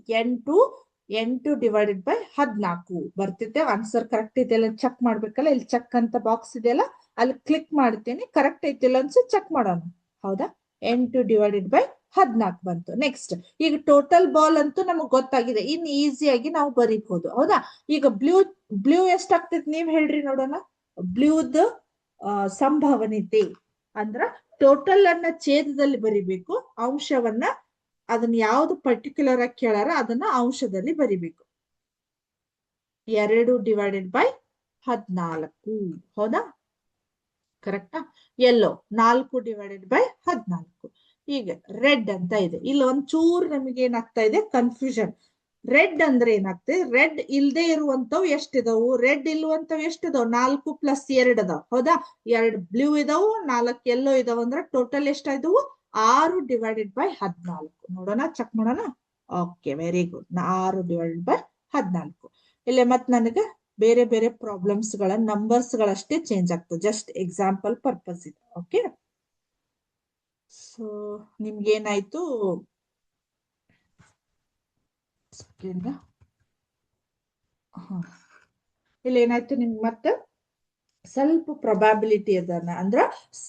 8 ಡಿವೈಡೆಡ್ ಬೈ 14 ಬರ್ತಿದ್ದೆ. ಆನ್ಸರ್ ಕರೆಕ್ಟ್ ಇದೆಯಲ್ಲ ಚೆಕ್ ಮಾಡ್ಬೇಕಲ್ಲ, ಇಲ್ಲಿ ಚೆಕ್ ಅಂತ ಬಾಕ್ಸ್ ಇದೆಯಲ್ಲ, ಅಲ್ಲಿ ಕ್ಲಿಕ್ ಮಾಡ್ತೀನಿ, ಕರೆಕ್ಟ್ ಐತಿಲ್ಲ ಅನ್ಸಿ ಚೆಕ್ ಮಾಡೋಣ. ಹೌದಾ? 8 ಡಿವೈಡೆಡ್ ಬೈ 14 ಬಂತು. ನೆಕ್ಸ್ಟ್, ಈಗ ಟೋಟಲ್ ಬಾಲ್ ಅಂತೂ ನಮಗ್ ಗೊತ್ತಾಗಿದೆ, ಇನ್ ಈಸಿಯಾಗಿ ನಾವು ಬರೀಬಹುದು. ಹೌದಾ? ಈಗ ಬ್ಲೂ ಎಷ್ಟಾಗ್ತೈತಿ ನೀವ್ ಹೇಳ್ರಿ ನೋಡೋಣ. ಬ್ಲೂದ್ ಸಂಭವನೀಯತೆ ಅಂದ್ರ ಟೋಟಲ್ ಅನ್ನ ಛೇದದಲ್ಲಿ ಬರಿಬೇಕು, ಅಂಶವನ್ನ ಅದನ್ನ ಯಾವ್ದು ಪರ್ಟಿಕ್ಯುಲರ್ ಆಗಿ ಕೇಳಾರ ಅದನ್ನ ಅಂಶದಲ್ಲಿ ಬರಿಬೇಕು. 2 ಡಿವೈಡೆಡ್ ಬೈ 14. ಹೌದಾ? ಕರೆಕ್ಟಾ? ಎಲ್ಲೋ 4 ಡಿವೈಡೆಡ್ ಬೈ 14. ಈಗ ರೆಡ್ ಅಂತ ಇದೆ, ಇಲ್ಲಿ ಒಂಚೂರು ನಮಗೆ ಏನಾಗ್ತಾ ಇದೆ, ಕನ್ಫ್ಯೂಷನ್. ರೆಡ್ ಅಂದ್ರೆ ಏನಾಗ್ತದೆ, ರೆಡ್ ಇಲ್ದೇ ಇರುವಂತವ್ ಎಷ್ಟಿದಾವು, ರೆಡ್ ಇಲ್ವಂತವ್ ಎಷ್ಟಿದಾವ್, 4 + 2 ಅದಾವ್. ಹೌದಾ? 2 ಬ್ಲೂ ಇದಾವು, 4 ಎಲ್ಲೋ ಇದಾವ, ಅಂದ್ರೆ ಟೋಟಲ್ ಎಷ್ಟಾಯ್ದವು, 6 ಡಿವೈಡೆಡ್ ಬೈ 14. ನೋಡೋಣ, ಚೆಕ್ ಮಾಡೋಣ. Okay, very good. 6 divided by 14. ಇಲ್ಲೇ ಮತ್ ನನಗೆ ಬೇರೆ ಬೇರೆ ಪ್ರಾಬ್ಲಮ್ಸ್ ಗಳ ನಂಬರ್ಸ್ ಗಳಷ್ಟೇ ಚೇಂಜ್ ಆಗ್ತದೆ, ಜಸ್ಟ್ ಎಕ್ಸಾಂಪಲ್ ಪರ್ಪಸ್ ಇದೆ. ಓಕೆ, ಸೊ ನಿಮ್ಗೇನಾಯ್ತು, ಇಲ್ಲಿ ಏನಾಯ್ತು ನಿಮ್ಗೆ ಮತ್ತೆ ಸ್ವಲ್ಪ ಪ್ರೊಬ್ಯಾಬಿಲಿಟಿ ಅದನ್ನ, ಅಂದ್ರ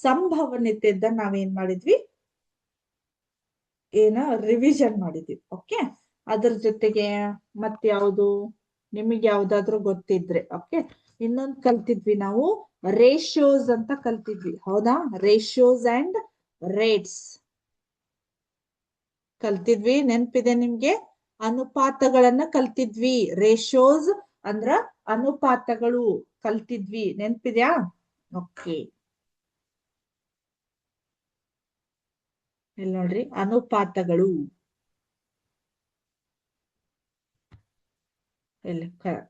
ಸಂಭವನೀಯತೆ ನಾವೇನ್ ಮಾಡಿದ್ವಿ, ರಿವಿಷನ್ ಮಾಡಿದ್ವಿ. ಓಕೆ, ಅದ್ರ ಜೊತೆಗೆ ಮತ್ತೆ ಯಾವುದು ನಿಮಗೆ ಯಾವ್ದಾದ್ರು ಗೊತ್ತಿದ್ರೆ. ಓಕೆ, ಇನ್ನೊಂದು ಕಲ್ತಿದ್ವಿ ನಾವು, ರೇಷಿಯೋಸ್ ಅಂತ ಕಲ್ತಿದ್ವಿ. ಹೌದಾ? ರೇಷಿಯೋಸ್ ಅಂಡ್ ರೇಟ್ಸ್ ಕಲ್ತಿದ್ವಿ, ನೆನ್ಪಿದೆ ನಿಮ್ಗೆ? ಅನುಪಾತಗಳನ್ನ ಕಲ್ತಿದ್ವಿ. ರೇಷಿಯೋಸ್ ಅಂದ್ರ ಅನುಪಾತಗಳು ಕಲ್ತಿದ್ವಿ, ನೆನ್ಪಿದ್ಯಾ? ಓಕೆ, ಇಲ್ಲಿ ನೋಡ್ರಿ ಅನುಪಾತಗಳು.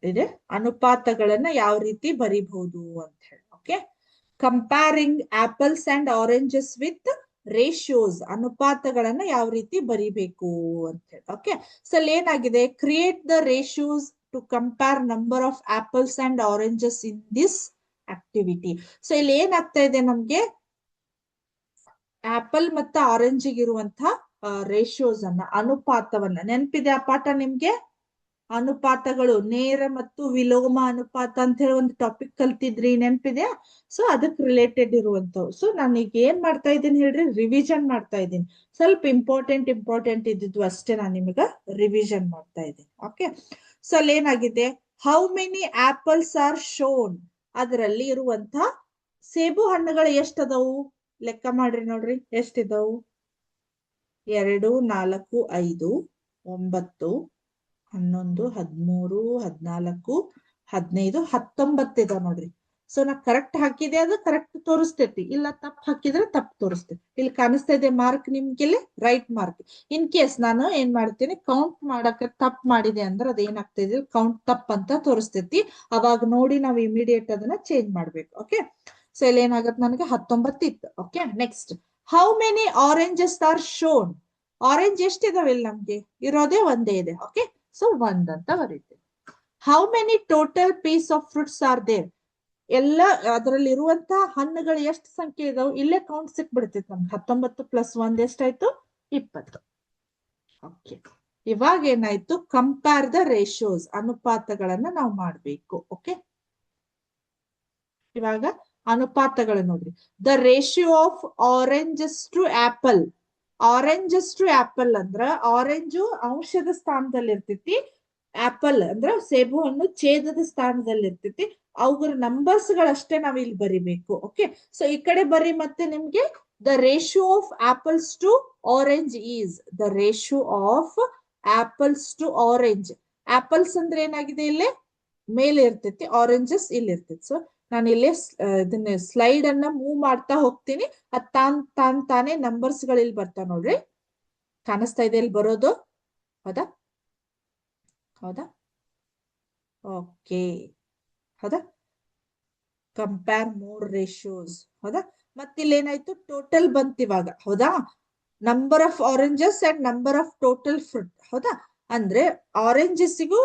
ಇದೆ ಅನುಪಾತಗಳನ್ನ ಯಾವ ರೀತಿ ಬರಿಬಹುದು ಅಂತ ಹೇಳಿ. Okay, comparing apples and oranges with ratios, ಅನುಪಾತಗಳನ್ನ ಯಾವ ರೀತಿ ಬರಿಬೇಕು ಅಂತ ಹೇಳಿ. ಓಕೆ, ಸೊ ಅಲ್ಲಿ ಏನಾಗಿದೆ, create the ratios to compare number of apples and oranges in this activity. So ಇಲ್ಲಿ ಏನಾಗ್ತಾ ಇದೆ, ನಮ್ಗೆ ಆಪಲ್ ಮತ್ತು ಆರೆಂಜಿಗೆ ಇರುವಂತಹ ರೇಷಿಯೋಸ್ ಅನ್ನ, ಅನುಪಾತವನ್ನ, ನೆನಪಿದೆ ಆ ಪಾಠ ನಿಮ್ಗೆ? ಅನುಪಾತಗಳು, ನೇರ ಮತ್ತು ವಿಲೋಮ ಅನುಪಾತ ಅಂತ ಹೇಳಿ ಒಂದು ಟಾಪಿಕ್ ಕಲ್ತಿದ್ರಿ, ನೆನಪಿದ್ಯಾ? ಸೊ ಅದಕ್ಕೆ ರಿಲೇಟೆಡ್ ಇರುವಂತವು. ಸೊ ನಾನೀಗ ಏನ್ ಮಾಡ್ತಾ ಇದ್ದೀನಿ ಹೇಳ್ರಿ, ರಿವಿಷನ್ ಮಾಡ್ತಾ ಇದ್ದೀನಿ. ಸ್ವಲ್ಪ ಇಂಪಾರ್ಟೆಂಟ್ ಇದ್ದಿದ್ದು ಅಷ್ಟೇ ನಾನು ನಿಮಗ ರಿವಿಷನ್ ಮಾಡ್ತಾ ಇದ್ದೀನಿ. ಓಕೆ, ಸೊ ಅಲ್ಲಿ ಏನಾಗಿದೆ, how many apples are shown, ಅದರಲ್ಲಿ ಇರುವಂತ ಸೇಬು ಹಣ್ಣುಗಳು ಎಷ್ಟದವು ಲೆಕ್ಕ ಮಾಡ್ರಿ. ನೋಡ್ರಿ ಎಷ್ಟಿದವು, 2, 4, 5, 9, 11, 13, 14, 15, 19 ಇದಾವ ನೋಡ್ರಿ. ಸೊ ನಾ ಕರೆಕ್ಟ್ ಹಾಕಿದೆ, ಅದು ಕರೆಕ್ಟ್ ತೋರಿಸ್ತೈತಿ. ಇಲ್ಲ ತಪ್ಪು ಹಾಕಿದ್ರೆ ತಪ್ಪು ತೋರಿಸ್ತೈತಿ. ಇಲ್ಲಿ ಕಾಣಿಸ್ತಾ ಇದೆ ಮಾರ್ಕ್ ನಿಮ್ಗೆ, ಇಲ್ಲಿ ರೈಟ್ ಮಾರ್ಕ್. ಇನ್ ಕೇಸ್ ನಾನು ಏನ್ ಮಾಡ್ತೀನಿ, ಕೌಂಟ್ ಮಾಡಕ್ಕೆ ತಪ್ಪು ಮಾಡಿದೆ ಅಂದ್ರೆ ಅದ್ ಏನಾಗ್ತಾ ಇದೆ, ಕೌಂಟ್ ತಪ್ಪು ಅಂತ ತೋರಿಸ್ತೈತಿ. ಅವಾಗ ನೋಡಿ ನಾವು ಇಮಿಡಿಯೇಟ್ ಅದನ್ನ ಚೇಂಜ್ ಮಾಡ್ಬೇಕು. ಓಕೆ, ಸೊ ಇಲ್ಲಿ ಏನಾಗತ್ತೆ, ನನಗೆ 19 ಇತ್ತು. Okay, next, how many oranges are shown, orange ಎಷ್ಟಿದಾವೆ ಇಲ್ಲಿ ನಮ್ಗೆ ಇರೋದೇ ಒಂದೇ ಇದೆ. ಓಕೆ, ಸೊ 1 ಅಂತ ಬರೀತೀವಿ. How many total piece of fruits are there, ಎಲ್ಲ ಅದರಲ್ಲಿ ಇರುವಂತಹ ಹಣ್ಣುಗಳು ಎಷ್ಟು ಸಂಖ್ಯೆ ಇದಾವೆ, ಇಲ್ಲೇ ಕೌಂಟ್ ಸಿಕ್ಬಿಡ್ತೈತಿ ನಮ್ಗೆ. 19 + 1 ಎಷ್ಟಾಯ್ತು, 20. ಓಕೆ, ಇವಾಗ ಏನಾಯ್ತು, ಕಂಪೇರ್ ದ ರೇಷಿಯೋಸ್, ಅನುಪಾತಗಳನ್ನ ನಾವು ಮಾಡ್ಬೇಕು. ಓಕೆ, ಇವಾಗ ಅನುಪಾತಗಳು ನೋಡ್ರಿ, the ratio of oranges to apple. Oranges to apple ಅಂದ್ರ ಆರೆಂಜು ಅಂಶದ ಸ್ಥಾನದಲ್ಲಿ ಇರ್ತೈತಿ, ಆಪಲ್ ಅಂದ್ರ ಸೇಬು ಹಣ್ಣು ಛೇದದ ಸ್ಥಾನದಲ್ಲಿ ಇರ್ತೈತಿ. ಅವುಗಳ ನಂಬರ್ಸ್ ಗಳಷ್ಟೇ ನಾವ್ ಇಲ್ಲಿ ಬರಿಬೇಕು. ಓಕೆ, ಸೊ ಈ ಕಡೆ ಬರಿ, ಮತ್ತೆ ನಿಮ್ಗೆ the ratio of apples to orange is, the ratio of apples to orange. Apples ಅಂದ್ರೆ ಏನಾಗಿದೆ, ಇಲ್ಲೇ ಮೇಲೆ ಇರ್ತೈತಿ, ಆರೆಂಜಸ್ ಇಲ್ಲಿ ಇರ್ತೈತಿ. ಸೊ ನಾನು ಇಲ್ಲಿ ಇದನ್ನ ಸ್ಲೈಡ್ ಅನ್ನ ಮೂವ್ ಮಾಡ್ತಾ ಹೋಗ್ತೀನಿ, ಅದ್ ತಾನೇ ನಂಬರ್ಸ್ ಗಳು ಇಲ್ಲಿ ಬರ್ತಾವ ನೋಡ್ರಿ. ಕಾಣಿಸ್ತಾ ಇದೆ ಇಲ್ಲಿ ಬರೋದು, ಹೌದಾ? ಹೌದಾ? ಓಕೆ, ಹೌದಾ? ಕಂಪೇರ್ ಮೋರ್ ರೇಷಿಯೋಸ್, ಹೌದಾ? ಮತ್ತಿಲ್ಲಿ ಏನಾಯ್ತು, ಟೋಟಲ್ ಬಂತ್ ಇವಾಗ, ಹೌದಾ? Number of oranges and number of total fruit, ಹೌದಾ? ಅಂದ್ರೆ ಆರೆಂಜಸ್ಸಿಗೂ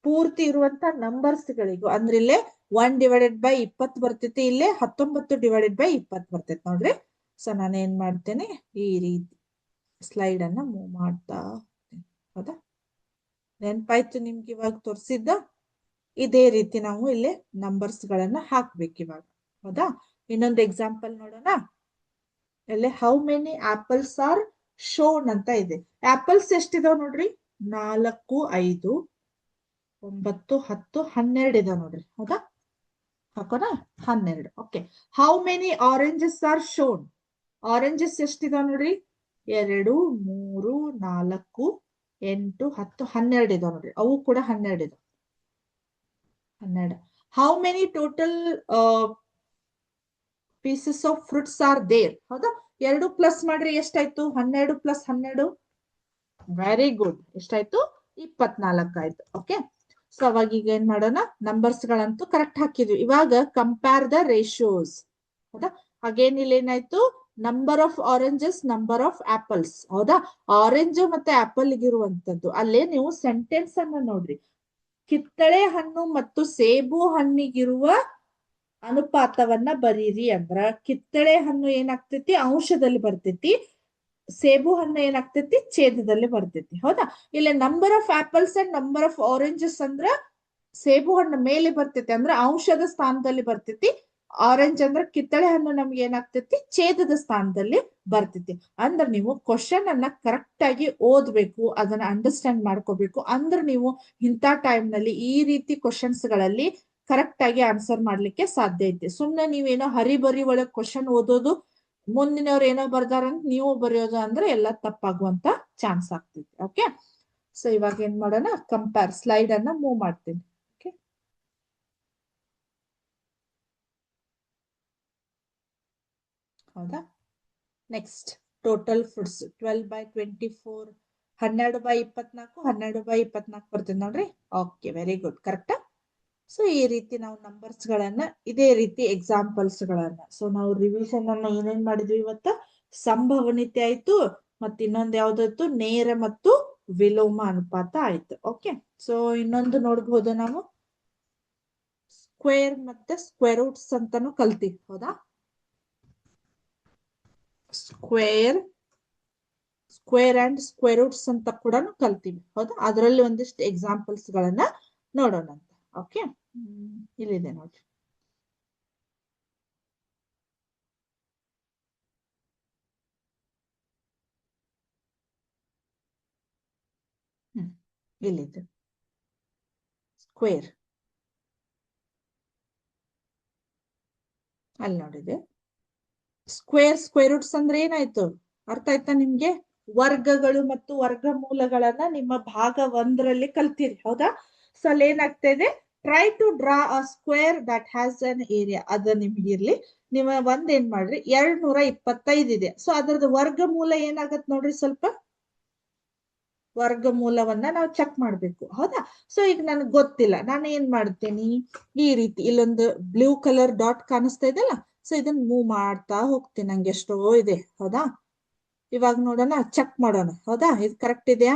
ಪೂರ್ತಿ ಇರುವಂತ ನಂಬರ್ಸ್ ಗಳಿಗೂ, ಅಂದ್ರೆ ಇಲ್ಲೇ 1/20 ಬರ್ತೈತಿ, ಇಲ್ಲೇ 19/20 ಬರ್ತೈತಿ ನೋಡ್ರಿ. ಸೊ ನಾನು ಏನ್ ಮಾಡ್ತೇನೆ, ಈ ರೀತಿ ಸ್ಲೈಡ್ ಅನ್ನ ಮೂವ್ ಮಾಡ್ತಾ, ಹೌದಾ? ನೆನ್ಪಾಯ್ತು ನಿಮ್ಗೆ ಇವಾಗ ತೋರಿಸಿದ್ದ? ಇದೇ ರೀತಿ ನಾವು ಇಲ್ಲಿ ನಂಬರ್ಸ್ ಗಳನ್ನ ಹಾಕ್ಬೇಕು ಇವಾಗ, ಹೌದಾ? ಇನ್ನೊಂದು ಎಕ್ಸಾಂಪಲ್ ನೋಡೋಣ. ಇಲ್ಲಿ how many apples are shown ಅಂತ ಇದೆ. ಆಪಲ್ಸ್ ಎಷ್ಟಿದಾವ್ ನೋಡ್ರಿ, 4, 5, 9, 10, 12 ಇದಾವ ನೋಡ್ರಿ, ಹೌದಾ? ಹಾಕೋಣ 12. Okay, how many oranges are shown, oranges ಎಷ್ಟಿದಾವ ನೋಡ್ರಿ, 2, 3, 4, 8, 10, 12 ಇದಾವ ನೋಡ್ರಿ. ಅವು ಕೂಡ 12 ಇದಾವ. 12. How many total pieces of fruits are there, ಹೌದಾ? 2 ಪ್ಲಸ್ ಮಾಡ್ರಿ ಎಷ್ಟಾಯ್ತು, 12 + 12. ವೆರಿ ಗುಡ್, ಎಷ್ಟಾಯ್ತು, 24 ಆಯ್ತು. ಓಕೆ, ಸೊ ಅವಾಗ ಈಗ ಏನ್ ಮಾಡೋಣ, ನಂಬರ್ಸ್ ಗಳಂತೂ ಕರೆಕ್ಟ್ ಹಾಕಿದ್ವಿ. ಇವಾಗ ಕಂಪೇರ್ ದ ರೇಷಿಯೋಸ್, ಹೌದಾ? ಅಗೇನ್ ಇಲ್ಲಿ ಏನಾಯ್ತು, number of oranges, number of apples, ಹೌದಾ? ಆರೆಂಜ್ ಮತ್ತೆ ಆಪಲ್ ಇರುವಂತದ್ದು. ಅಲ್ಲೇ ನೀವು ಸೆಂಟೆನ್ಸ್ ಅನ್ನ ನೋಡ್ರಿ, ಕಿತ್ತಳೆ ಹಣ್ಣು ಮತ್ತು ಸೇಬು ಹಣ್ಣಿಗಿರುವ ಅನುಪಾತವನ್ನ ಬರೀರಿ ಅಂದ್ರ, ಕಿತ್ತಳೆ ಹಣ್ಣು ಏನಾಗ್ತೈತಿ, ಅಂಶದಲ್ಲಿ ಬರ್ತೈತಿ, ಸೇಬು ಹಣ್ಣು ಏನಾಗ್ತೈತಿ, ಛೇದದಲ್ಲಿ ಬರ್ತೈತಿ, ಹೌದಾ? ಇಲ್ಲಿ number of apples and number of oranges ಅಂದ್ರ ಸೇಬು ಹಣ್ಣು ಮೇಲೆ ಬರ್ತೈತಿ, ಅಂದ್ರ ಅಂಶದ ಸ್ಥಾನದಲ್ಲಿ ಬರ್ತೈತಿ. ಆರೆಂಜ್ ಅಂದ್ರ ಕಿತ್ತಳೆ ಹಣ್ಣು ನಮ್ಗೆ ಏನಾಗ್ತೈತಿ, ಛೇದದ ಸ್ಥಾನದಲ್ಲಿ ಬರ್ತೈತಿ. ಅಂದ್ರ ನೀವು ಕ್ವಶನ್ ಅನ್ನ ಕರೆಕ್ಟ್ ಆಗಿ ಓದ್ಬೇಕು, ಅದನ್ನ ಅಂಡರ್ಸ್ಟ್ಯಾಂಡ್ ಮಾಡ್ಕೋಬೇಕು. ಅಂದ್ರ ನೀವು ಇಂಥ ಟೈಮ್ ನಲ್ಲಿ ಈ ರೀತಿ ಕ್ವಶನ್ಸ್ ಗಳಲ್ಲಿ ಕರೆಕ್ಟ್ ಆಗಿ ಆನ್ಸರ್ ಮಾಡ್ಲಿಕ್ಕೆ ಸಾಧ್ಯ ಐತಿ. ಸುಮ್ನೆ ನೀವೇನೋ ಹರಿಬರಿ ಒಳಗ್ ಕ್ವಶನ್ ಓದೋದು, ಮುಂದಿನವ್ರು ಏನೋ ಬರ್ದಾರಂತ ನೀವು ಬರೆಯೋದು ಅಂದ್ರೆ ಎಲ್ಲ ತಪ್ಪಾಗುವಂತ ಚಾನ್ಸ್ ಆಗ್ತೈತಿ. ಓಕೆ, ಸೊ ಇವಾಗ ಏನ್ ಮಾಡೋಣ, ಕಂಪೇರ್, ಸ್ಲೈಡ್ ಅನ್ನ ಮೂವ್ ಮಾಡ್ತೀನಿ. ಓಕೆ, ಹೌದಾ? ನೆಕ್ಸ್ಟ್ ಟೋಟಲ್ ಫುಡ್ಸ್ 12/24, 12/24, 12/24 ಬರ್ತದೆ ನೋಡ್ರಿ. ಓಕೆ, ವೆರಿ ಗುಡ್, ಕರೆಕ್ಟಾ? ಸೊ ಈ ರೀತಿ ನಾವು ನಂಬರ್ಸ್ ಗಳನ್ನ, ಇದೇ ರೀತಿ ಎಕ್ಸಾಂಪಲ್ಸ್ ಗಳನ್ನ, ಸೊ ನಾವು ರಿವಿಷನ್ ಅನ್ನ ಏನೇನ್ ಮಾಡಿದ್ವಿ ಇವತ್ತ? ಸಂಭವನೀಯತೆ ಆಯ್ತು, ಮತ್ತೆ ಇನ್ನೊಂದು ಯಾವ್ದಾಯ್ತು? ನೇರ ಮತ್ತು ವಿಲೋಮ ಅನುಪಾತ ಆಯ್ತು. ಓಕೆ, ಸೊ ಇನ್ನೊಂದು ನೋಡ್ಬೋದು ನಾವು, ಸ್ಕ್ವೇರ್ ಮತ್ತೆ ಸ್ಕ್ವೇರ್ ರೂಟ್ಸ್ ಅಂತಾನು ಕಲ್ತೀವಿ, ಹೌದಾ? ಸ್ಕ್ವೇರ್ ಅಂಡ್ ಸ್ಕ್ವೇರ್ ರೂಟ್ಸ್ ಅಂತ ಕೂಡ ಕಲ್ತೀವಿ, ಹೌದಾ? ಅದರಲ್ಲಿ ಒಂದಿಷ್ಟು ಎಕ್ಸಾಂಪಲ್ಸ್ ಗಳನ್ನ ನೋಡೋಣ ಅಂತ. ಓಕೆ, ಇಲ್ಲಿದೆ ನೋಡ್ರಿ. ಇಲ್ಲಿದೆ ಸ್ಕ್ವೇರ್, ಅಲ್ಲಿ ನೋಡಿದೆ. ಸ್ಕ್ವೇರ್ ರೂಟ್ಸ್ ಅಂದ್ರೆ ಏನಾಯ್ತು? ಅರ್ಥ ಆಯ್ತಾ ನಿಮ್ಗೆ? ವರ್ಗಗಳು ಮತ್ತು ವರ್ಗಮೂಲಗಳನ್ನ ನಿಮ್ಮ ಭಾಗ 1ರಲ್ಲಿ ಕಲ್ತೀರಿ, ಹೌದಾ? ಸೊ ಅಲ್ಲಿ ಏನಾಗ್ತಾ ಇದೆ? Try to draw a square that has an area. ಅದ ನಿಮ್ಗೆ ಇರ್ಲಿ. ನಿಮ್ಮ ಏನ್ ಮಾಡ್ರಿ, 225 ಇದೆ. ಸೊ ಅದ್ರದ್ದು ವರ್ಗಮೂಲ ಏನಾಗತ್ ನೋಡ್ರಿ. ಸ್ವಲ್ಪ ವರ್ಗಮೂಲವನ್ನ ನಾವು ಚೆಕ್ ಮಾಡ್ಬೇಕು, ಹೌದಾ? ಸೊ ಈಗ ನನ್ಗೆ ಗೊತ್ತಿಲ್ಲ, ನಾನು ಏನ್ ಮಾಡ್ತೇನಿ, ಈ ರೀತಿ ಇಲ್ಲೊಂದು ಬ್ಲೂ ಕಲರ್ ಡಾಟ್ ಕಾಣಿಸ್ತಾ ಇದೆಲ್ಲ, ಸೊ ಇದನ್ನ ಮೂವ್ ಮಾಡ್ತಾ ಹೋಗ್ತೀನಿ. ನಂಗೆ ಎಷ್ಟೋ ಇದೆ, ಹೌದಾ? ಇವಾಗ ನೋಡೋಣ, ಚೆಕ್ ಮಾಡೋಣ, ಹೌದಾ? ಇದು ಕರೆಕ್ಟ್ ಇದೆಯಾ?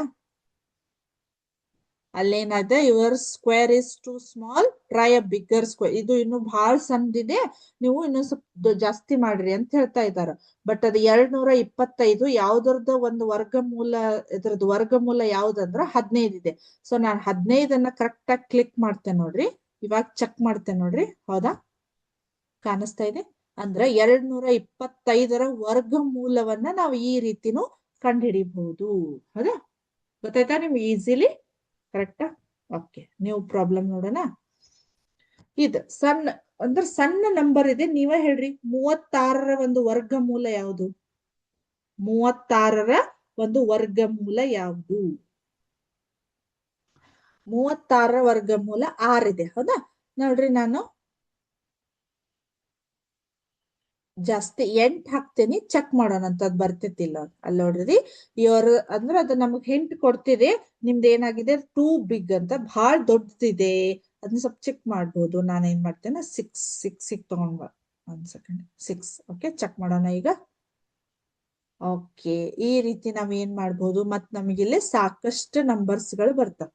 ಅಲ್ಲೇನಾದ್ರೆ your square is too small, try a bigger square. ಇದು ಇನ್ನು ಬಹಳ ಸಣ್ಣದಿದೆ, ನೀವು ಇನ್ನೂ ಸ್ವಲ್ಪ ಜಾಸ್ತಿ ಮಾಡ್ರಿ ಅಂತ ಹೇಳ್ತಾ ಇದ್ದಾರೆ. ಬಟ್ ಅದು 225 ಯಾವ್ದ್ರದ್ದು ಒಂದು ವರ್ಗಮೂಲ, ಇದ್ರದ್ದು ವರ್ಗಮೂಲ ಯಾವ್ದಂದ್ರ 15 ಇದೆ. ಸೊ ನಾನು 15ಅನ್ನ ಕರೆಕ್ಟ್ ಆಗಿ ಕ್ಲಿಕ್ ಮಾಡ್ತೇನೆ ನೋಡ್ರಿ. ಇವಾಗ ಚೆಕ್ ಮಾಡ್ತೇನೆ ನೋಡ್ರಿ, ಹೌದಾ? ಕಾಣಿಸ್ತಾ ಇದೆ ಅಂದ್ರೆ 225ರ ವರ್ಗಮೂಲವನ್ನ ನಾವು ಈ ರೀತಿನೂ ಕಂಡುಹಿಡಿಬಹುದು, ಹೌದಾ? ಗೊತ್ತಾಯ್ತಾ ನಿಮ್ಗೆ ಈಸಿಲಿ? ಕರೆಕ್ಟಾ? ಓಕೆ, ನೀವು ಪ್ರಾಬ್ಲಮ್ ನೋಡೋಣ. ಇದು ಸಣ್ಣ ಅಂದ್ರೆ ಸಣ್ಣ ನಂಬರ್ ಇದೆ, ನೀವೇ ಹೇಳ್ರಿ. 36ರ ಒಂದು ವರ್ಗಮೂಲ ಯಾವುದು? 36ರ ಒಂದು ವರ್ಗಮೂಲ ಯಾವುದು? 36ರ ವರ್ಗಮೂಲ 6 ಇದೆ, ಹೌದಾ? ನೋಡ್ರಿ, ನಾನು ಜಾಸ್ತಿ 8 ಹಾಕ್ತೇನಿ, ಚೆಕ್ ಮಾಡೋಣ ಅಂತ. ಅದ್ ಬರ್ತೈತಿಲ್ಲ ಅಲ್ಲಿ ನೋಡ್ರಿ. ಇವ್ರ ಅಂದ್ರೆ ಅದು ನಮಗ್ ಹಿಂಟ್ ಕೊಡ್ತಿದೆ, ನಿಮ್ದು ಏನಾಗಿದೆ ಟೂ ಬಿಗ್ ಅಂತ, ಬಹಳ ದೊಡ್ಡದಿದೆ. ಅದನ್ನ ಸ್ವಲ್ಪ ಚೆಕ್ ಮಾಡ್ಬೋದು. ನಾನು ಏನ್ ಮಾಡ್ತೇನೆ, 6 ತಗೊಂಡ್ 1 ಸೆಕೆಂಡ್, 6. ಓಕೆ, ಚೆಕ್ ಮಾಡೋಣ ಈಗ. ಓಕೆ, ಈ ರೀತಿ ನಾವ್ ಏನ್ ಮಾಡ್ಬೋದು, ಮತ್ ನಮಗಿಲ್ಲಿ ಸಾಕಷ್ಟು ನಂಬರ್ಸ್ ಗಳು ಬರ್ತಾವ,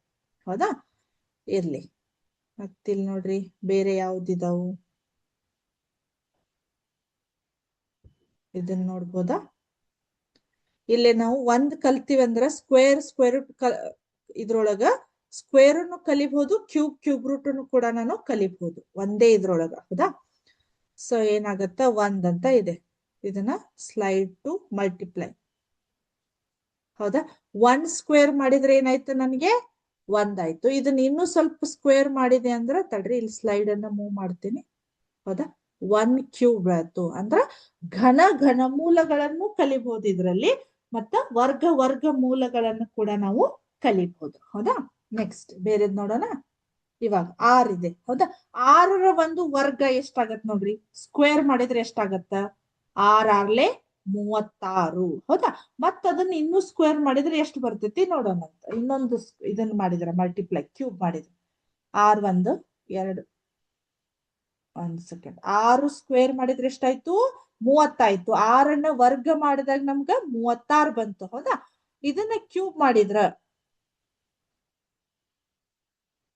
ಹೌದಾ? ಇರ್ಲಿ, ಮತ್ತಿಲ್ ನೋಡ್ರಿ ಬೇರೆ ಯಾವ್ದಿದಾವು, ಇದನ್ನ ನೋಡ್ಬೋದಾ? ಇಲ್ಲಿ ನಾವು ಒಂದ್ ಕಲ್ತೀವಿ ಅಂದ್ರ ಸ್ಕ್ವೇರ್ ರೂಟ್ ಇದ್ರೊಳಗ ಸ್ಕ್ವೇರ್ ಅನ್ನು ಕಲಿಬಹುದು, ಕ್ಯೂಬ್ ರೂಟ್ ಅನ್ನು ಕೂಡ ನಾನು ಕಲಿಬಹುದು ಒಂದೇ ಇದ್ರೊಳಗ, ಹೌದಾ? ಸೊ ಏನಾಗತ್ತ, 1 ಅಂತ ಇದೆ. ಇದನ್ನ ಸ್ಲೈಡ್ ಟು ಮಲ್ಟಿಪ್ಲೈ, ಹೌದಾ? 1 ಸ್ಕ್ವೇರ್ ಮಾಡಿದ್ರೆ ಏನಾಯ್ತು ನನಗೆ? 1 ಆಯ್ತು. ಇದನ್ನ ಇನ್ನೂ ಸ್ವಲ್ಪ ಸ್ಕ್ವೇರ್ ಮಾಡಿದೆ ಅಂದ್ರೆ, ತಡ್ರಿ ಇಲ್ಲಿ ಸ್ಲೈಡ್ ಅನ್ನ ಮೂವ್ ಮಾಡ್ತೀನಿ, ಹೌದಾ? 1 ಕ್ಯೂಬ್ ಆಯ್ತು. ಅಂದ್ರ ಘನ ಮೂಲಗಳನ್ನು ಕಲಿಬಹುದು ಇದ್ರಲ್ಲಿ, ಮತ್ತ ವರ್ಗ ಮೂಲಗಳನ್ನು ಕೂಡ ನಾವು ಕಲಿಬಹುದು, ಹೌದಾ? ನೆಕ್ಸ್ಟ್ ಬೇರೆದ್ ನೋಡೋಣ. ಇವಾಗ 6 ಇದೆ, ಹೌದಾ? 6ರ ಒಂದು ವರ್ಗ ಎಷ್ಟಾಗತ್ ನೋಡ್ರಿ, ಸ್ಕ್ವೇರ್ ಮಾಡಿದ್ರೆ ಎಷ್ಟಾಗತ್ತ? 6 36, ಹೌದಾ? ಮತ್ತ ಅದನ್ನ ಇನ್ನೂ ಸ್ಕ್ವೇರ್ ಮಾಡಿದ್ರೆ ಎಷ್ಟು ಬರ್ತೈತಿ ನೋಡೋಣ ಅಂತ. ಇನ್ನೊಂದು ಇದನ್ನ ಮಾಡಿದ್ರ ಮಲ್ಟಿಪ್ಲೈ, ಕ್ಯೂಬ್ ಮಾಡಿದ್ರೆ 6 1 2, 1 ಸೆಕೆಂಡ್, 6 ಸ್ಕ್ವೇರ್ ಮಾಡಿದ್ರೆ ಎಷ್ಟಾಯ್ತು? 30 ಆಯ್ತು. 6ನ್ನ ವರ್ಗ ಮಾಡಿದಾಗ ನಮ್ಗ 36 ಬಂತು, ಹೌದಾ? ಇದನ್ನ ಕ್ಯೂಬ್ ಮಾಡಿದ್ರ,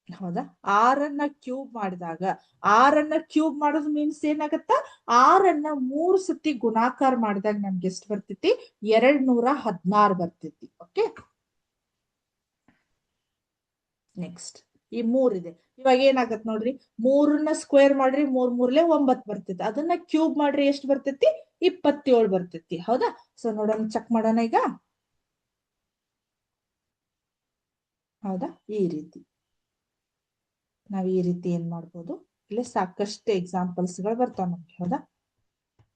ಹೌದಾ? 6ನ್ನ ಕ್ಯೂಬ್ ಮಾಡಿದಾಗ, 6ನ್ನ ಕ್ಯೂಬ್ ಮಾಡೋದು ಮೀನ್ಸ್ ಏನಾಗತ್ತ? 6ನ್ನ 3 ಸತಿ ಗುಣಾಕಾರ ಮಾಡಿದಾಗ ನಮ್ಗೆ ಎಷ್ಟು ಬರ್ತೈತಿ? 216 ಬರ್ತೈತಿ. ಓಕೆ, ನೆಕ್ಸ್ಟ್ ಈ 3 ಇದೆ. ಇವಾಗ ಏನಾಗತ್ ನೋಡ್ರಿ, 3ನ್ನ ಸ್ಕ್ವೇರ್ ಮಾಡ್ರಿ, 3 3 9 ಬರ್ತೈತಿ. ಅದನ್ನ ಕ್ಯೂಬ್ ಮಾಡ್ರಿ, ಎಷ್ಟು ಬರ್ತೈತಿ? 27 ಬರ್ತೈತಿ, ಹೌದಾ? ಸೊ ನೋಡೋಣ, ಚೆಕ್ ಮಾಡೋಣ ಈಗ, ಹೌದಾ? ಈ ರೀತಿ ನಾವ್ ಈ ರೀತಿ ಏನ್ ಮಾಡ್ಬೋದು, ಇಲ್ಲಿ ಸಾಕಷ್ಟು ಎಕ್ಸಾಂಪಲ್ಸ್ ಗಳು ಬರ್ತಾವ ನಮ್ಗೆ, ಹೌದಾ?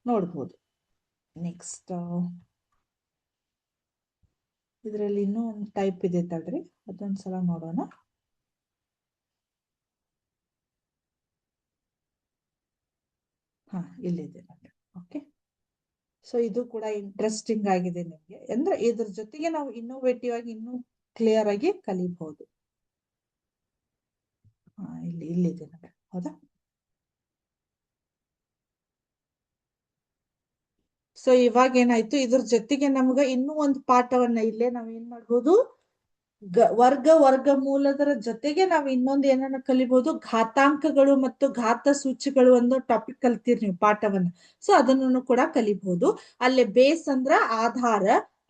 ನೋಡ್ಬೋದು. ನೆಕ್ಸ್ಟ್ ಇದ್ರಲ್ಲಿ ಇನ್ನೂ ಒಂದು ಟೈಪ್ ಇದೆ, ತಡ್ರಿ ಅದೊಂದ್ಸಲ ನೋಡೋಣ. ಹಾ, ಇಲ್ಲಿದೆ ನೋಡ್ರಿ. ಓಕೆ, ಸೊ ಇದು ಕೂಡ ಇಂಟ್ರೆಸ್ಟಿಂಗ್ ಆಗಿದೆ ನಿಮ್ಗೆ. ಅಂದ್ರೆ ಇದ್ರ ಜೊತೆಗೆ ನಾವು ಇನ್ನೋವೇಟಿವ್ ಆಗಿ ಇನ್ನೂ ಕ್ಲಿಯರ್ ಆಗಿ ಕಲಿಬಹುದು. ಇಲ್ಲಿದೆ ನೋಡಿ, ಹೌದಾ? ಸೊ ಇವಾಗ ಏನಾಯ್ತು, ಇದ್ರ ಜೊತೆಗೆ ನಮ್ಗ ಇನ್ನೂ ಒಂದು ಪಾಠವನ್ನ ಇಲ್ಲೇ ನಾವ್ ಏನ್ ಮಾಡ್ಬೋದು, ವರ್ಗಮೂಲದರ ಜೊತೆಗೆ ನಾವ್ ಇನ್ನೊಂದು ಏನನ್ನ ಕಲಿಬಹುದು, ಘಾತಾಂಕಗಳು ಮತ್ತು ಘಾತ ಸೂಚಿಗಳು ಒಂದು ಟಾಪಿಕ್ ಕಲ್ತೀರಿ ನೀವು ಪಾಠವನ್ನ. ಸೊ ಅದನ್ನು ಕೂಡ ಕಲಿಬಹುದು. ಅಲ್ಲೇ ಬೇಸ್ ಅಂದ್ರ ಆಧಾರ,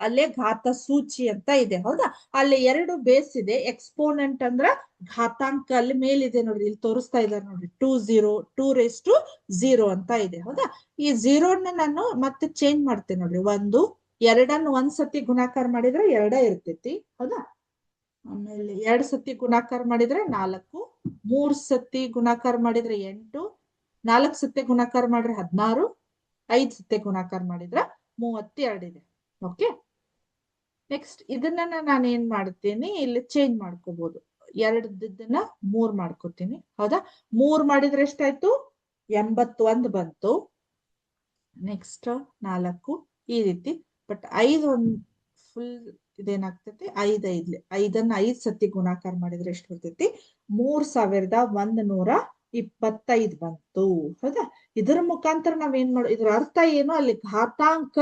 ಅಲ್ಲೇ ಘಾತ ಸೂಚಿ ಅಂತ ಇದೆ, ಹೌದಾ? ಅಲ್ಲಿ ಎರಡು ಬೇಸ್ ಇದೆ. ಎಕ್ಸ್ಪೋನೆಂಟ್ ಅಂದ್ರ ಘಾತಾಂಕ, ಅಲ್ಲಿ ಮೇಲಿದೆ ನೋಡ್ರಿ, ಇಲ್ಲಿ ತೋರಿಸ್ತಾ ಇದ್ದಾರೆ ನೋಡ್ರಿ, 2 ಅಂತ ಇದೆ, ಹೌದಾ? ಈ ಝೀರೋನ ನಾನು ಮತ್ತೆ ಚೇಂಜ್ ಮಾಡ್ತೇನೆ ನೋಡ್ರಿ. ಎರಡನ್ನು ಒಂದ್ಸತಿ ಗುಣಾಕಾರ ಮಾಡಿದ್ರೆ 2 ಇರ್ತೈತಿ, ಹೌದಾ? ಆಮೇಲೆ 2 ಸತಿ ಗುಣಾಕಾರ ಮಾಡಿದ್ರೆ 4, 3 ಸತಿ ಗುಣಾಕಾರ ಮಾಡಿದ್ರೆ 8, 4 ಸತಿ ಗುಣಾಕಾರ ಮಾಡಿದ್ರೆ 16, 5 ಸತಿ ಗುಣಾಕಾರ ಮಾಡಿದ್ರೆ 32 ಇದೆ. ಓಕೆ, ನೆಕ್ಸ್ಟ್ ಇದನ್ನ ನಾನು ಏನ್ ಮಾಡ್ತೀನಿ, ಇಲ್ಲಿ ಚೇಂಜ್ ಮಾಡ್ಕೋಬಹುದು. 2 3 ಮಾಡ್ಕೋತೀನಿ, ಹೌದಾ? 3 ಮಾಡಿದ್ರೆ ಎಷ್ಟಾಯ್ತು, 81 ಬಂತು. ನೆಕ್ಸ್ಟ್ 4 ಈ ರೀತಿ. ಬಟ್ 5 ಒಂದು ಫುಲ್ ಇದೇನಾಗ್ತೈತಿ, 5 ಸತಿ ಗುಣಾಕಾರ ಮಾಡಿದ್ರೆ ಎಷ್ಟು ಬರ್ತೈತಿ, 3125 ಬಂತು, ಹೌದಾ? ಇದರ ಮುಖಾಂತರ ನಾವ್ ಏನ್ ಇದ್ರ ಅರ್ಥ ಏನು, ಅಲ್ಲಿ ಘಾತಾಂಕ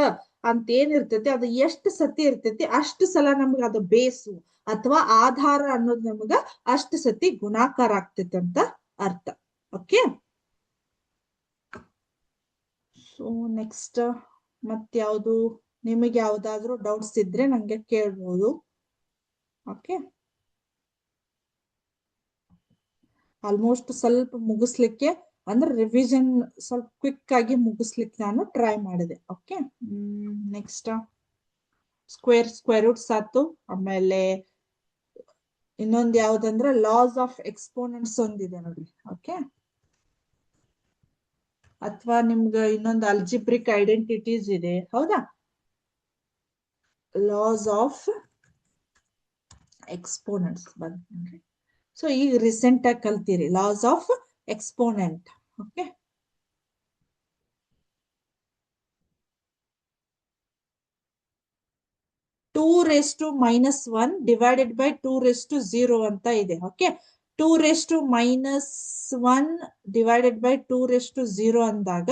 ಅಂತ ಏನಿರ್ತೈತಿ ಅದು ಎಷ್ಟು ಸತಿ ಇರ್ತೈತಿ ಅಷ್ಟು ಸಲ ನಮ್ಗೆ ಅದು ಬೇಸು ಅಥವಾ ಆಧಾರ ಅನ್ನೋದು ನಮ್ಗ ಅಷ್ಟು ಸತಿ ಗುಣಾಕಾರ ಆಗ್ತೈತಿ ಅಂತ ಅರ್ಥ. ಓಕೆ, ಸೊ ನೆಕ್ಸ್ಟ್ ಮತ್ಯಾವುದು, ನಿಮಗೆ ಯಾವ್ದಾದ್ರು ಡೌಟ್ಸ್ ಇದ್ರೆ ನಂಗೆ ಕೇಳ್ಬೋದು. ಓಕೆ, ಆಲ್ಮೋಸ್ಟ್ ಸ್ವಲ್ಪ ಮುಗಿಸ್ಲಿಕ್ಕೆ ಅಂದ್ರೆ ರಿವಿಷನ್ ಸ್ವಲ್ಪ ಕ್ವಿಕ್ ಆಗಿ ಮುಗಿಸ್ಲಿಕ್ಕೆ ನಾನು ಟ್ರೈ ಮಾಡಿದೆ. ಓಕೆ, ನೆಕ್ಸ್ಟ್ ಸ್ಕ್ವೇರ್ ರೂಟ್ಸ್ ಆಯ್ತು. ಆಮೇಲೆ ಇನ್ನೊಂದು ಯಾವ್ದಂದ್ರೆ ಲಾಸ್ ಆಫ್ ಎಕ್ಸ್ಪೋನೆಂಟ್ಸ್ ಒಂದಿದೆ ನೋಡ್ರಿ. ಓಕೆ, ಅಥವಾ ನಿಮ್ಗೆ ಇನ್ನೊಂದು ಅಲ್ಜಿಬ್ರಿಕ್ ಐಡೆಂಟಿಟೀಸ್ ಇದೆ, ಹೌದಾ? ಲಾಸ್ ಆಫ್ ಎಕ್ಸ್ಪೋನೆಂಟ್ಸ್ ಬಂದ್ರಿ. ಸೊ ಈಗ ರೀಸೆಂಟ್ ಆಗಿ ಕಲ್ತೀರಿ laws of exponent. Okay, (2⁻1 divided by 2⁻0 ಅಂತ ಇದೆ. ಓಕೆ, 2⁻1 ಡಿವೈಡೆಡ್ ಬೈ 2⁻0 ಅಂದಾಗ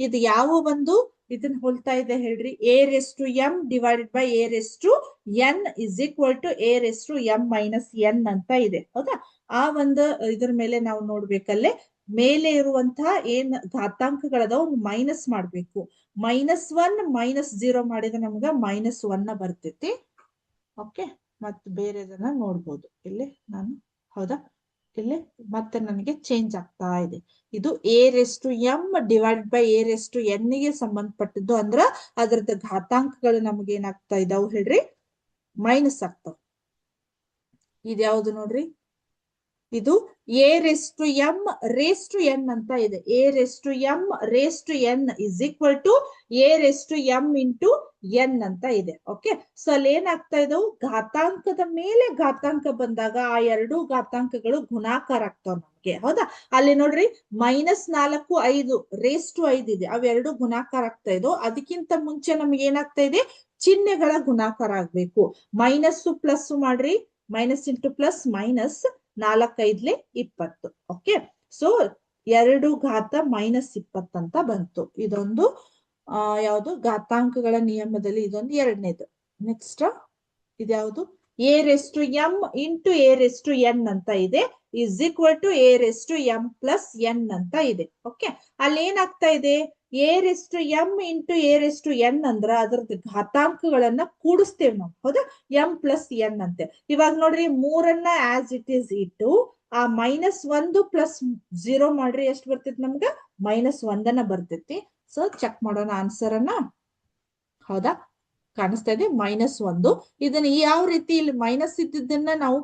ಇದು ಯಾವ ಒಂದು ಇದನ್ನ ಹೋಲ್ತಾ ಇದೆ ಹೇಳ್ರಿ, a⁻m divided by a⁻n is equal to a⁻m−n ಅಂತ ಇದೆ, ಹೌದಾ? ಆ ಒಂದು ಇದ್ರ ಮೇಲೆ ನಾವು ನೋಡ್ಬೇಕಲ್ಲೇ ಮೇಲೆ ಇರುವಂತಹ ಏನ್ ಘಾತಾಂಕಗಳದ ಒಂದು ಮೈನಸ್ ಮಾಡ್ಬೇಕು. -1 -0 ಮಾಡಿದ್ರೆ ನಮ್ಗ -1 ಬರ್ತೈತಿ. ಓಕೆ, ಮತ್ತೆ ಬೇರೆದನ್ನ ನೋಡ್ಬೋದು ಇಲ್ಲಿ ನಾನು, ಹೌದಾ? ಇಲ್ಲಿ ಮತ್ತೆ ನನಗೆ ಚೇಂಜ್ ಆಗ್ತಾ ಇದೆ. ಇದು a⁻m ಡಿವೈಡೆಡ್ ಬೈ a⁻n ಗೆ ಸಂಬಂಧಪಟ್ಟದ್ದು ಅಂದ್ರ ಅದ್ರದ್ದು ಘಾತಾಂಕಗಳು ನಮ್ಗೆ ಏನಾಗ್ತಾ ಇದಾವ್ ಹೇಳ್ರಿ, ಮೈನಸ್ ಆಗ್ತಾವ. ಇದ್ಯಾವ್ದು ನೋಡ್ರಿ, ಇದು a⁻m⁻n ಅಂತ ಇದೆ. a⁻m⁻n is equal to a⁻m ಅಂತ ಇದೆ. ಓಕೆ, ಸೊ ಅಲ್ಲಿ ಏನಾಗ್ತಾ ಇದಾವು, ಘಾತಾಂಕದ ಮೇಲೆ ಘಾತಾಂಕ ಬಂದಾಗ ಆ ಎರಡು ಘಾತಾಂಕಗಳು ಗುಣಾಕಾರ ಆಗ್ತಾವ ನಮ್ಗೆ, ಹೌದಾ? ಅಲ್ಲಿ ನೋಡ್ರಿ -4 5 ಇದೆ, ಅವೆರಡು ಗುಣಾಕಾರ ಆಗ್ತಾ ಇದ್ವು. ಅದಕ್ಕಿಂತ ಮುಂಚೆ ನಮ್ಗೆ ಏನಾಗ್ತಾ ಇದೆ, ಚಿಹ್ನೆಗಳ ಗುಣಾಕಾರ ಆಗ್ಬೇಕು. ಮೈನಸ್ ಪ್ಲಸ್ ಮಾಡ್ರಿ, minus into plus minus, 4×5 20. Okay, so 2⁻−20 ಅಂತ ಬಂತು. ಇದೊಂದು ಯಾವುದು ಘಾತಾಂಕಗಳ ನಿಯಮದಲ್ಲಿ ಇದೊಂದು ಎರಡನೇದು. ನೆಕ್ಸ್ಟ್ ಇದ್ಯಾವುದು, a⁻m ಇಂಟು a⁻n ಅಂತ ಇದೆ, ಇಸ್ ಈಕ್ವಲ್ ಟು a⁻m+n ಅಂತ ಇದೆ. ಓಕೆ, ಅಲ್ಲಿ ಏನಾಗ್ತಾ ಇದೆ, a⁻m ಇಂಟು a⁻n ಅಂದ್ರ ಅದ್ರದ್ದು ಘಾತಾಂಕಗಳನ್ನ ಕೂಡಿಸ್ತೇವೆ ನಾವು, ಹೌದಾ? m+n ಅಂತೆ. ಇವಾಗ ನೋಡ್ರಿ 3 ಆಸ್ ಇಟ್ ಈಸ್ ಇಟ್ಟು ಆ -1 + 0 ಮಾಡ್ರಿ, ಎಷ್ಟು ಬರ್ತೈತಿ ನಮ್ಗ, -1 ಬರ್ತೈತಿ. ಸೊ ಚೆಕ್ ಮಾಡೋಣ ಆನ್ಸರ್ ಅನ್ನ, ಹೌದಾ? ಕಾಣಿಸ್ತಾ ಇದೆ -1. ಇದನ್ನ ಯಾವ ರೀತಿ ಇಲ್ಲಿ ಮೈನಸ್ ಇದ್ದಿದ್ದನ್ನ ನಾವು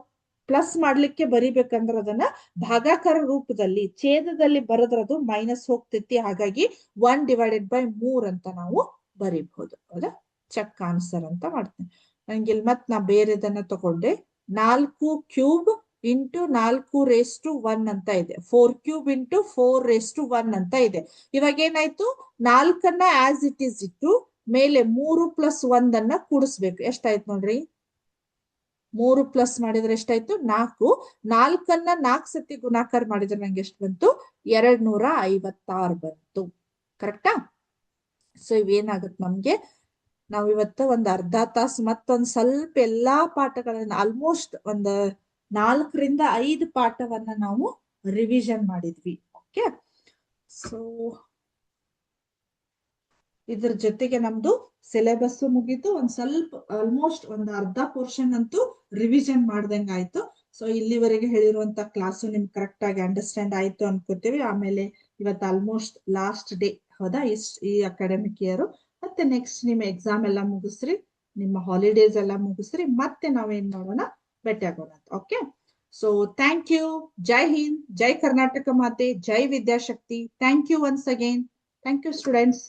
ಪ್ಲಸ್ ಮಾಡ್ಲಿಕ್ಕೆ ಬರಿಬೇಕಂದ್ರೆ ಅದನ್ನ ಭಾಗಾಕಾರ ರೂಪದಲ್ಲಿ ಛೇದದಲ್ಲಿ ಬರದ್ರದು ಮೈನಸ್ ಹೋಗ್ತೈತಿ. ಹಾಗಾಗಿ 1/3 ಅಂತ ನಾವು ಬರೀಬಹುದು, ಹೌದಾ? ಚೆಕ್ ಆನ್ಸರ್ ಅಂತ ಮಾಡ್ತೇನೆ. ನಂಗೆ ಇಲ್ಲಿ ಮತ್ ನಾ ಬೇರೆದನ್ನ ತಗೊಂಡೆ, 4³ ಇಂಟು 4⁻1 ಅಂತ ಇದೆ, 4³ ಇಂಟು 4⁻1 ಅಂತ ಇದೆ. ಇವಾಗ ಏನಾಯ್ತು, 4 ಆಸ್ ಇಟ್ ಈಸ್ ಇಟ್ಟು ಮೇಲೆ 3+1 ಅನ್ನ ಕೂಡಿಸ್ಬೇಕು. ಎಷ್ಟಾಯ್ತು ನೋಡ್ರಿ? 3+ ಮಾಡಿದ್ರೆ ಎಷ್ಟಾಯ್ತು? 4. 4ಅನ್ನ 4 ಸತಿ ಗುಣಾಕಾರ ಮಾಡಿದ್ರೆ ನಂಗೆ ಎಷ್ಟು ಬಂತು? 256 ಬಂತು. ಕರೆಕ್ಟಾ? ಸೊ ಇವೇನಾಗುತ್ತೆ ನಮ್ಗೆ, ನಾವ್ ಇವತ್ತು ಒಂದ್ ಅರ್ಧ ತಾಸು ಮತ್ತೊಂದ್ ಸ್ವಲ್ಪ ಎಲ್ಲಾ ಪಾಠಗಳನ್ನ ಆಲ್ಮೋಸ್ಟ್ ಒಂದ್ 4 ರಿಂದ 5 ಪಾಠವನ್ನ ನಾವು ರಿವಿಷನ್ ಮಾಡಿದ್ವಿ. ಓಕೆ, ಸೊ ಇದ್ರ ಜೊತೆಗೆ ನಮ್ದು ಸಿಲೆಬಸ್ ಮುಗೀತು. ಒಂದ್ ಸ್ವಲ್ಪ ಆಲ್ಮೋಸ್ಟ್ ಒಂದ್ ಅರ್ಧ ಪೋರ್ಷನ್ ಅಂತೂ ರಿವಿಷನ್ ಮಾಡ್ದಂಗ ಆಯ್ತು. ಸೊ ಇಲ್ಲಿವರೆಗೆ ಹೇಳಿರುವಂತ ಕ್ಲಾಸು ನಿಮ್ಗೆ ಕರೆಕ್ಟ್ ಆಗಿ ಅಂಡರ್ಸ್ಟ್ಯಾಂಡ್ ಆಯ್ತು ಅನ್ಕೋತೀವಿ. ಆಮೇಲೆ ಇವತ್ತು ಆಲ್ಮೋಸ್ಟ್ ಲಾಸ್ಟ್ ಡೇ, ಹೌದಾ, ಈ ಅಕಾಡೆಮಿಕ್ ಇಯರ್. ಮತ್ತೆ ನೆಕ್ಸ್ಟ್ ನಿಮ್ಮ ಎಕ್ಸಾಮ್ ಎಲ್ಲ ಮುಗಿಸ್ರಿ, ನಿಮ್ಮ ಹಾಲಿಡೇಸ್ ಎಲ್ಲ ಮುಗಿಸ್ರಿ, ಮತ್ತೆ ನಾವೇನ್ ಮಾಡೋಣ, ಭೇಟಿ ಆಗೋಣ. Okay, so thank you. ಜೈ ಹಿಂದ್, ಜೈ ಕರ್ನಾಟಕ ಮಾತೆ, ಜೈ Vidyashakti. Thank you once again. Thank you students.